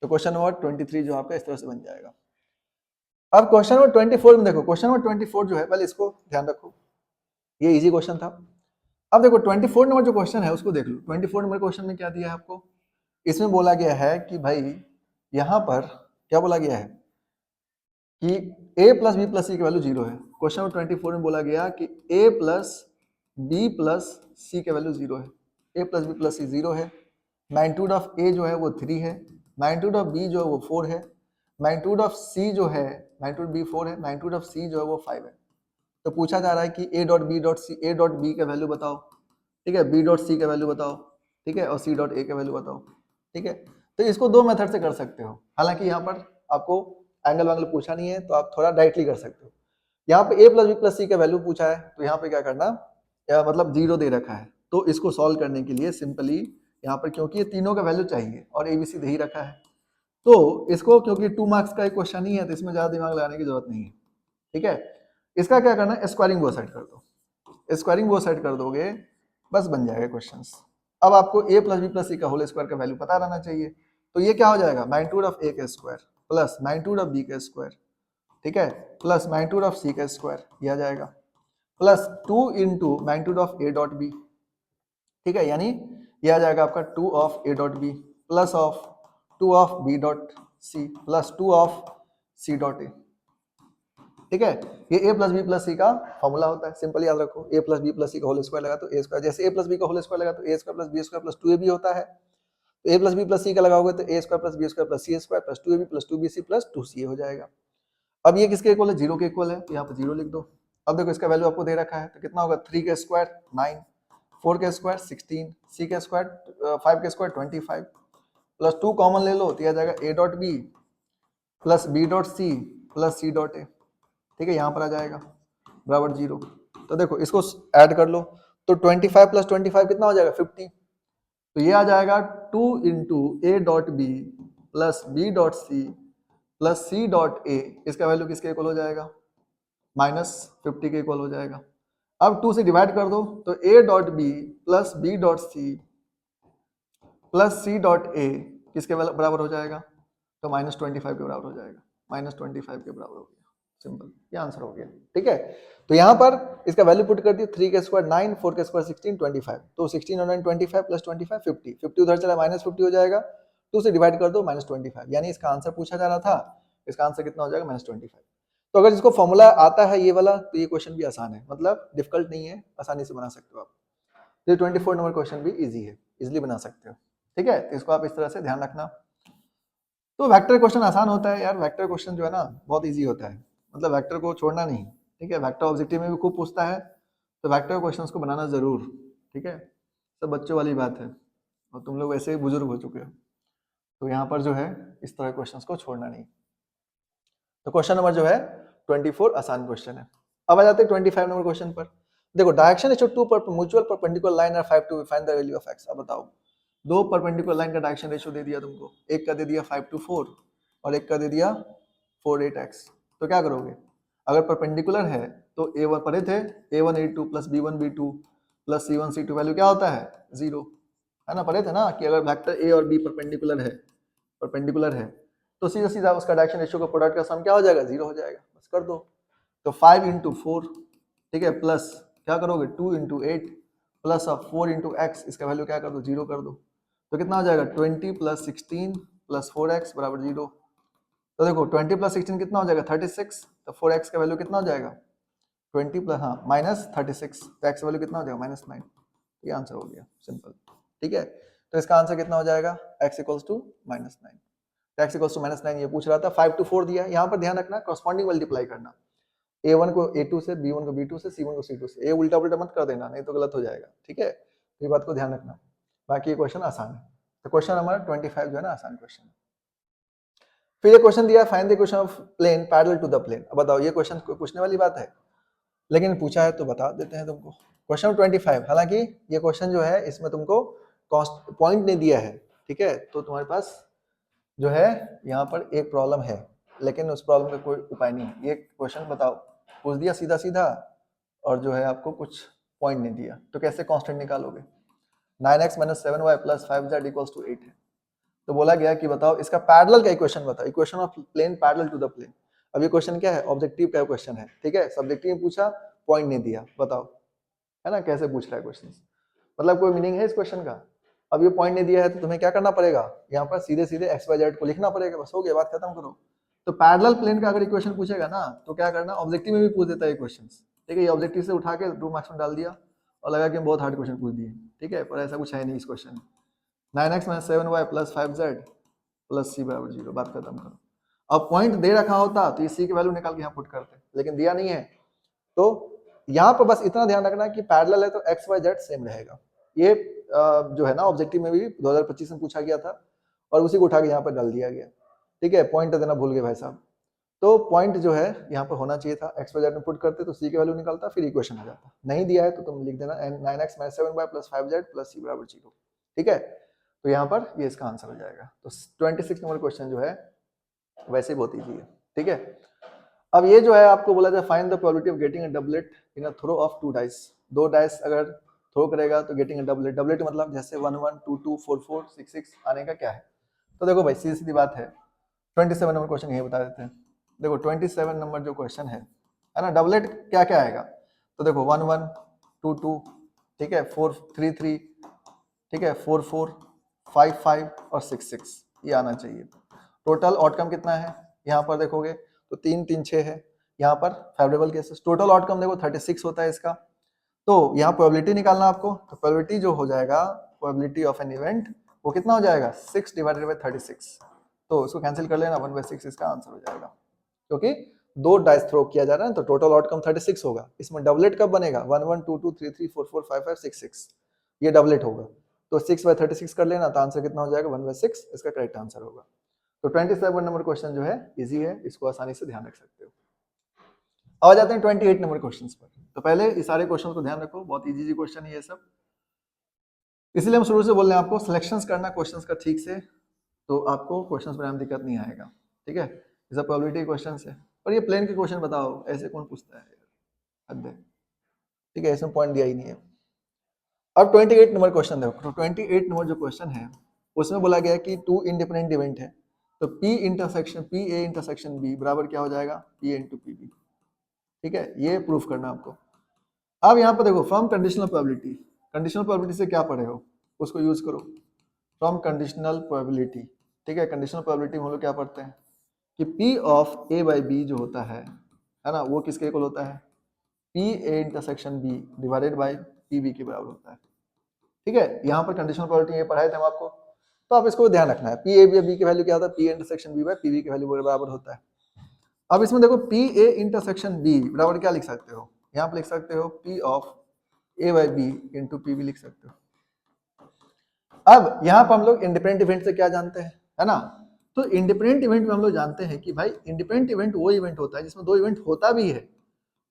तो क्वेश्चन नंबर 23 जो आपका इस तरह से बन जाएगा। अब क्वेश्चन नंबर 24 में देखो, क्वेश्चन नंबर 24 जो है, पहले इसको ध्यान रखो, ये इजी क्वेश्चन था। अब देखो 24 नंबर जो क्वेश्चन है उसको देख लो। 24 नंबर क्वेश्चन में क्या दिया है आपको, इसमें बोला गया है कि भाई यहाँ पर क्या बोला गया है कि a + b + c की वैल्यू 0 है। क्वेश्चन नंबर 24 में बोला गया कि a + b + c की वैल्यू 0 है, a + b + c 0 है, मैग्नीट्यूड ऑफ a जो है वो 3 है, मैग्नीट्यूड ऑफ b जो है वो 4 है, मैग्नीट्यूड ऑफ c जो है, मैग्नीट्यूड b 4 है, मैग्नीट्यूड ऑफ c जो है वो 5 है। तो पूछा जा रहा है कि a डॉट b का वैल्यू बताओ। ठीक है, b डॉट c का वैल्यू बताओ। ठीक है, और c डॉट a का वैल्यू बताओ। ठीक है, तो इसको दो मेथड से कर सकते हो, हालांकि यहाँ पर आपको एंगल वैंगल पूछा नहीं है, तो आप थोड़ा डायरेक्टली कर सकते हो। यहाँ पे a plus b plus c का वैल्यू पूछा है, तो यहाँ पे क्या करना, मतलब 0 दे रखा है, तो इसको सॉल्व करने के लिए सिंपली यहाँ पर, क्योंकि ये तीनों का वैल्यू चाहिए और ABC दे ही रखा है, तो इसको, क्योंकि 2 मार्क्स का एक क्वेश्चन ही है तो इसमें ज़्यादा दिमाग लगाने की जरूरत नहीं है, ठीक है। इसका क्या करना है, स्क्वायरिंग वो सेट कर दो, स्क्वायरिंग वो सेट कर दोगे, बस बन जाएगा क्वेश्चन। अब आपको a plus b plus c का होल स्क्वायर का वैल्यू पता रहना चाहिए, तो ये क्या हो जाएगा, मैग्नीट्यूड ऑफ a का square plus magnitude of b का स्क्वायर, ठीक है, प्लस मैग्नीट्यूड ऑफ c का स्क्वायर, ये आ जाएगा, plus 2 into magnitude of a dot b, ठीक है, यानी ये आ जाएगा आपका 2 of a dot b plus of 2 of b dot c plus 2 of c dot a, ठीक है। ये a plus b plus c का फॉर्मूला होता है, सिंपल याद रखो, a plus b plus c का होल स्क्वायर लगा तो a स्क्वायर, जैसे a प्लस बी का होल स्क्वायर लगा तो a square plus b square plus 2ab होता है, तो a plus b plus c का लगाओगे तो a square plus b square plus c square plus 2ab plus 2bc plus 2ca हो जाएगा। अब ये किसके इक्वल है, 0 के इक्वल है, तो यहाँ पर 0 लिख दो। अब देखो इसका वैल्यू आपको दे रखा है, तो कितना होगा, 3 का स्क्वायर 9, 4 का स्क्वायर 16, c का स्क्वायर 5 का स्क्वायर 25 प्लस 2 कॉमन ले लो तो यह आ जाएगा a dot b plus b dot c plus c dot a, ठीक है, यहाँ पर आ जाएगा बराबर 0। तो देखो इसको ऐड कर लो, तो 25 प्लस 25 कितना हो जाएगा, 50, तो ये आ जाएगा 2 into a dot b plus b dot c plus c dot a, इसका वैल्यू किसके इक्वल हो जाएगा, -50 के इक्वल हो जाएगा। अब 2 से डिवाइड कर दो, तो a dot b plus b dot c plus c dot a किसके बराबर हो जाएगा, तो -25 के बराबर हो जाएगा, -25 के बराबर हो गया, सिंपल, ये आंसर हो गया, ठीक है। तो यहाँ पर इसका वैल्यू पुट कर दिया, 3 का स्क्वायर 9, 4 का स्क्वायर 16, 25, तो 16 और 9 25 प्लस 25 50, 50 उधर चला -50 हो जाएगा, 2 से डिवाइड कर दो -25, यानी इसका आंसर पूछा जा रहा था, इसका आंसर कितना हो जाएगा, -25। तो अगर इसको फॉर्मूला आता है ये वाला, तो ये क्वेश्चन भी आसान है, मतलब डिफिकल्ट नहीं है, आसानी से बना सकते हो आप। तो 24 नंबर क्वेश्चन भी इजी है, इजिली बना सकते हो, ठीक है। तो इसको आप इस तरह से ध्यान रखना। तो वेक्टर क्वेश्चन आसान होता है यार, वेक्टर क्वेश्चन जो है ना बहुत इजी होता है, मतलब वेक्टर को छोड़ना नहीं, ठीक है। वेक्टर ऑब्जेक्टिव में भी खूब पूछता है, तो वेक्टर क्वेश्चंस को बनाना जरूर, ठीक है, सब बच्चों वाली बात है, और तुम लोग वैसे ही बुजुर्ग हो चुके हो, तो यहाँ पर जो है इस तरह क्वेश्चंस को छोड़ना नहीं। तो क्वेश्चन नंबर जो है 24 आसान क्वेश्चन है। अब आ जाते हैं 25 नंबर क्वेश्चन पर। देखो direction is two per mutual perpendicular line are 5 to find the value of x। अब बताओ, दो परपेंडिकुलर लाइन का डायरेक्शन रेशियो दे दिया तुमको, एक का दे दिया 5 to 4 और एक का दे दिया 4/8x, तो क्या करोगे, अगर परपेंडिकुलर है तो a1 पढ़े थे, a1 a2 plus b1 b2 plus c1 c2 value क्या होता है, 0, है ना, पढ़े थे ना कि अगर वेक्टर a और b परपेंडिकुलर है तो सीधा सीधा उसका डायरेक्शन रेशियो का प्रोडक्ट का सम क्या हो जाएगा, 0 हो जाएगा, बस कर दो। तो 5 into 4, ठीक है, प्लस क्या करोगे 2 into 8 प्लस 4 into x, इसका वैल्यू क्या कर दो, 0 कर दो, तो कितना हो जाएगा 20 प्लस 16 प्लस 4x बराबर 0। तो देखो 20 प्लस 16 कितना हो जाएगा 36, तो 4x का वैल्यू कितना हो जाएगा 20 प्लस हाँ -36, तो x वैल्यू कितना हो जाएगा -9, ये आंसर हो गया, सिंपल, ठीक है। तो इसका आंसर कितना हो जाएगा, x equals to -9, x equals to -9 ये पूछ रहा था, 5 to 4 दिया, यहाँ पर ध्यान रखना कॉरस्पॉन्डिंग मल्टीप्लाई करना, a1 को a2 से, b1 को b2 से, c1 को c2 से, ये उल्टा उल्टा मत कर देना नहीं तो गलत हो जाएगा, ठीक है, ये बात को ध्यान रखना। बाकी ये क्वेश्चन आसान है, तो क्वेश्चन नंबर 25 जो है ना आसान क्वेश्चन है। फिर ये क्वेश्चन दिया, find the equation of plane parallel to the plane. अब बताओ ये क्वेश्चन पूछने वाली बात है, लेकिन पूछा है तो बता देते हैं तुमको। क्वेश्चन 25, हालांकि ये क्वेश्चन जो है इसमें तुमको कॉस्ट पॉइंट नहीं दिया है, ठीक है, तो तुम्हारे पास जो है यहाँ पर एक प्रॉब्लम है, लेकिन उस प्रॉब्लम का कोई उपाय नहीं। ये क्वेश्चन बताओ पूछ दिया सीधा सीधा और जो है आपको कुछ पॉइंट नहीं दिया, तो कैसे कांस्टेंट निकालोगे। 9x - 7y + 5z = 8 है, तो बोला गया कि बताओ इसका पैरेलल का इक्वेशन बताओ, equation of plane parallel to the plane. अब ये क्वेश्चन क्या है, ऑब्जेक्टिव का क्वेश्चन है, ठीक है, सब्जेक्टिव में पूछा, पॉइंट नहीं दिया, बताओ, है ना, कैसे पूछ रहा है क्वेश्चन, मतलब कोई मीनिंग है इस क्वेश्चन का। अब ये पॉइंट नहीं दिया है तो तुम्हें क्या करना पड़ेगा, यहाँ पर सीधे सीधे XYZ को लिखना पड़ेगा, बस हो गया, बात खत्म करो। तो पैरेलल प्लेन का अगर इक्वेशन पूछेगा ना तो क्या करना, ऑब्जेक्टिव में भी पूछ देता है क्वेश्चन, ठीक है, ये ऑब्जेक्टिव से उठा के 2 मार्क्स में डाल दिया और लगा कि बहुत हार्ड क्वेश्चन पूछ दिए, ठीक है, पर ऐसा कुछ है नहीं इस क्वेश्चन में। 9x - 7y + 5z + c = 0, बात खत्म करो। अब पॉइंट दे रखा होता तो ये c की वैल्यू निकाल के यहाँ पुट करते, लेकिन दिया नहीं है, तो यहाँ पर बस इतना ध्यान रखना कि पैरेलल है तो XYZ सेम रहेगा। ये जो है ना ऑब्जेक्टिव में भी 2025 में पूछा गया था और उसी को उठा के यहाँ पर डाल दिया गया, ठीक है, पॉइंट देना भूल गए भाई साहब। तो पॉइंट जो है यहाँ पर होना चाहिए था, एक्स वाई जेड में पुट करते तो सी की वैल्यू निकलता, फिर इक्वेशन आ जाता। नहीं दिया है तो तुम लिख देना 9x - 7y + 5z + c = 0। ठीक है, तो यहाँ पर ये इसका आंसर हो जाएगा। तो 26 नंबर क्वेश्चन जो है वैसे बहुत ईजी है। ठीक है, अब ये जो है आपको बोला जाए find the probability of getting a doublet in a throw of 2 dice. 2 dice अगर थ्रो करेगा तो गेटिंग अ डबलेट, डबलेट मतलब जैसे 1 1 2 2 4 4 6 6 आने का क्या है। तो देखो भाई सीधी सीधी बात है, 27 नंबर क्वेश्चन यही बता देते हैं। देखो 27 नंबर जो क्वेश्चन है ना, डबलेट क्या क्या आएगा। तो देखो 1 1 2 2, ठीक है, 4 3 3, ठीक है, 4 4 5 5 और 6 6, ये आना चाहिए। टोटल आउटकम कितना है यहाँ पर देखोगे तो 3 3 6 है यहाँ पर फेवरेबल केसेस। टोटल आउटकम देखो 36 होता है इसका। तो यहाँ प्रोबेबिलिटी निकालना आपको, तो प्रोबेबिलिटी जो हो जाएगा, प्रोबेबिलिटी ऑफ एन इवेंट, वो कितना हो जाएगा 6 / 36। तो इसको कैंसिल कर लेना, 1/6 इसका आंसर हो जाएगा, क्योंकि 2 डाइस थ्रो किया जा रहा है तो टोटल आउटकम 36 होगा। इसमें डबलेट कब बनेगा 1 1 2 2 3 3 4 4 5 5 6 6, ये डबलेट होगा। तो 6/36 कर लेना तो आंसर कितना हो जाएगा 1/6, इसका करेक्ट आंसर होगा। तो 27 नंबर क्वेश्चन जो है इजी है, इसको आसानी से ध्यान रख सकते हो। अब आ जाते हैं 28 नंबर क्वेश्चंस पर। तो पहले इस सारे क्वेश्चन को ध्यान रखो, बहुत इजी क्वेश्चन है ये सब, इसलिए हम शुरू से बोल रहे हैं आपको सिलेक्शंस करना क्वेश्चंस का ठीक से, तो आपको क्वेश्चंस बनाने में दिक्कत नहीं आएगा। ठीक है, ये सब प्रोबेबिलिटी क्वेश्चंस है। और ये प्लेन के क्वेश्चन बताओ, ऐसे कौन पूछता है यार, हद है। ठीक है, इसमें पॉइंट दिया ही नहीं है। अब 28 नंबर क्वेश्चन देखो, तो 28 नंबर जो क्वेश्चन है उसमें बोला गया है कि 2 इंडिपेंडेंट इवेंट है, तो P intersection PA intersection B बराबर क्या हो जाएगा PA × PB। ठीक है, ये प्रूफ करना आपको। अब यहाँ पर देखो from conditional probability, conditional probability से क्या पढ़े हो उसको यूज करो, फ्रॉम कंडीशनल प्रोबेबिलिटी। ठीक है, कंडीशनल प्रोबेबिलिटी में हम लोग क्या पढ़ते हैं कि P ऑफ A/B जो होता है ना, वो किसके इक्वल होता है PA intersection B divided by PB के बराबर होता है। ठीक है, यहाँ पर कंडीशनल प्रोबेबिलिटी ये पढ़ाए थे हम आपको, तो आप इसको ध्यान रखना है। PA/B की वैल्यू क्या होता है PA intersection B by PB की वैल्यू बराबर होता है। अब इसमें देखो PA इंटरसेक्शन B बराबर क्या लिख सकते हो, यहाँ पर लिख सकते हो P ऑफ A/B × PB लिख सकते हो। अब यहाँ पर हम लोग इंडिपेंडेंट इवेंट से क्या जानते हैं, है ना, तो इंडिपेंडेंट इवेंट में हम लोग जानते हैं कि भाई इंडिपेंडेंट इवेंट वो इवेंट होता है जिसमें 2 इवेंट होता भी है,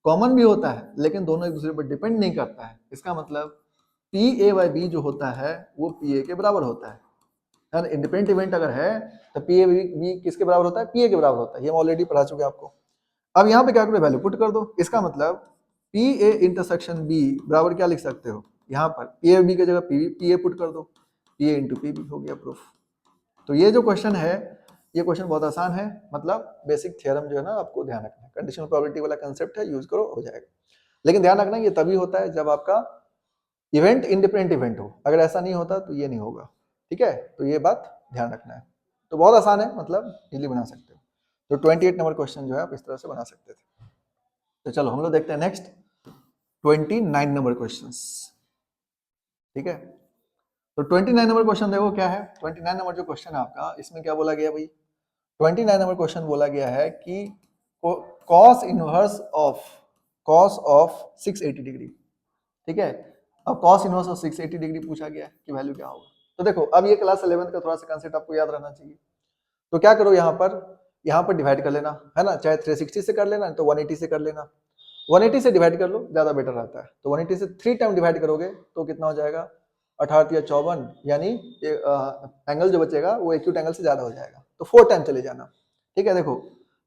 कॉमन भी होता है, लेकिन दोनों एक दूसरे पर डिपेंड नहीं करता है। इसका मतलब PA/B जो होता है वो PA के बराबर होता है। इंडिपेंडेंट इवेंट अगर है तो PA/B किसके बराबर होता है PA के बराबर होता है, ये हम ऑलरेडी पढ़ा चुके हैं आपको। अब यहाँ पे क्या करो वैल्यू पुट कर दो, इसका मतलब PA इंटरसेक्शन B बराबर क्या लिख सकते हो, यहाँ पर PA/B की जगह PA पुट कर दो, PA × PB हो गया प्रूफ। तो ये जो क्वेश्चन है ये क्वेश्चन बहुत आसान है, मतलब बेसिक थ्योरम जो है ना आपको ध्यान रखना है, कंडीशनल प्रोबेबिलिटी वाला कंसेप्ट है, यूज करो हो जाएगा। लेकिन ध्यान रखना ये तभी होता है जब आपका इवेंट इंडिपेंडेंट इवेंट हो, अगर ऐसा नहीं होता तो ये नहीं होगा। ठीक है, तो ये बात ध्यान रखना है। तो बहुत आसान है, मतलब इजीली बना सकते हो। तो 28 नंबर क्वेश्चन जो है आप इस तरह से बना सकते थे। तो चलो हम लोग देखते हैं नेक्स्ट 29 नंबर क्वेश्चंस। ठीक है, तो 29 नंबर क्वेश्चन देखो क्या है। 29 नंबर जो क्वेश्चन है आपका, इसमें क्या बोला गया भाई, 29 नंबर क्वेश्चन बोला गया है कि cos इनवर्स ऑफ 680 डिग्री। ठीक है, अब cos इनवर्स ऑफ 680 डिग्री पूछा गया है कि वैल्यू क्या होगा। तो देखो अब ये क्लास 11th का थोड़ा सा कंसेप्ट आपको याद रहना चाहिए। तो क्या करो यहाँ पर डिवाइड कर लेना, है ना, चाहे 360 से कर लेना तो 180 से कर लेना। 180 से डिवाइड कर लो, ज्यादा बेटर रहता है। तो 180 से 3 टाइम डिवाइड करोगे तो कितना हो जाएगा 18 या 54, यानी एंगल जो बचेगा वो एक्यूट एंगल से ज्यादा हो जाएगा, तो 4 टाइम चले जाना। ठीक है, देखो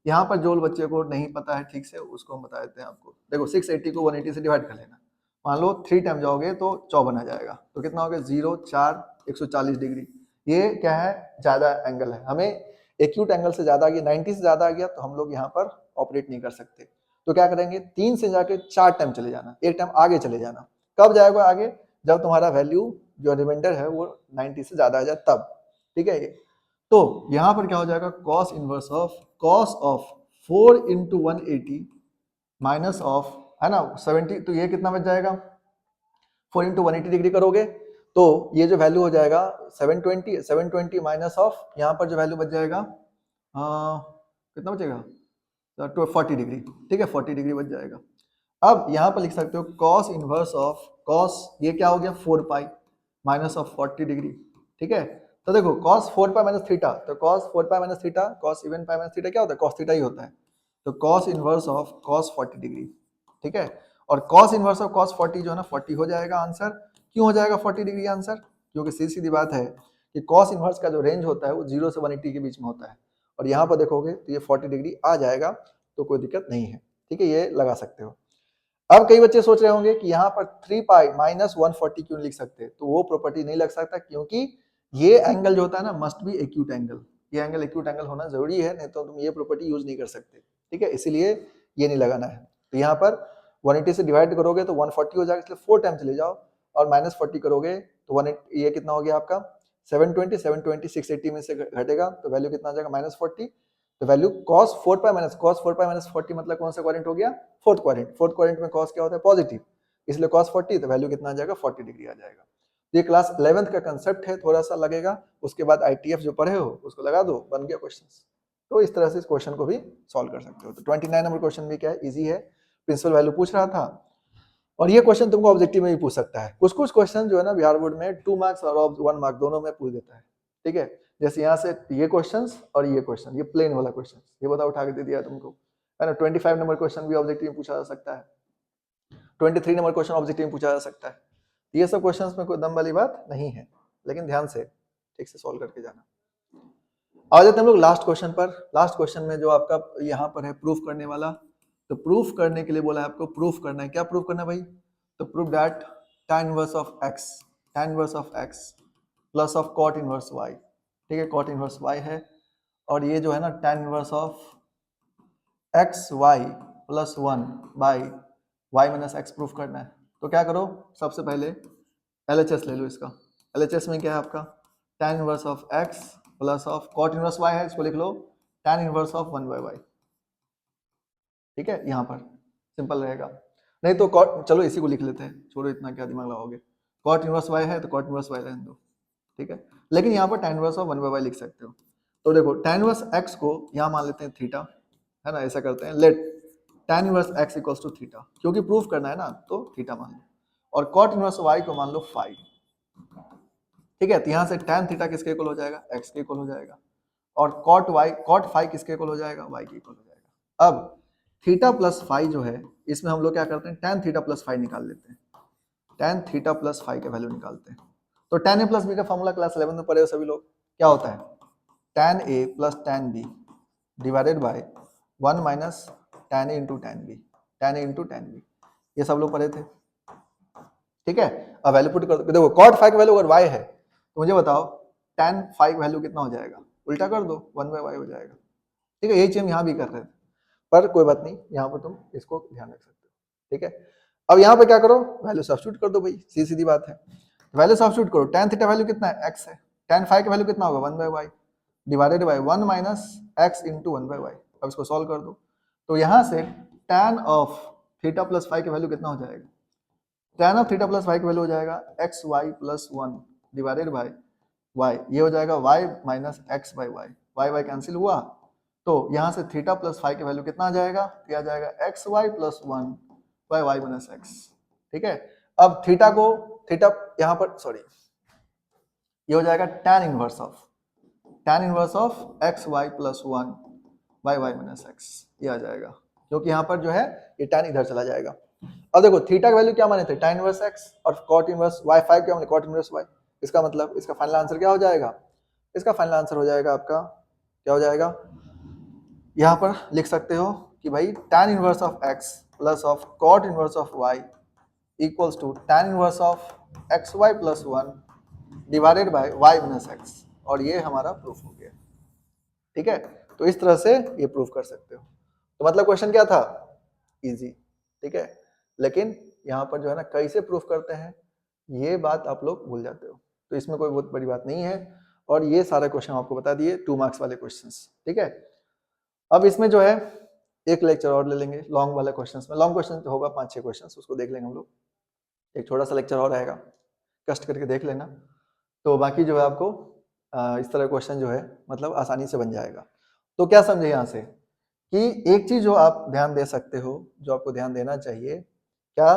यहाँ पर जो बच्चे को नहीं पता है ठीक से उसको हम बता देते हैं आपको। देखो 680 को 180 से डिवाइड कर लेना, मान लो 3 टाइम जाओगे तो 54 आ जाएगा, तो कितना हो गया 0 4 140 डिग्री। ये क्या है ज्यादा एंगल है, हमें एक्यूट एंगल से ज्यादा आ गया, 90 से ज्यादा आ गया तो हम लोग यहाँ पर ऑपरेट नहीं कर सकते। तो क्या करेंगे 3 से जाके 4 टाइम चले जाना, 1 टाइम आगे चले जाना। कब जाएगा आगे, जब तुम्हारा वैल्यू जो रिमाइंडर है वो 90 से ज्यादा आ जाए तब। ठीक है, तो यहाँ पर क्या हो जाएगा cos inverse of 4 × 180 minus of, है ना, 70, तो ये कितना बच जाएगा 4 × 180 डिग्री करोगे तो ये जो वैल्यू हो जाएगा 720 माइनस ऑफ यहाँ पर जो वैल्यू बच जाएगा कितना बचेगा 40 डिग्री। ठीक है, 40 डिग्री बच जाएगा। अब यहाँ पर लिख सकते हो cos इनवर्स ऑफ cos, ये क्या हो गया 4 पाई माइनस ऑफ 40 डिग्री। ठीक है, तो देखो cos 4 पाई माइनस थीटा, तो cos 4 pi minus theta cos even pi minus theta क्या होता है cos थीटा ही होता है। तो cos inverse of cos 40 degree, ठीक है। और cos इनवर्स ऑफ cos 40 जो है ना 40 हो जाएगा आंसर। क्यों हो जाएगा 40 डिग्री आंसर? क्योंकि सीधी सीधी बात है कि cos इनवर्स का जो रेंज होता है वो 0 से 180 के बीच में होता है, और यहाँ पर देखोगे तो ये 40 डिग्री आ जाएगा, तो कोई दिक्कत नहीं है, ठीक है, ये लगा सकते हो। अब कई बच्चे सोच रहे होंगे कि यहाँ पर 3 पाई माइनस 140 क्यों लिख सकते हैं, तो वो प्रॉपर्टी नहीं लग सकता, क्योंकि ये एंगल जो होता है ना मस्ट बी एक्यूट एंगल, ये एंगल एक्यूट एंगल होना जरूरी है, नहीं तो तुम ये प्रॉपर्टी यूज नहीं कर सकते, ठीक है, इसीलिए ये नहीं लगाना है। तो यहाँ पर 180 से डिवाइड करोगे तो 140 हो जाएगा, इसलिए 4 टाइम चले जाओ, और माइनस 40 करोगे तो 180, ये कितना हो गया आपका 720 680 में से घटेगा तो वैल्यू कितना आ जाएगा -40, तो वैल्यू cos 4 पाई माइनस 40 मतलब कौन सा क्वाड्रेंट हो गया, फोर्थ क्वाड्रेंट। फोर्थ क्वाड्रेंट में cos क्या होता है, पॉजिटिव, इसलिए cos 40, तो वैल्यू कितना आ जाएगा 40 डिग्री आ जाएगा। ये क्लास 11th का कंसेप्ट है, थोड़ा सा लगेगा, उसके बाद ITF जो पढ़े हो उसको लगा दो, बन गया क्वेश्चन। तो इस तरह से इस क्वेश्चन को भी सॉल्व कर सकते हो। तो 29 नंबर क्वेश्चन भी क्या है, इजी है, प्रिंसिपल वैल्यू पूछ रहा था, और ये क्वेश्चन तुमको ऑब्जेक्टिव में भी पूछ सकता है। कुछ कुछ क्वेश्चन जो है ना बिहार बोर्ड में 2 मार्क्स और 1 मार्क दोनों में पूछ देता है, ठीक है। जैसे यहाँ से ये क्वेश्चंस और ये क्वेश्चन, ये प्लेन वाला क्वेश्चन, ये बता उठा के दे दिया तुमको, है ना। 25 नंबर क्वेश्चन भी ऑब्जेक्टिव में पूछा जा सकता है, 23 नंबर क्वेश्चन ऑब्जेक्टिव में पूछा जा सकता है। ये सब क्वेश्चंस में कोई दम वाली बात नहीं है, लेकिन ध्यान से ठीक से सॉल्व करके जाना। आ जाते हैं हम लोग लास्ट क्वेश्चन पर। लास्ट क्वेश्चन में जो आपका यहाँ पर है प्रूफ करने वाला, तो प्रूफ करने के लिए बोला है आपको, प्रूफ करना है, क्या प्रूफ करना है भाई, तो proof that tan inverse of x plus of cot inverse y, ठीक है, cot इनवर्स y है, और ये जो है ना tan inverse of x y plus 1 by y minus x proof करना है। तो क्या करो, सबसे पहले LHS ले लो इसका। LHS में क्या है आपका tan inverse of x plus of cot inverse y है, इसको लिख लो tan inverse of 1 by y, ठीक है, यहाँ पर सिंपल रहेगा। नहीं तो cot, चलो इसी को लिख लेते हैं, छोड़ो इतना क्या दिमाग लगाओगे, cot इनवर्स y है तो cot इनवर्स y रहने दो, ठीक है, लेकिन यहाँ पर tan inverse of 1 by y लिख सकते हो। तो देखो tan इनवर्स x को यहाँ मान लेते हैं थीटा, है ना, ऐसा करते हैं, let tan inverse x equals to theta, क्योंकि प्रूफ करना है ना तो थीटा मान लो, और cot इनवर्स y को मान लो फाई, ठीक है। तो यहाँ से tan थीटा किसके इक्वल हो जाएगा, x के इक्वल हो जाएगा, और cot फाई किसके इक्वल हो जाएगा, y के इक्वल हो जाएगा। अब थीटा प्लस फाई जो है, इसमें हम लोग क्या करते हैं, tan थीटा प्लस फाई निकाल लेते हैं, tan थीटा प्लस फाई का वैल्यू निकालते हैं। तो tan a प्लस बी का फॉर्मूला क्लास 11 में पढ़े हो सभी लोग, क्या होता है, tan a plus tan b divided by 1 minus tan a into tan b, tan a into tan b, ये सब लोग पढ़े थे, ठीक है। अब वैल्यू पुट कर दो, देखो cot फाई का वैल्यू अगर y है तो मुझे बताओ tan फाई का वैल्यू कितना हो जाएगा, उल्टा कर दो 1 बाय y हो जाएगा, ठीक है। यही चीज हम यहाँ भी कर रहे थे, पर कोई बात नहीं, यहाँ पर तुम इसको ध्यान रख सकते हो, ठीक है। अब यहाँ पे क्या करो, वैल्यू सब्स्टिट्यूट कर दो भाई, सीधी सीधी बात है, वैल्यू सब्स्टिट्यूट करो, tan थीटा वैल्यू कितना है, x है, tan फाई का वैल्यू कितना होगा 1 by y divided by 1 minus x into 1 by y। अब इसको सॉल्व कर दो, तो यहाँ से tan of theta plus phi का वैल्यू कितना हो जाएगा, tan of theta plus phi का वैल्यू हो जाएगा x y plus 1 divided by y, ये हो जाएगा y minus x by y cancel हुआ, तो यहाँ से थीटा प्लस फाई की वैल्यू कितना आ जाएगा, तो आ जाएगा x y plus 1 by y minus x, ठीक है। अब थीटा को, थीटा यहाँ पर सॉरी, ये हो जाएगा tan inverse of x y plus 1 by y minus x, ये आ जाएगा, क्योंकि यहाँ पर जो है ये tan इधर चला जाएगा। अब देखो थीटा का वैल्यू क्या माने थे, tan इनवर्स एक्स, और cot इनवर्स y, फाइव क्या माने cot इनवर्स y, इसका मतलब इसका फाइनल आंसर क्या हो जाएगा, इसका फाइनल आंसर हो जाएगा आपका, क्या हो जाएगा, यहाँ पर लिख सकते हो कि भाई tan inverse of x plus of cot inverse of y equals to tan inverse of x y plus 1 divided by y minus x, और ये हमारा प्रूफ हो गया, ठीक है। तो इस तरह से ये प्रूफ कर सकते हो। तो मतलब क्वेश्चन क्या था, इजी, ठीक है, लेकिन यहाँ पर जो है ना कैसे प्रूफ करते हैं ये बात आप लोग भूल जाते हो, तो इसमें कोई बहुत बड़ी बात नहीं है, और ये सारे क्वेश्चन आपको बता दिए 2 मार्क्स वाले क्वेश्चंस, ठीक है। अब इसमें जो है एक लेक्चर और ले लेंगे लॉन्ग वाले क्वेश्चंस में, लॉन्ग क्वेश्चन होगा 5-6 क्वेश्चंस, उसको देख लेंगे हम लोग, एक छोटा सा लेक्चर और आएगा, कष्ट करके देख लेना, तो बाकी जो है आपको इस तरह क्वेश्चन जो है मतलब आसानी से बन जाएगा। तो क्या समझे यहाँ से कि एक चीज जो आप ध्यान दे सकते हो, जो आपको ध्यान देना चाहिए, क्या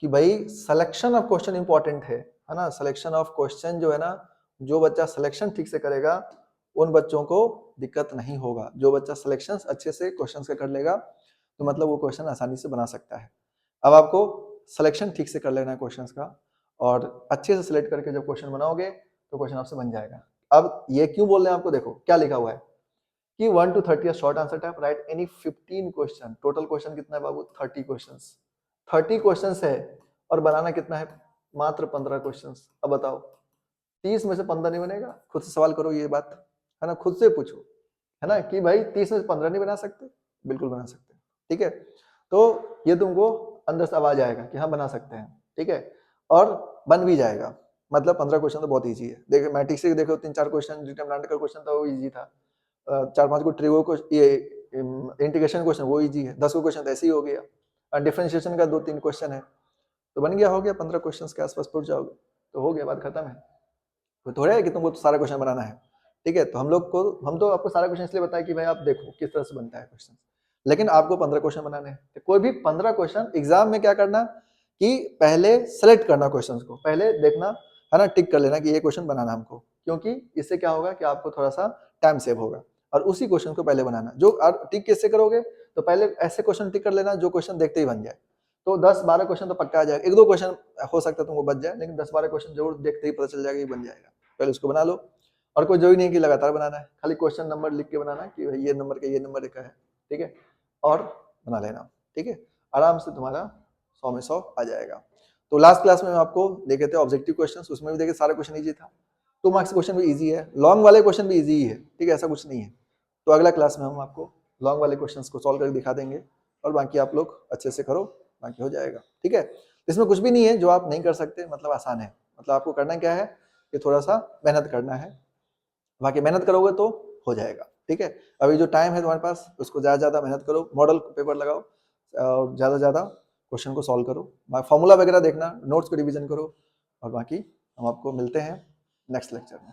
कि भाई सिलेक्शन ऑफ क्वेश्चन इंपॉर्टेंट है ना, सिलेक्शन ऑफ क्वेश्चन जो है ना, जो बच्चा सिलेक्शन ठीक से करेगा उन बच्चों को दिक्कत नहीं होगा। जो बच्चा सिलेक्शन अच्छे से क्वेश्चन का कर लेगा तो मतलब वो क्वेश्चन आसानी से बना सकता है। अब आपको सिलेक्शन ठीक से कर लेना है क्वेश्चन का, और अच्छे से सिलेक्ट करके जब क्वेश्चन बनाओगे तो क्वेश्चन आपसे बन जाएगा। अब ये क्यों बोल रहे हैं आपको, देखो क्या लिखा हुआ है कि 1 to 30 short answer type, right any 15 question. Total question कितना है बाबू, 30 क्वेश्चंस। 30 क्वेश्चंस है और बनाना कितना है, मात्र 15 क्वेश्चंस। अब बताओ 30 में से 15 नहीं बनेगा? खुद से सवाल करो ये बात, है ना, खुद से पूछो, है ना, कि भाई 30 में से 15 नहीं बना सकते? बिल्कुल बना सकते हैं, ठीक है। तो ये तुमको अंदर से आवाज आएगा कि हाँ बना सकते हैं, ठीक है, और बन भी जाएगा। मतलब 15 क्वेश्चन तो बहुत ईजी है। देखो मैट्रिक्स के देखो 3-4 क्वेश्चन, डिटरमिनेंट का क्वेश्चन था वो ईजी था, 4-5 को ट्रिगो को ये इंटीग्रेशन क्वेश्चन वो ईजी है, 10 को क्वेश्चन तो ऐसे ही हो गया, और डिफरेंशिएशन का 2-3 क्वेश्चन है तो बन गया, हो गया 15 क्वेश्चन के आसपास पहुंच जाओगे तो हो गया, बात खत्म है। तो थोड़ा है कि तुमको तो सारा क्वेश्चन बनाना है, ठीक है। तो हम तो आपको सारा क्वेश्चन इसलिए बताया कि भाई आप देखो किस तरह से बनता है क्वेश्चन, लेकिन आपको 15 क्वेश्चन बनाने हैं। तो कोई भी 15 क्वेश्चन एग्जाम में क्या करना कि पहले सेलेक्ट करना क्वेश्चन को, पहले देखना, है ना, टिक कर लेना कि ये क्वेश्चन बनाना हमको, क्योंकि इससे क्या होगा कि आपको थोड़ा सा टाइम सेव होगा, और उसी क्वेश्चन को पहले बनाना। जो टिक कैसे करोगे, तो पहले ऐसे क्वेश्चन टिक कर लेना जो क्वेश्चन देखते ही बन जाए। तो 10-12 क्वेश्चन तो पक्का आ जाएगा, 1-2 क्वेश्चन हो सकता है तुमको बच जाए, लेकिन 10-12 क्वेश्चन जरूर देखते ही पता चल जाएगा, ये बन जाएगा। पहले उसको बना लो, और कोई जरूरी नहीं कि लगातार बनाना है, खाली क्वेश्चन नंबर लिख के बनाना कि भाई ये नंबर का ये नंबर का है, ठीक है, और बना लेना, ठीक है। आराम से तुम्हारा 100 में 100 आ जाएगा। तो लास्ट क्लास में आपको देखे थे ऑब्जेक्टिव क्वेश्चंस, उसमें भी देखे सारे क्वेश्चन इजी था। 2 मार्क्स क्वेश्चन भी इजी है, लॉन्ग वाले क्वेश्चन भी इजी है, ठीक है, ऐसा कुछ नहीं है। तो अगला क्लास में हम आपको लॉन्ग वाले क्वेश्चंस को सॉल्व करके दिखा देंगे, और बाकी आप लोग अच्छे से करो, बाकी हो जाएगा, ठीक है। इसमें कुछ भी नहीं है जो आप नहीं कर सकते, मतलब आसान है। मतलब आपको करना क्या है कि थोड़ा सा मेहनत करना है, बाकी मेहनत करोगे तो हो जाएगा, ठीक है। अभी जो टाइम है तुम्हारे पास उसको ज़्यादा ज़्यादा मेहनत करो, मॉडल पेपर लगाओ, और ज़्यादा ज़्यादा क्वेश्चन को सॉल्व करो, फॉर्मूला वगैरह देखना, नोट्स को रिवीजन करो, और बाकी हम आपको मिलते हैं नेक्स्ट लेक्चर में।